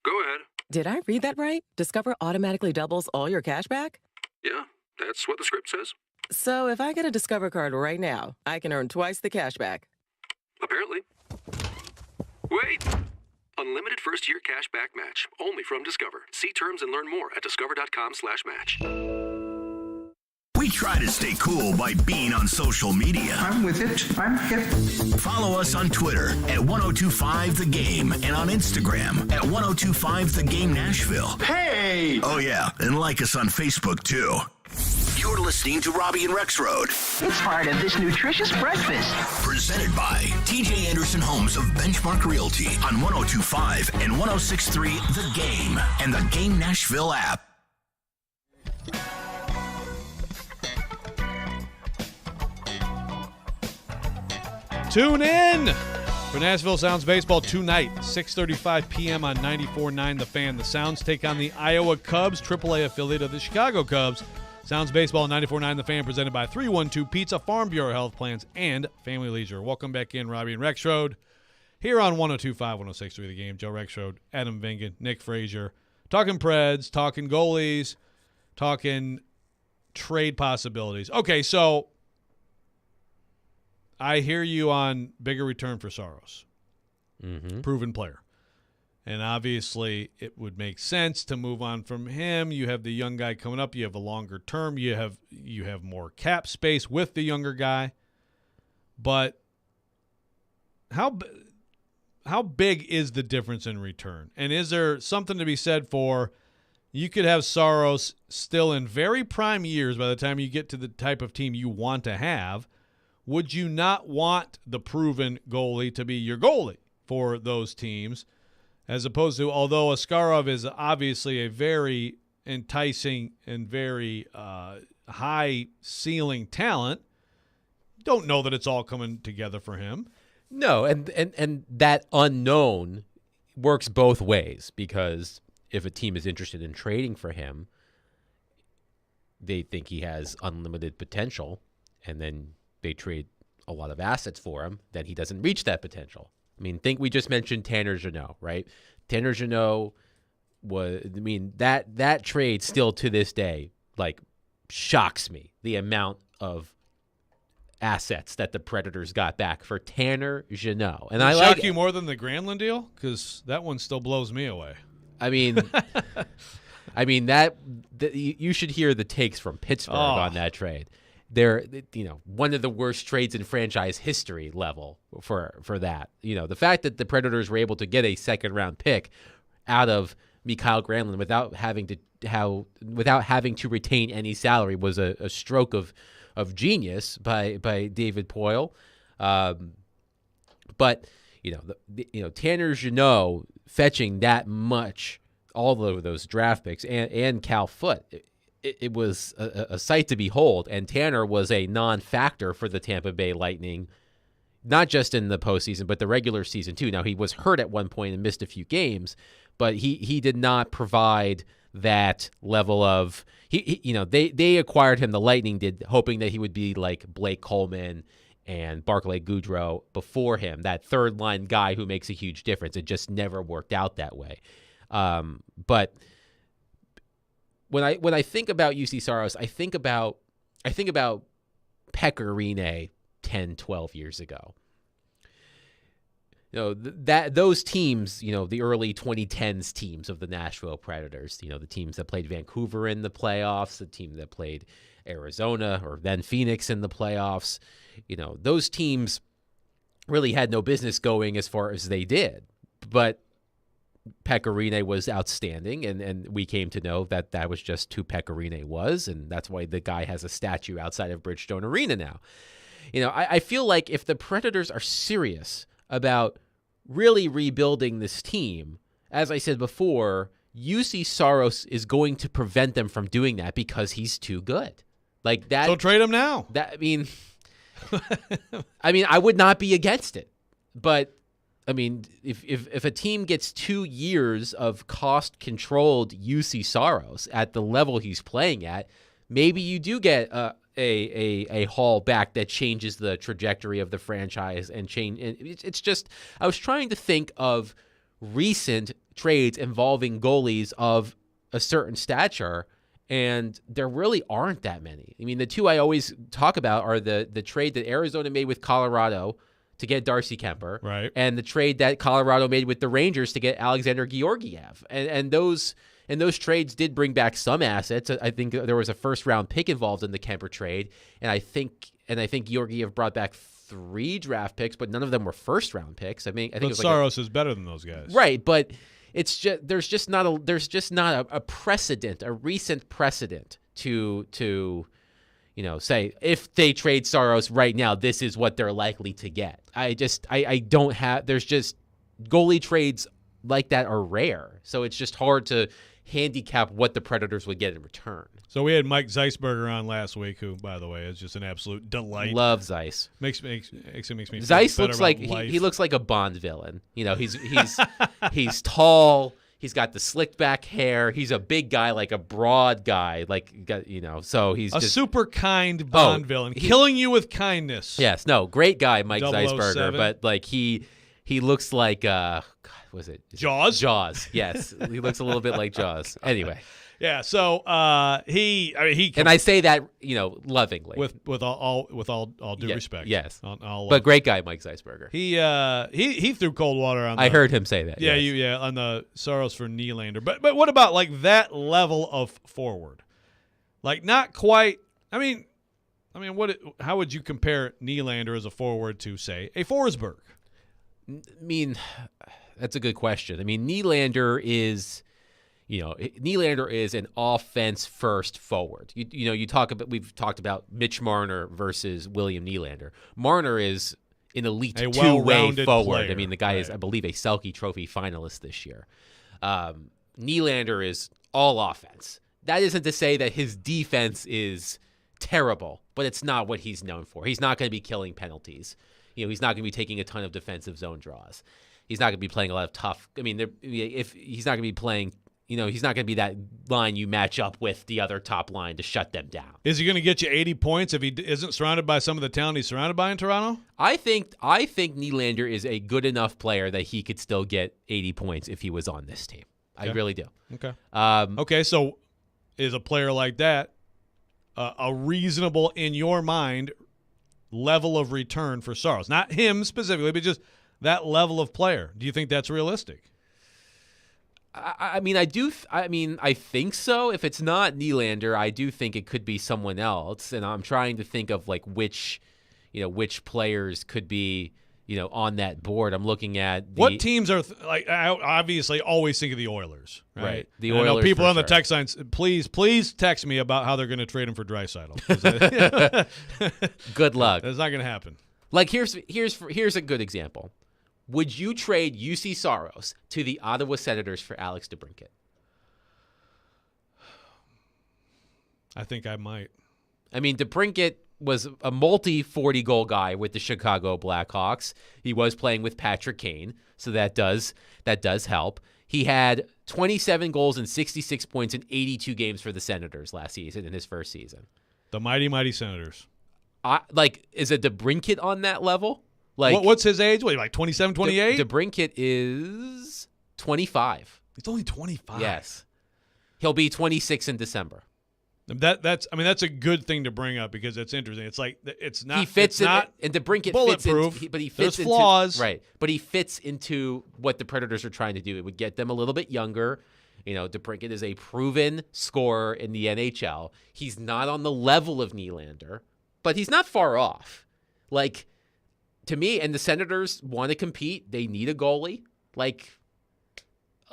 Go ahead. Did I read that right? Discover automatically doubles all your cash back? Yeah, that's what the script says. So if I get a Discover card right now, I can earn twice the cash back. Apparently. Wait! Unlimited first-year cash back match. Only from Discover. See terms and learn more at discover.com/match. We try to stay cool by being on social media. I'm with it. I'm hip. Follow us on Twitter at 1025 The Game and on Instagram at 1025 The Game Nashville. Hey! Oh, yeah. And like us on Facebook, too. You're listening to Robby and Rexrode. It's part of this nutritious breakfast. Presented by TJ Anderson Homes of Benchmark Realty on 102.5 and 106.3 The Game and the Game Nashville app. Tune in for Nashville Sounds Baseball tonight, 6:35 p.m. on 94.9 The Fan. The Sounds take on the Iowa Cubs, AAA affiliate of the Chicago Cubs. Sounds Baseball, 94.9 The Fan, presented by 312 Pizza, Farm Bureau Health Plans, and Family Leisure. Welcome back in, Robby and Rexrode, here on 102.5, 106.3 The Game. Joe Rexrode, Adam Vingan, Nick Frazier, talking Preds, talking goalies, talking trade possibilities. Okay, so I hear you on bigger return for Saros. Proven player. And obviously it would make sense to move on from him. You have the young guy coming up. You have a longer term. You have more cap space with the younger guy. But how big is the difference in return? And is there something to be said for you could have Saros still in very prime years by the time you get to the type of team you want to have? Would you not want the proven goalie to be your goalie for those teams, as opposed to, although Askarov is obviously a very enticing and very high-ceiling talent, don't know that it's all coming together for him. No, and that unknown works both ways, because if a team is interested in trading for him, they think he has unlimited potential, and then they trade a lot of assets for him, then he doesn't reach that potential. I mean, we just mentioned Tanner Jeannot, right? Tanner Jeannot that trade still to this day, shocks me, the amount of assets that the Predators got back for Tanner Jeannot. And I shock you more than the Granlund deal? Because that one still blows me away. I mean, you should hear the takes from Pittsburgh on that trade. They're, one of the worst trades in franchise history level for that. The fact that the Predators were able to get a second-round pick out of Mikael Granlund without having to retain any salary was a stroke of genius by David Poile. But Tanner Jeannot fetching that much, all of those draft picks and Cal Foote. It was a sight to behold, and Tanner was a non-factor for the Tampa Bay Lightning, not just in the postseason, but the regular season too. Now, he was hurt at one point and missed a few games, but he did not provide that level of they acquired him, the Lightning did, hoping that he would be like Blake Coleman and Barclay Goodrow before him, that third line guy who makes a huge difference. It just never worked out that way. But when I think about UC Saros, I think about Pekka Rinne 10, 12 years ago. Those teams, the early 2010s teams of the Nashville Predators, the teams that played Vancouver in the playoffs, the team that played Arizona or then Phoenix in the playoffs, those teams really had no business going as far as they did. But Pekka Rinne was outstanding, and we came to know that was just who Pekka Rinne was, and that's why the guy has a statue outside of Bridgestone Arena now. I feel like if the Predators are serious about really rebuilding this team, as I said before, UC Saros is going to prevent them from doing that because he's too good. Like that. So trade him now. I would not be against it, but if a team gets 2 years of cost-controlled UC Saros at the level he's playing at, maybe you do get a haul back that changes the trajectory of the franchise and change. And it's just, I was trying to think of recent trades involving goalies of a certain stature, and there really aren't that many. The two I always talk about are the trade that Arizona made with Colorado to get Darcy Kemper, right, and the trade that Colorado made with the Rangers to get Alexander Georgiev. And those trades did bring back some assets. I think there was a first-round pick involved in the Kemper trade, and I think Georgiev brought back 3 draft picks, but none of them were first-round picks. I think it was Saros is better than those guys, right? But it's just there's just not a precedent, a recent precedent to say if they trade Saros right now, this is what they're likely to get. I don't have. There's just goalie trades like that are rare, so it's just hard to handicap what the Predators would get in return. So we had Mike Zeisberger on last week, who, by the way, is just an absolute delight. Love Zeiss. Makes me Zeiss looks like he looks like a Bond villain. He's tall. He's got the slicked back hair. He's a big guy, like a broad guy, so he's a just super kind Bond villain, killing you with kindness. Yes, no, great guy, Mike 007. Zeisberger, but he looks like God, was it Jaws? Jaws, yes, he looks a little bit like Jaws. Anyway, yeah. So he and I say that lovingly with all due respect. Yes, but great guy, Mike Zeisberger. He threw cold water on. I heard him say that. Yeah, yes. on the Saros for Nylander. But what about like that level of forward? Like not quite. I mean, how would you compare Nylander as a forward to, say, a Forsberg? I mean, that's a good question. I mean, Nylander is an offense-first forward. We've talked about Mitch Marner versus William Nylander. Marner is an elite two-way forward. Player. I mean, the guy is, I believe, a Selke Trophy finalist this year. Nylander is all offense. That isn't to say that his defense is terrible, but it's not what he's known for. He's not going to be killing penalties. He's not going to be taking a ton of defensive zone draws. He's not going to be playing a lot of tough. I mean, if he's not going to be playing. He's not going to be that line you match up with the other top line to shut them down. Is he going to get you 80 points if he isn't surrounded by some of the talent he's surrounded by in Toronto? I think Nylander is a good enough player that he could still get 80 points if he was on this team. Okay. I really do. Okay. Okay, so is a player like that a reasonable, in your mind, level of return for Saros? Not him specifically, but just that level of player. Do you think that's realistic? I think so. If it's not Nylander, I do think it could be someone else. And I'm trying to think of like which players could be, on that board. I'm looking at what teams are I obviously always think of the Oilers, right? The Oilers. I know people on the sure. text lines, please text me about how they're going to trade him for Draisaitl. Good luck. That's not going to happen. Like here's a good example. Would you trade UC Saros to the Ottawa Senators for Alex DeBrincat? I think I might. I mean, DeBrincat was a multi-40-goal guy with the Chicago Blackhawks. He was playing with Patrick Kane, so that does help. He had 27 goals and 66 points in 82 games for the Senators last season in his first season. The mighty, mighty Senators. Is a DeBrincat on that level? Like, what's his age? What, like 27, 28? DeBrincat is 25. He's only 25. Yes. He'll be 26 in December. That's a good thing to bring up because it's interesting. It's like it's not. He fits in, and DeBrincat bulletproof. fits in, but he fits There's into flaws, right? But he fits into what the Predators are trying to do. It would get them a little bit younger. DeBrincat is a proven scorer in the NHL. He's not on the level of Nylander, but he's not far off. Like, to me, and the Senators want to compete. They need a goalie.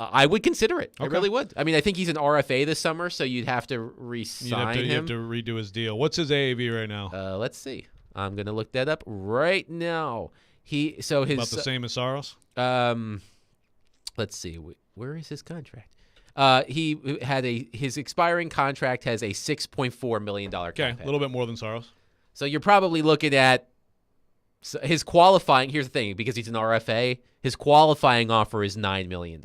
I would consider it. Okay. I really would. I mean, I think he's an RFA this summer, so you'd have to re-sign him. You have to redo his deal. What's his AAV right now? Let's see. I'm going to look that up right now. About the same as Saros? Let's see. Where is his contract? He had his expiring contract has a $6.4 million cap hit. A little bit more than Saros. So you're probably looking at his qualifying. Here's the thing, because he's an RFA, his qualifying offer is $9 million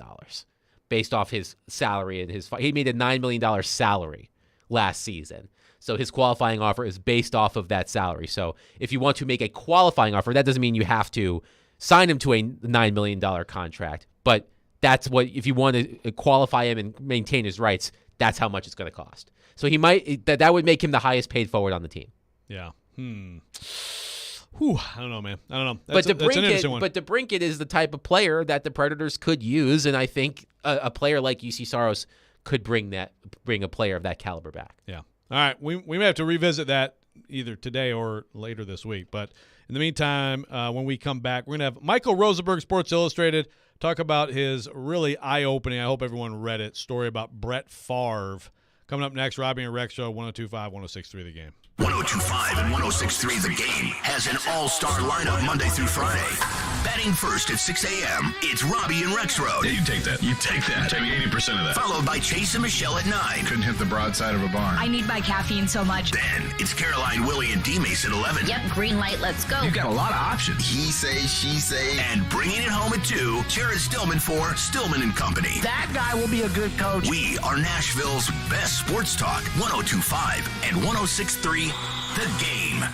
based off his salary and he made a $9 million salary last season. So his qualifying offer is based off of that salary. So if you want to make a qualifying offer, that doesn't mean you have to sign him to a $9 million contract. But that's what, if you want to qualify him and maintain his rights, that's how much it's going to cost. So he might, that would make him the highest paid forward on the team. Yeah. Whew, I don't know, man. I don't know. That's an interesting one. But DeBrincat is the type of player that the Predators could use, and I think a player like UC Saros could bring a player of that caliber back. Yeah. All right. We may have to revisit that either today or later this week. But in the meantime, when we come back, we're going to have Michael Rosenberg, Sports Illustrated, talk about his really eye-opening, I hope everyone read it, story about Brett Favre. Coming up next, Robby and Rexrode, 102.5, 106.3 The Game. 102.5 and 106.3 The Game has an all-star lineup Monday through Friday. Batting first at 6 a.m., it's Robby and Rexrode. Yeah, you take that. You take that. Take 80% of that. Followed by Chase and Michelle at 9. Couldn't hit the broadside of a barn. I need my caffeine so much. Then it's Caroline, Willie, and D-Mace at 11. Yep, green light, let's go. You've got a lot of options. He say, she say. And bringing it home at 2, Jared Stillman for Stillman and Company. That guy will be a good coach. We are Nashville's best sports talk, 102.5 and 106.3 The Game.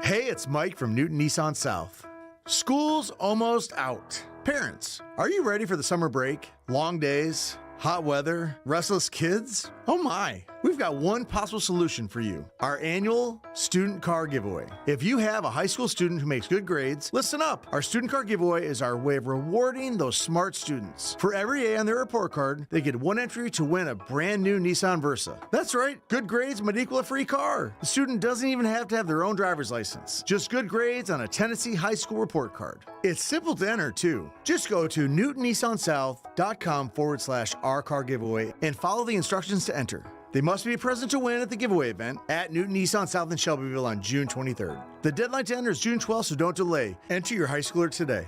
Hey, it's Mike from Newton Nissan South. School's almost out. Parents, are you ready for the summer break? Long days, hot weather, restless kids? Oh my! We've got one possible solution for you. Our annual student car giveaway. If you have a high school student who makes good grades, listen up. Our student car giveaway is our way of rewarding those smart students. For every A on their report card, they get one entry to win a brand new Nissan Versa. That's right, good grades might equal a free car. The student doesn't even have to have their own driver's license. Just good grades on a Tennessee high school report card. It's simple to enter too. Just go to newtonnissansouth.com/our car giveaway and follow the instructions to enter. They must be present to win at the giveaway event at Newton Nissan South in Shelbyville on June 23rd. The deadline to enter is June 12th, so don't delay. Enter your high schooler today.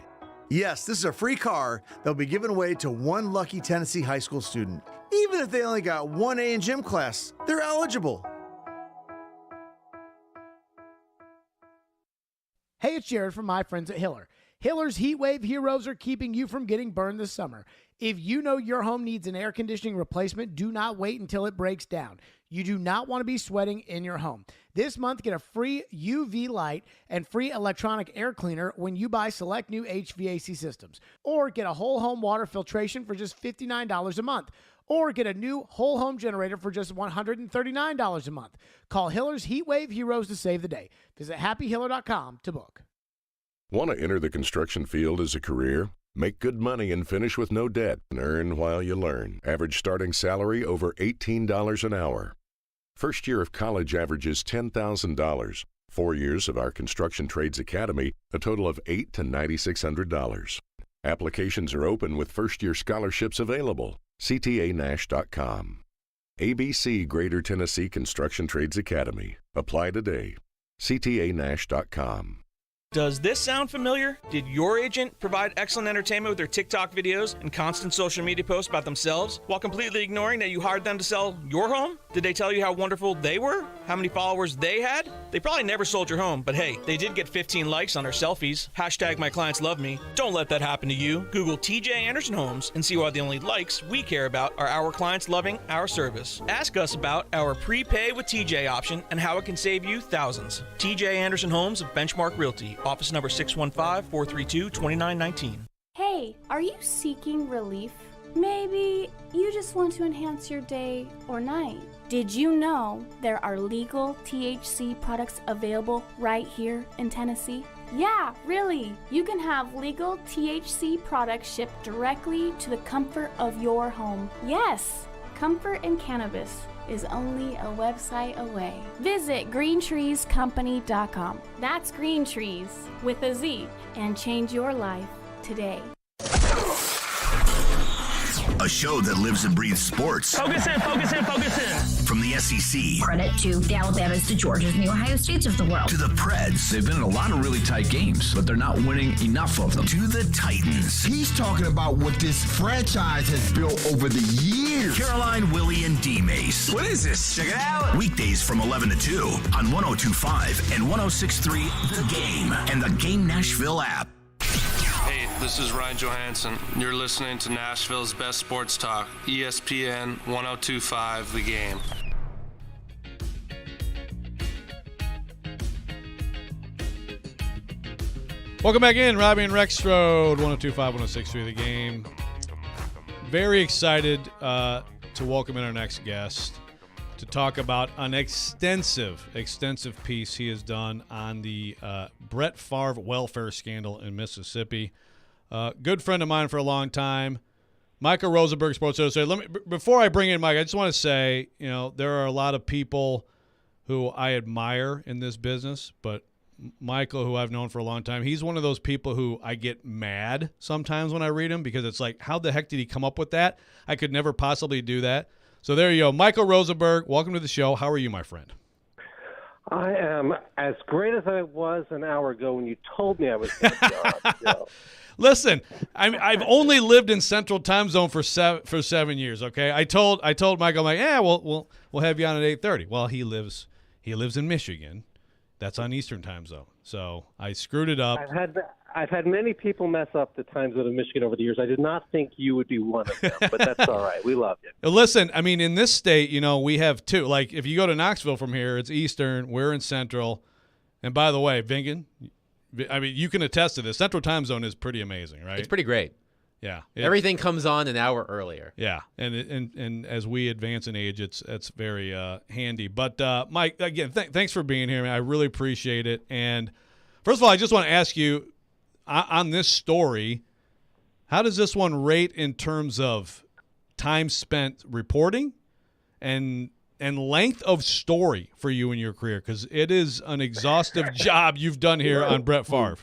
Yes, this is a free car that will be given away to one lucky Tennessee high school student. Even if they only got one A in gym class, they're eligible. Hey, it's Jared from my friends at Hiller. Hiller's Heat Wave Heroes are keeping you from getting burned this summer. If you know your home needs an air conditioning replacement, do not wait until it breaks down. You do not want to be sweating in your home. This month, get a free UV light and free electronic air cleaner when you buy select new HVAC systems. Or get a whole home water filtration for just $59 a month. Or get a new whole home generator for just $139 a month. Call Hiller's Heat Wave Heroes to save the day. Visit happyhiller.com to book. Want to enter the construction field as a career? Make good money and finish with no debt and earn while you learn. Average starting salary over $18 an hour. First year of college averages $10,000. 4 years of our Construction Trades Academy, a total of $800 to $9,600. Applications are open with first-year scholarships available. CTANash.com. ABC Greater Tennessee Construction Trades Academy. Apply today. CTANash.com. Does this sound familiar? Did your agent provide excellent entertainment with their TikTok videos and constant social media posts about themselves while completely ignoring that you hired them to sell your home? Did they tell you how wonderful they were? How many followers they had? They probably never sold your home, but hey, they did get 15 likes on their selfies. Hashtag my clients love me. Don't let that happen to you. Google TJ Anderson Homes and see why the only likes we care about are our clients loving our service. Ask us about our prepay with TJ option and how it can save you thousands. TJ Anderson Homes of Benchmark Realty. Office number 615-432-2919. Hey, are you seeking relief? Maybe you just want to enhance your day or night. Did you know there are legal THC products available right here in Tennessee? Yeah, really. You can have legal THC products shipped directly to the comfort of your home. Yes, comfort in cannabis is only a website away. Visit greentreescompany.com. That's Green Trees with a Z, and change your life today. A show that lives and breathes sports. Focus in, focus in, focus in. From the SEC. Credit to the Alabamas, the Georgias, and the Ohio States of the world. To the Preds. They've been in a lot of really tight games, but they're not winning enough of them. To the Titans. He's talking about what this franchise has built over the years. Caroline, Willie, and D-Mace. What is this? Check it out. Weekdays from 11 to 2 on 102.5 and 106.3 The Game and the Game Nashville app. Hey, this is Ryan Johansson. You're listening to Nashville's best sports talk, ESPN 102.5 The Game. Welcome back in, Robby and Rexrode, 102.5, 106.3 The Game. Very excited to welcome in our next guest to talk about an extensive piece he has done on the Brett Favre welfare scandal in Mississippi. Good friend of mine for a long time, Michael Rosenberg, Sports Illustrated. Before I bring in Mike, I just want to say, there are a lot of people who I admire in this business, but Michael, who I've known for a long time, he's one of those people who I get mad sometimes when I read him because it's like, how the heck did he come up with that? I could never possibly do that. So there you go. Michael Rosenberg, welcome to the show. How are you, my friend? I am as great as I was an hour ago when you told me I was going to be on. Listen, I've only lived in Central Time Zone for 7 years. Okay, I told Michael, I'm like, yeah, we'll have you on at 8:30. Well, he lives in Michigan. That's on Eastern Time Zone. So I screwed it up. I've had many people mess up the time zone of Michigan over the years. I did not think you would be one of them, but that's all right. We love you. Listen, I mean, in this state, we have two. Like, if you go to Knoxville from here, it's Eastern. We're in Central. And by the way, Vingan, I mean, you can attest to this. Central Time Zone is pretty amazing, right? It's pretty great. Yeah. Everything comes on an hour earlier. Yeah, and as we advance in age, it's very handy. But, Mike, again, thanks for being here, man. I really appreciate it. And first of all, I just want to ask you, on this story, how does this one rate in terms of time spent reporting and length of story for you in your career? Because it is an exhaustive job you've done here on Brett Favre.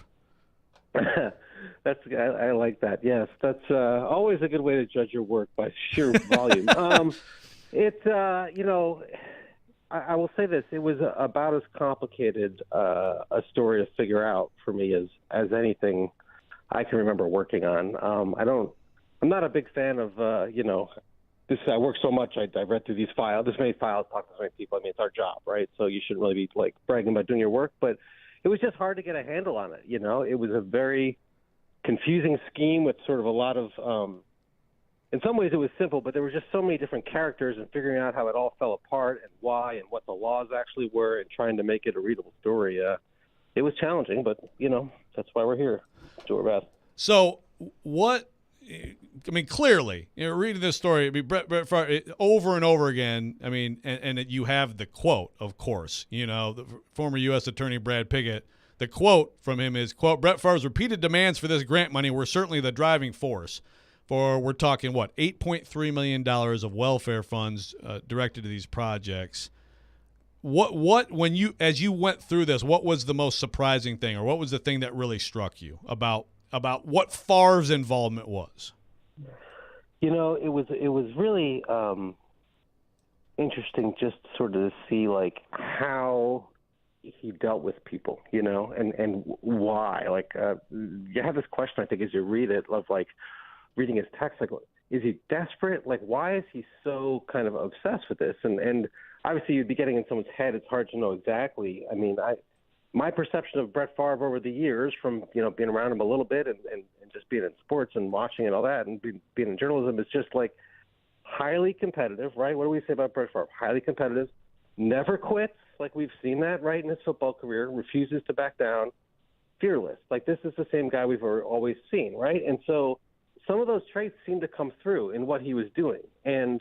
I like that. Yes, that's always a good way to judge your work, by sheer volume. I will say this: it was about as complicated a story to figure out for me as anything I can remember working on. I'm not a big fan of this. I work so much. I read through these files, this many files, talk to so many people. I mean, it's our job, right? So you shouldn't really be like bragging about doing your work, but it was just hard to get a handle on it. It was a very confusing scheme with sort of a lot of in some ways it was simple, but there were just so many different characters, and figuring out how it all fell apart and why and what the laws actually were and trying to make it a readable story. It was challenging, but that's why we're here. Do our best. So what, I mean, clearly, reading this story, I mean, Brett Favre, over and over again, I mean, and you have the quote, of course, the former U.S. Attorney Brad Piggott. The quote from him is, quote, Brett Favre's repeated demands for this grant money were certainly the driving force. We're talking, $8.3 million of welfare funds directed to these projects. As you went through this, what was the most surprising thing, or what was the thing that really struck you about what Favre's involvement was? It was really interesting just sort of to see like how he dealt with people, and why. Like you have this question, I think, as you read it, of like reading his text, like, is he desperate? Like, why is he so kind of obsessed with this? And obviously you'd be getting in someone's head. It's hard to know exactly. I mean, my perception of Brett Favre over the years, from being around him a little bit and just being in sports and watching and all that, and being in journalism, is just like highly competitive, right? What do we say about Brett Favre? Highly competitive, never quits. Like, we've seen that, right, in his football career, refuses to back down, fearless. Like, this is the same guy we've always seen, right? And so some of those traits seem to come through in what he was doing. And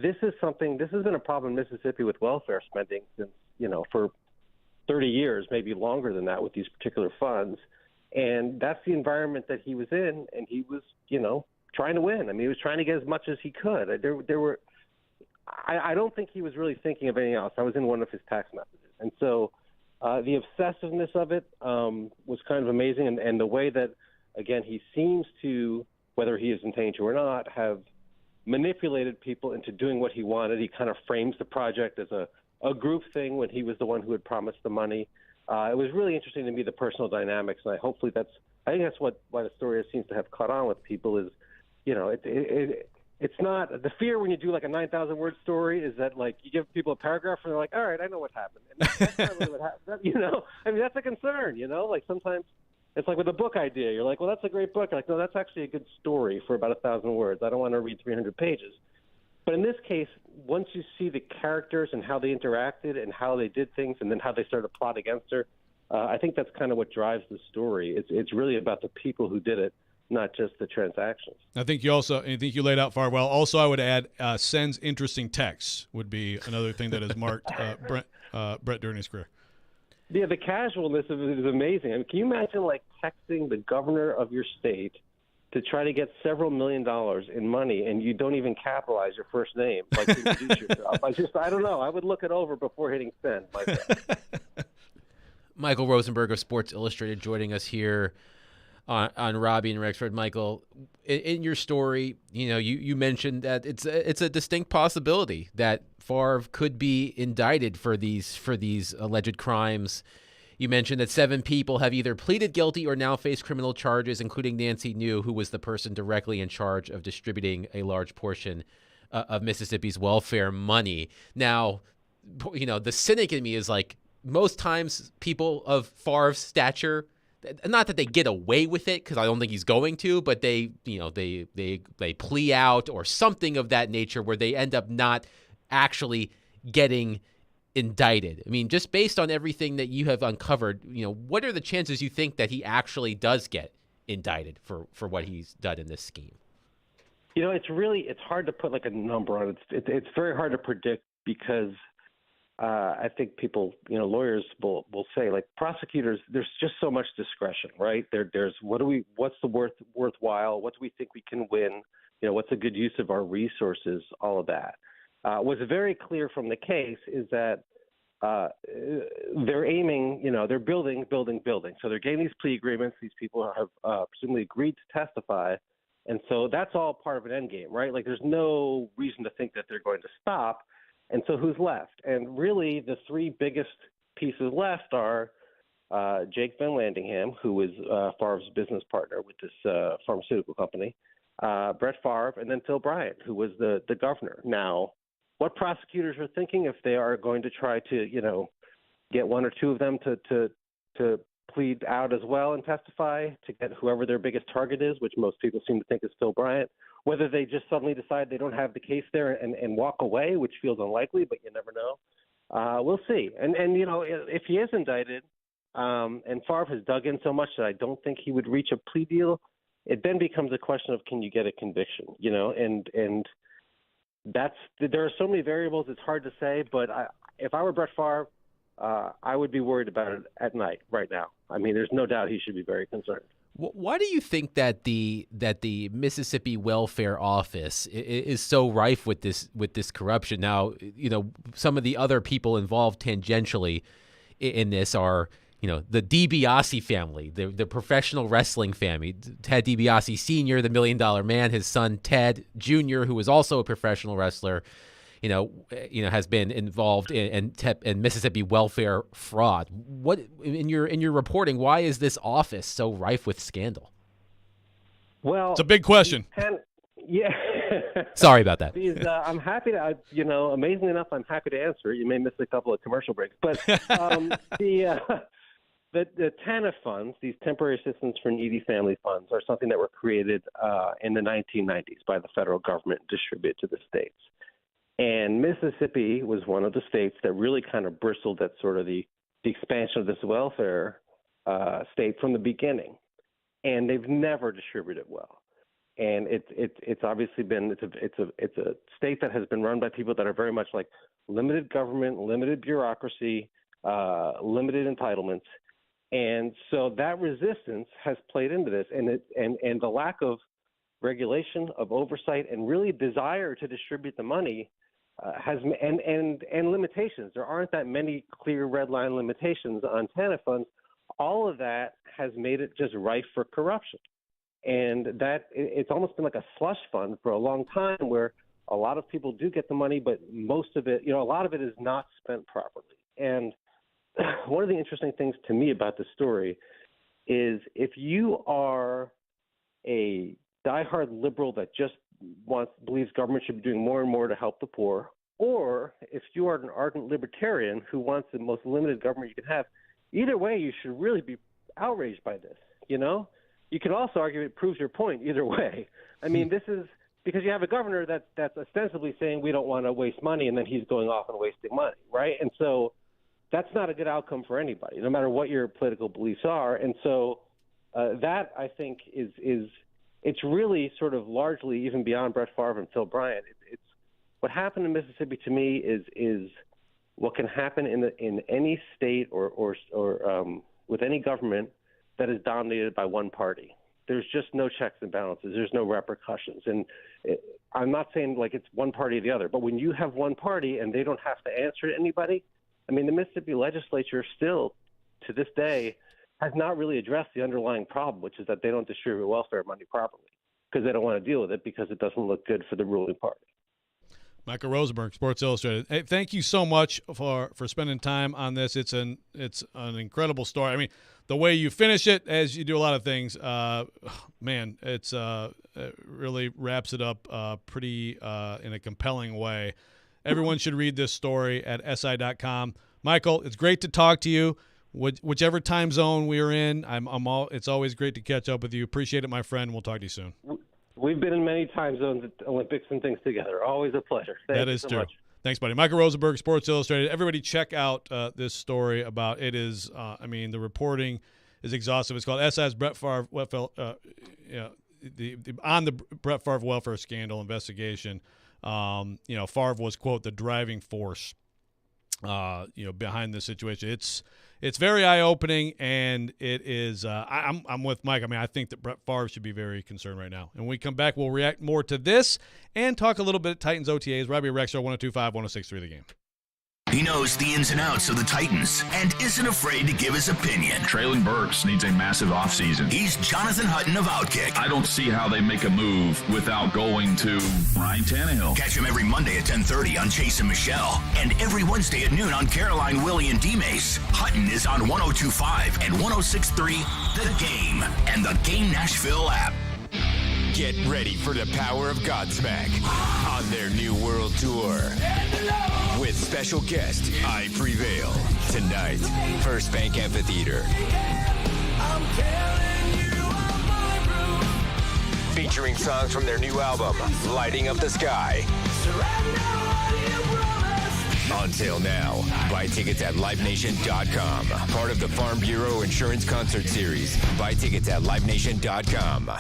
this has been a problem in Mississippi with welfare spending since, for 30 years, maybe longer than that, with these particular funds. And that's the environment that he was in, and he was, trying to win. I mean, he was trying to get as much as he could. I don't think he was really thinking of anything else. I was in one of his text messages. And so the obsessiveness of it was kind of amazing. And the way that, again, he seems to, whether he is intending to or not, have manipulated people into doing what he wanted. He kind of frames the project as a group thing when he was the one who had promised the money. It was really interesting to me, the personal dynamics. And I think that's why the story seems to have caught on with people is, it's not the fear when you do like a 9,000 word story is that like you give people a paragraph and they're like, all right, I know what happened. And that's not really what happened. I mean, that's a concern, like sometimes it's like with a book idea, you're like, well, that's a great book. You're like, no, that's actually a good story for about 1,000 words. I don't want to read 300 pages. But in this case, once you see the characters and how they interacted and how they did things and then how they started to plot against her, I think that's kind of what drives the story. It's really about the people who did it, not just the transactions. I think you laid out far well. Also, I would add sends interesting texts would be another thing that has marked Brett during his career. Yeah, the casualness of it is amazing. I mean, can you imagine like texting the governor of your state to try to get several $1 million in money and you don't even capitalize your first name, like to introduce yourself? I don't know. I would look it over before hitting send. Michael Rosenberg of Sports Illustrated joining us here. on Robby and Rexrode. Michael, in your story, you mentioned that it's a distinct possibility that Favre could be indicted for these alleged crimes. You mentioned that 7 people have either pleaded guilty or now face criminal charges, including Nancy New, who was the person directly in charge of distributing a large portion of Mississippi's welfare money. Now, the cynic in me is like, most times people of Favre's stature, not that they get away with it, because I don't think he's going to, but they plea out or something of that nature where they end up not actually getting indicted. I mean, just based on everything that you have uncovered, what are the chances you think that he actually does get indicted for what he's done in this scheme? It's hard to put like a number on it. It's very hard to predict because I think people, lawyers will say, like, prosecutors, there's just so much discretion, right? There's what's the worthwhile? What do we think we can win? What's a good use of our resources? All of that. What's very clear from the case is that they're aiming, they're building. So they're getting these plea agreements. These people have presumably agreed to testify. And so that's all part of an end game, right? Like, there's no reason to think that they're going to stop. And so who's left? And really the 3 biggest pieces left are Jake Van Landingham, who was Favre's business partner with this pharmaceutical company, Brett Favre, and then Phil Bryant, who was the governor. Now, what prosecutors are thinking, if they are going to try to, get 1 or 2 of them to plead out as well and testify, to get whoever their biggest target is, which most people seem to think is Phil Bryant, whether they just suddenly decide they don't have the case there and walk away, which feels unlikely, but you never know. We'll see. And if he is indicted, and Favre has dug in so much that I don't think he would reach a plea deal, it then becomes a question of, can you get a conviction, and there are so many variables, it's hard to say, but if I were Brett Favre, I would be worried about it at night right now. I mean, there's no doubt he should be very concerned. Why do you think that the Mississippi Welfare Office is so rife with this corruption? Now, some of the other people involved tangentially in this are, the DiBiase family, the professional wrestling family. Ted DiBiase Sr., the $1 Million Man, his son Ted Jr., who is also a professional wrestler, has been involved in Mississippi welfare fraud. What in your reporting? Why is this office so rife with scandal? Well, it's a big question. Yeah. Sorry about that. I'm happy to, amazingly enough, I'm happy to answer it. You may miss a couple of commercial breaks, but the TANF funds, these temporary assistance for needy family funds, are something that were created in the 1990s by the federal government and distributed to the states. And Mississippi was one of the states that really kind of bristled at sort of the expansion of this welfare state from the beginning. And they've never distributed well. And it's obviously been it's a state that has been run by people that are very much like limited government, limited bureaucracy, limited entitlements. And so that resistance has played into this, and the lack of regulation, of oversight, and really desire to distribute the money has and limitations. There aren't that many clear red line limitations on TANF funds. All of that has made it just rife for corruption, and that it's almost been like a slush fund for a long time, where a lot of people do get the money, but most of it, a lot of it is not spent properly. And one of the interesting things to me about this story is, if you are a diehard liberal that just believes government should be doing more and more to help the poor, or if you are an ardent libertarian who wants the most limited government you can have, either way, you should really be outraged by this. You could also argue it proves your point either way. I mean, this is because you have a governor that's ostensibly saying we don't want to waste money, and then he's going off and wasting money, right? And so that's not a good outcome for anybody, no matter what your political beliefs are. And so that, I think, is it's really sort of largely even beyond Brett Favre and Phil Bryant. It's what happened in Mississippi to me is what can happen in any state or with any government that is dominated by one party. There's just no checks and balances. There's no repercussions. And I'm not saying like it's one party or the other, but when you have one party and they don't have to answer to anybody, I mean, the Mississippi legislature still, to this day, has not really addressed the underlying problem, which is that they don't distribute welfare money properly because they don't want to deal with it because it doesn't look good for the ruling party. Michael Rosenberg, Sports Illustrated. Hey, thank you so much for spending time on this. It's an incredible story. I mean, the way you finish it, as you do a lot of things, man, it really wraps it up pretty in a compelling way. Everyone should read this story at SI.com. Michael, it's great to talk to you. Whichever time zone we're in, it's always great to catch up with you. Appreciate it, my friend. We'll talk to you soon. We've been in many time zones at Olympics and things together. Always a pleasure. Thank you so true. much. Thanks, buddy. Michael Rosenberg, Sports Illustrated. Everybody check out this story about it. Is the reporting is exhaustive. It's called SI's Brett Favre on the Brett Favre welfare scandal investigation. Favre was, quote, the driving force behind this situation. It's very eye-opening, and it is I'm with Mike. I mean, I think that Brett Favre should be very concerned right now. And when we come back, we'll react more to this and talk a little bit Titans OTAs. Robby Rexrode, 102.5, 106.3 The Game. He knows the ins and outs of the Titans and isn't afraid to give his opinion. Traylon Burks needs a massive offseason. He's Jonathan Hutton of Outkick. I don't see how they make a move without going to Ryan Tannehill. Catch him every Monday at 10:30 on Chase and Michelle, and every Wednesday at noon on Caroline, Willie, and D-Mace. Hutton is on 102.5 and 106.3 The Game and the Game Nashville app. Get ready for the power of Godsmack on their new world tour. With special guest, I Prevail. Tonight, First Bank Amphitheater. Featuring songs from their new album, Lighting Up the Sky. On sale now. Buy tickets at LiveNation.com. Part of the Farm Bureau Insurance Concert Series. Buy tickets at LiveNation.com.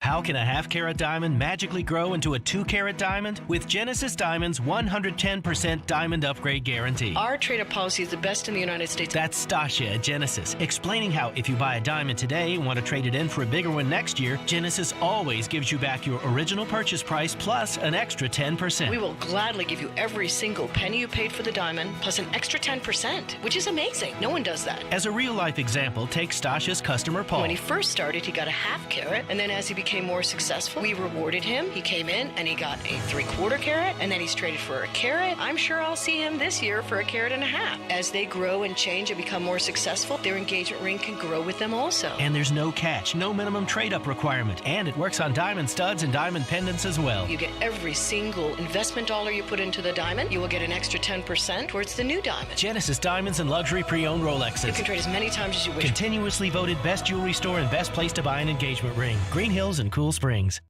How can a half-carat diamond magically grow into a 2-carat diamond? With Genesis Diamond's 110% diamond upgrade guarantee. Our trade-up policy is the best in the United States. That's Stasia at Genesis, explaining how if you buy a diamond today and want to trade it in for a bigger one next year, Genesis always gives you back your original purchase price plus an extra 10%. We will gladly give you every single penny you paid for the diamond plus an extra 10%, which is amazing. No one does that. As a real-life example, take Stasia's customer Paul. When he first started, he got a half-carat, and then as he became more successful, we rewarded him. He came in and he got a 3/4 carat, and then he's traded for a carat. I'm sure I'll see him this year for a carat and a half. As they grow and change and become more successful, their engagement ring can grow with them also. And there's no catch, no minimum trade-up requirement, and it works on diamond studs and diamond pendants as well. You get every single investment dollar you put into the diamond, you will get an extra 10% towards the new diamond. Genesis Diamonds and luxury pre-owned Rolexes. You can trade as many times as you wish. Continuously voted best jewelry store and best place to buy an engagement ring. Green Hills and Cool Springs.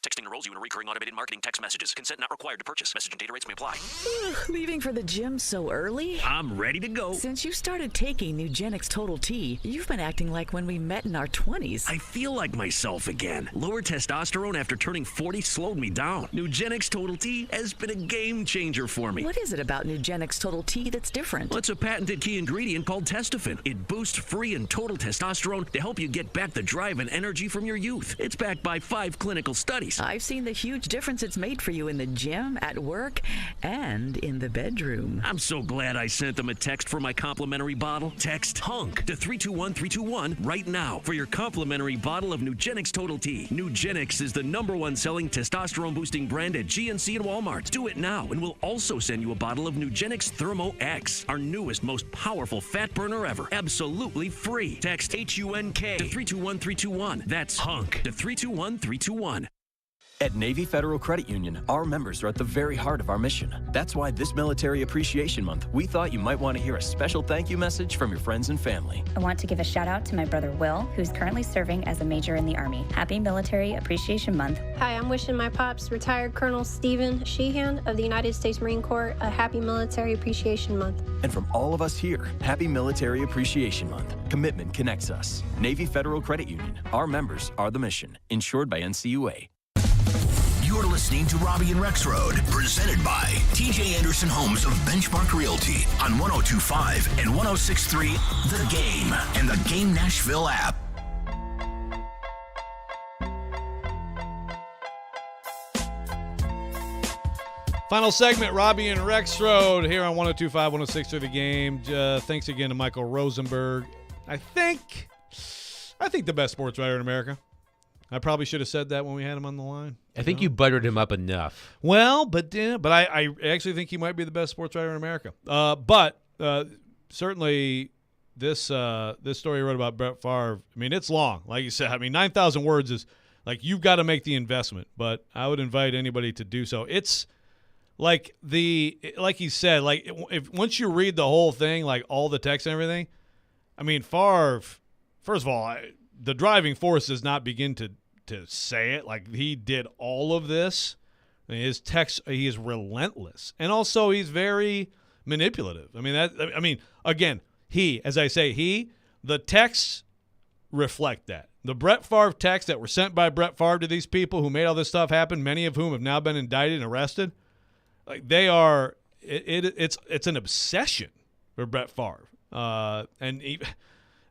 Texting enrolls you in recurring automated marketing text messages. Consent not required to purchase. Message and data rates may apply. Leaving for the gym so early? I'm ready to go. Since you started taking Nugenix Total T, you've been acting like when we met in our 20s. I feel like myself again. Lower testosterone after turning 40 slowed me down. Nugenix Total T has been a game changer for me. What is it about Nugenix Total T that's different? Well, it's a patented key ingredient called testofen. It boosts free and total testosterone to help you get back the drive and energy from your youth. It's backed by 5 clinical studies. I've seen the huge difference it's made for you in the gym, at work, and in the bedroom. I'm so glad I sent them a text for my complimentary bottle. Text HUNK to 321321 right now for your complimentary bottle of Nugenix Total T. Nugenix is the #1 selling testosterone boosting brand at GNC and Walmart. Do it now, and we'll also send you a bottle of Nugenix Thermo X, our newest, most powerful fat burner ever. Absolutely free. Text HUNK to 321321. That's HUNK to 321321. At Navy Federal Credit Union, our members are at the very heart of our mission. That's why this Military Appreciation Month, we thought you might want to hear a special thank you message from your friends and family. I want to give a shout out to my brother Will, who's currently serving as a major in the Army. Happy Military Appreciation Month. Hi, I'm wishing my pops, retired Colonel Stephen Sheehan of the United States Marine Corps, a happy Military Appreciation Month. And from all of us here, happy Military Appreciation Month. Commitment connects us. Navy Federal Credit Union. Our members are the mission. Insured by NCUA. You're listening to Robby and Rexrode, presented by TJ Anderson Homes of Benchmark Realty on 102.5 and 106.3 The Game and the Game Nashville app. Final segment, Robby and Rexrode here on 102.5, 106.3 The Game. Thanks again to Michael Rosenberg. I think the best sports writer in America. I probably should have said that when we had him on the line. I think you buttered him up enough. Well, but I actually think he might be the best sports writer in America. But certainly this story you wrote about Brett Favre, I mean, it's long. Like you said, I mean, 9,000 words is like you've got to make the investment. But I would invite anybody to do so. It's like he said, like if once you read the whole thing, like all the text and everything, I mean, Favre, first of all, the driving force does not begin to say it. Like he did all of this. I mean, his text, he is relentless, and also he's very manipulative. I mean, again, the texts reflect that. The Brett Favre texts that were sent by Brett Favre to these people who made all this stuff happen, many of whom have now been indicted and arrested, like they are. It's an obsession for Brett Favre, and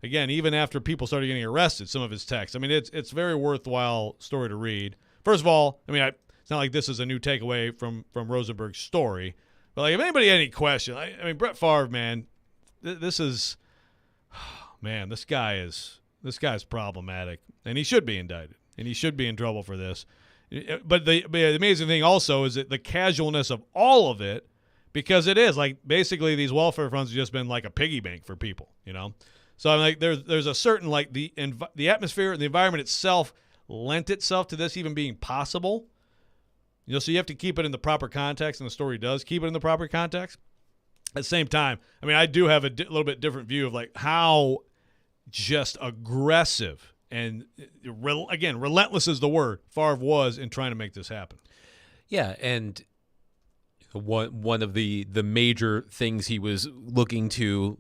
even after people started getting arrested, some of his texts. I mean, it's a very worthwhile story to read. First of all, I mean, it's not like this is a new takeaway from Rosenberg's story, but like if anybody had any question, I mean, Brett Favre, man, this guy's problematic, and he should be indicted, and he should be in trouble for this. But the amazing thing also is that the casualness of all of it, because it is like basically these welfare funds have just been like a piggy bank for people, you know. So I'm like, there's a certain like the atmosphere and the environment itself lent itself to this even being possible. You know, so you have to keep it in the proper context, and the story does keep it in the proper context. At the same time, I mean, I do have a little bit different view of like how just aggressive and again, relentless is the word Favre was in trying to make this happen. Yeah, and one of the major things he was looking to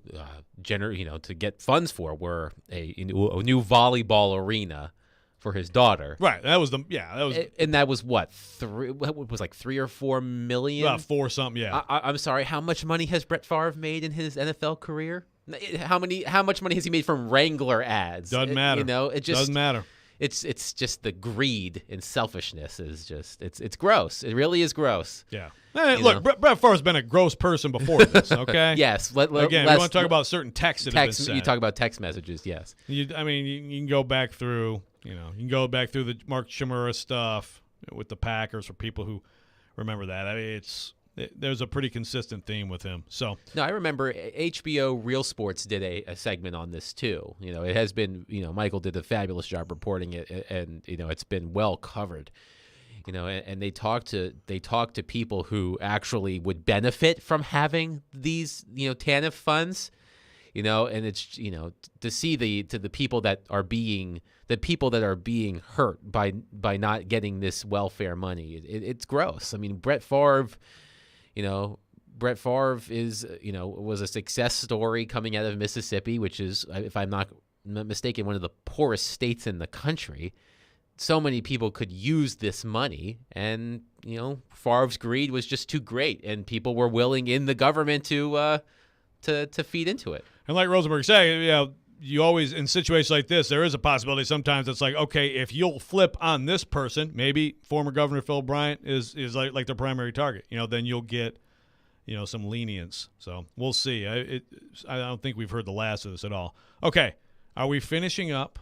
to get funds for were a new volleyball arena for his daughter. Right. That was and that was what $3 or $4 million. About 4 something. Yeah. I'm sorry. How much money has Brett Favre made in his NFL career? How much money has he made from Wrangler ads? Doesn't matter. You know, it just doesn't matter. It's just the greed and selfishness is just it's gross. It really is gross. Yeah. Hey, look, Brett Favre's been a gross person before this. Okay. Yes. Again, we want to talk about certain texts that have been sent. You talk about text messages. Yes. You can go back through. You can go back through the Mark Chmura stuff with the Packers for people who remember that. I mean, there's a pretty consistent theme with him. So no, I remember HBO Real Sports did a segment on this too. You know, it has been, Michael did a fabulous job reporting it, and it's been well covered. And they talk to people who actually would benefit from having these, TANF funds, and it's, to see the people that are being hurt by not getting this welfare money. It's gross. I mean, Brett Favre is, was a success story coming out of Mississippi, which is, if I'm not mistaken, one of the poorest states in the country. So many people could use this money, and Favre's greed was just too great, and people were willing in the government to feed into it. And like Rosenberg said, you always, in situations like this, there is a possibility sometimes it's like, okay, if you'll flip on this person, maybe former Governor Phil Bryant is like the primary target, then you'll get, some lenience. So we'll see. I don't think we've heard the last of this at all. Okay, are we finishing up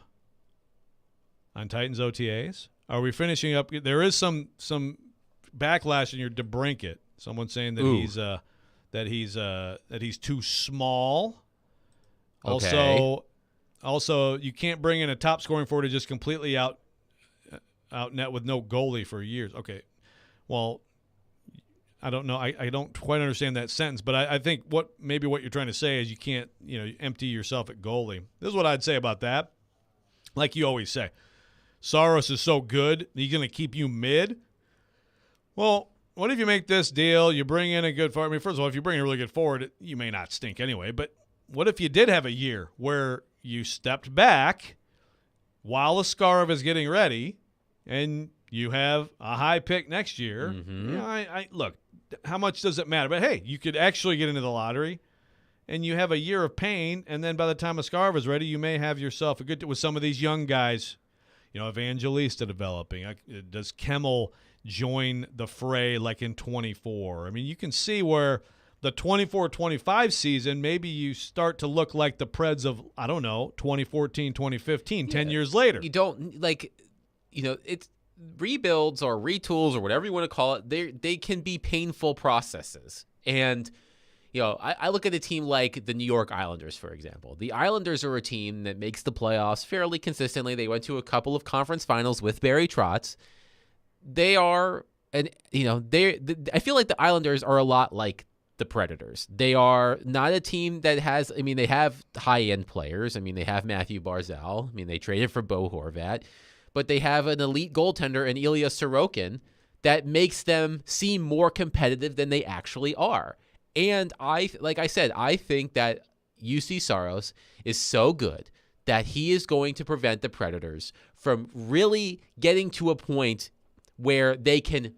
on Titans OTAs? Are we finishing up? There is some backlash in your DeBrincat. Someone saying that he's too small. Okay. Also, you can't bring in a top scoring forward to just completely out net with no goalie for years. Okay, well, I don't know. I don't quite understand that sentence, but I think what you're trying to say is you can't empty yourself at goalie. This is what I'd say about that. Like you always say, Saros is so good, he's going to keep you mid. Well, what if you make this deal? You bring in a good forward. I mean, first of all, if you bring in a really good forward, you may not stink anyway, but what if you did have a year where you stepped back while Askarov is getting ready and you have a high pick next year? Mm-hmm. Look, how much does it matter? But, hey, you could actually get into the lottery and you have a year of pain, and then by the time Askarov is ready, you may have yourself a good – with some of these young guys, Evangelista developing. Does Kemmel join the fray like in 24? I mean, you can see where – the 24-25 season, maybe you start to look like the Preds of, 2014, 2015, 10 years later. You don't, it's rebuilds or retools or whatever you want to call it. They can be painful processes. And, I look at a team like the New York Islanders, for example. The Islanders are a team that makes the playoffs fairly consistently. They went to a couple of conference finals with Barry Trotz. They are, I feel like the Islanders are a lot like the Predators. They are not a team that has, they have high-end players. They have Matthew Barzal. They traded for Bo Horvat. But they have an elite goaltender in Ilya Sorokin that makes them seem more competitive than they actually are. And I think that UC Saros is so good that he is going to prevent the Predators from really getting to a point where they can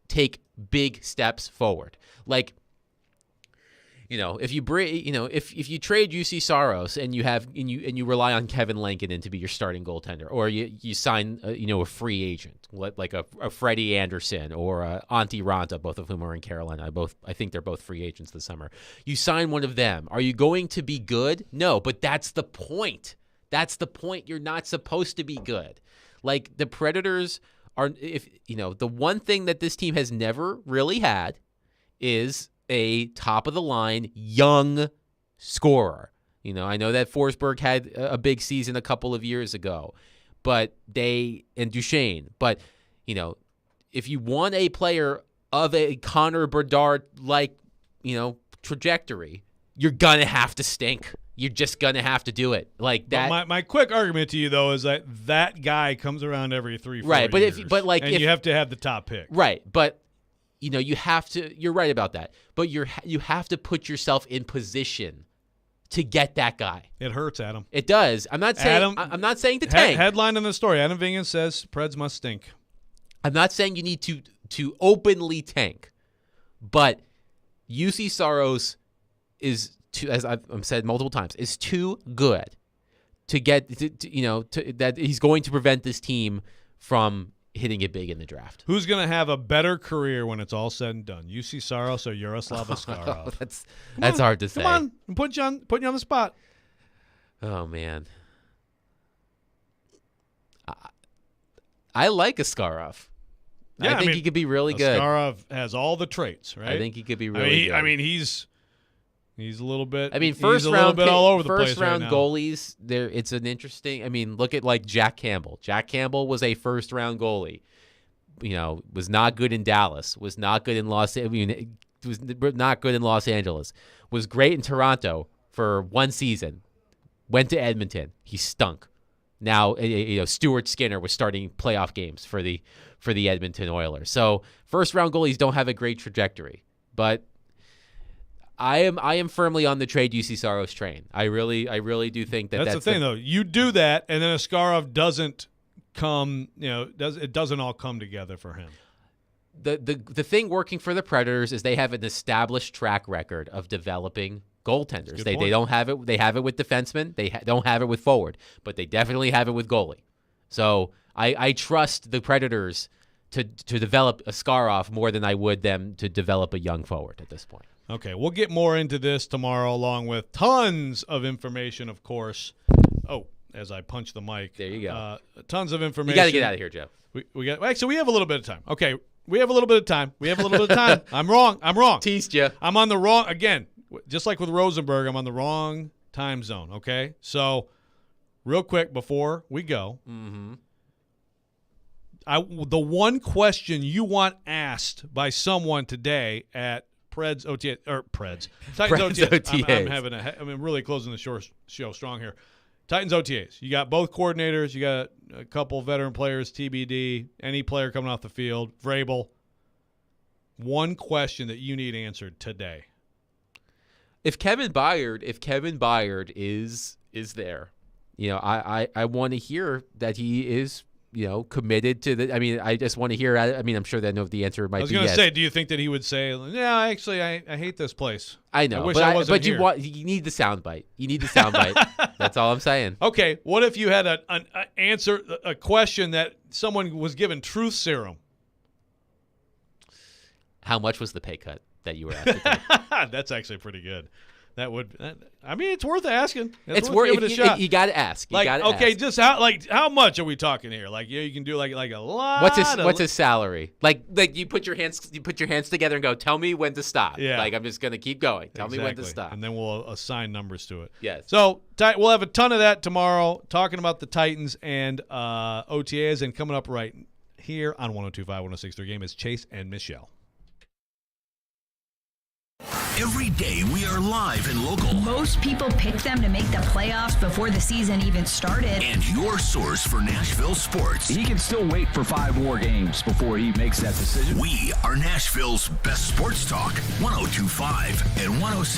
take big steps forward. Like, if you if you trade UC Saros and you rely on Kevin Lankinen to be your starting goaltender, or you sign a free agent like a Freddie Anderson or a Antti Ranta, both of whom are in Carolina. I think they're both free agents this summer. You sign one of them. Are you going to be good? No, but that's the point. That's the point. You're not supposed to be good. Like the Predators are. The one thing that this team has never really had is a top-of-the-line young scorer. I know that Forsberg had a big season a couple of years ago, and Duchesne. But, if you want a player of a Connor Bedard-like, trajectory, you're going to have to stink. You're just going to have to do it like that. But my quick argument to you, though, is that guy comes around every 3-4 years. Right, and you have to have the top pick. Right, but you have to. You're right about that. But you have to put yourself in position to get that guy. It hurts, Adam. It does. I'm not saying. I'm not saying to tank. Headline in the story: Adam Vingan says Preds must stink. I'm not saying you need to openly tank, but UC Saros is as I've said multiple times, is too good to get that he's going to prevent this team from hitting it big in the draft. Who's going to have a better career when it's all said and done? UC Saros or Yaroslav Askarov? That's hard to say. Come on, I'm putting you on the spot. Oh man, I like Askarov. Yeah, I think he could be really good. Askarov has all the traits, right? I think he could be really good. He's a little bit. First round all over the place. First round right now. goalies. It's an interesting. Look at like Jack Campbell. Jack Campbell was a first round goalie. Was not good in Dallas. Was not good in was not good in Los Angeles. Was great in Toronto for one season. Went to Edmonton. He stunk. Now Stuart Skinner was starting playoff games for the Edmonton Oilers. So first round goalies don't have a great trajectory, but I am firmly on the trade UC Saros train. I really do think that's the thing, though. You do that, and then Askarov doesn't come. It doesn't all come together for him. The thing working for the Predators is they have an established track record of developing goaltenders. They don't have it. They have it with defensemen. They don't have it with forward, but they definitely have it with goalie. So I trust the Predators to develop Askarov more than I would them to develop a young forward at this point. Okay, we'll get more into this tomorrow, along with tons of information, of course. Oh, as I punch the mic. There you go. Tons of information. You got to get out of here, Joe. We have a little bit of time. Okay, we have a little bit of time. I'm wrong. Teased you. I'm on the wrong, again, just like with Rosenberg, I'm on the wrong time zone, okay? So, real quick before we go, the one question you want asked by someone today at Preds OTA Titans OTAs. I'm really closing the show strong here. Titans OTAs. You got both coordinators. You got a couple veteran players, TBD. Any player coming off the field, Vrabel. One question that you need answered today. If Kevin Byard is there, I want to hear that he is committed to the. I just want to hear. I'm sure that the answer might be yes. I was going to say, do you think that he would say, "Yeah, actually, I hate this place. I know, I wish I wasn't here." You need the soundbite. That's all I'm saying. Okay, what if you had an answer, a question that someone was given truth serum? How much was the pay cut? that you were asked to take? That's actually pretty good. That would. I mean, it's worth asking. It's worth worth giving it a shot. You got to ask. You gotta ask. Just how much are we talking here? Like, you can do like a lot. What's his salary? Like you put your hands together and go, tell me when to stop. Yeah. Like, I'm just gonna keep going. Tell me when to stop. And then we'll assign numbers to it. Yes. So we'll have a ton of that tomorrow, talking about the Titans and OTAs, and coming up right here on 102.5, 106.3 Game is Chase and Michelle. Every day we are live and local. Most people pick them to make the playoffs before the season even started. And your source for Nashville sports. He can still wait for 5 more games before he makes that decision. We are Nashville's best sports talk, 102.5 and 106.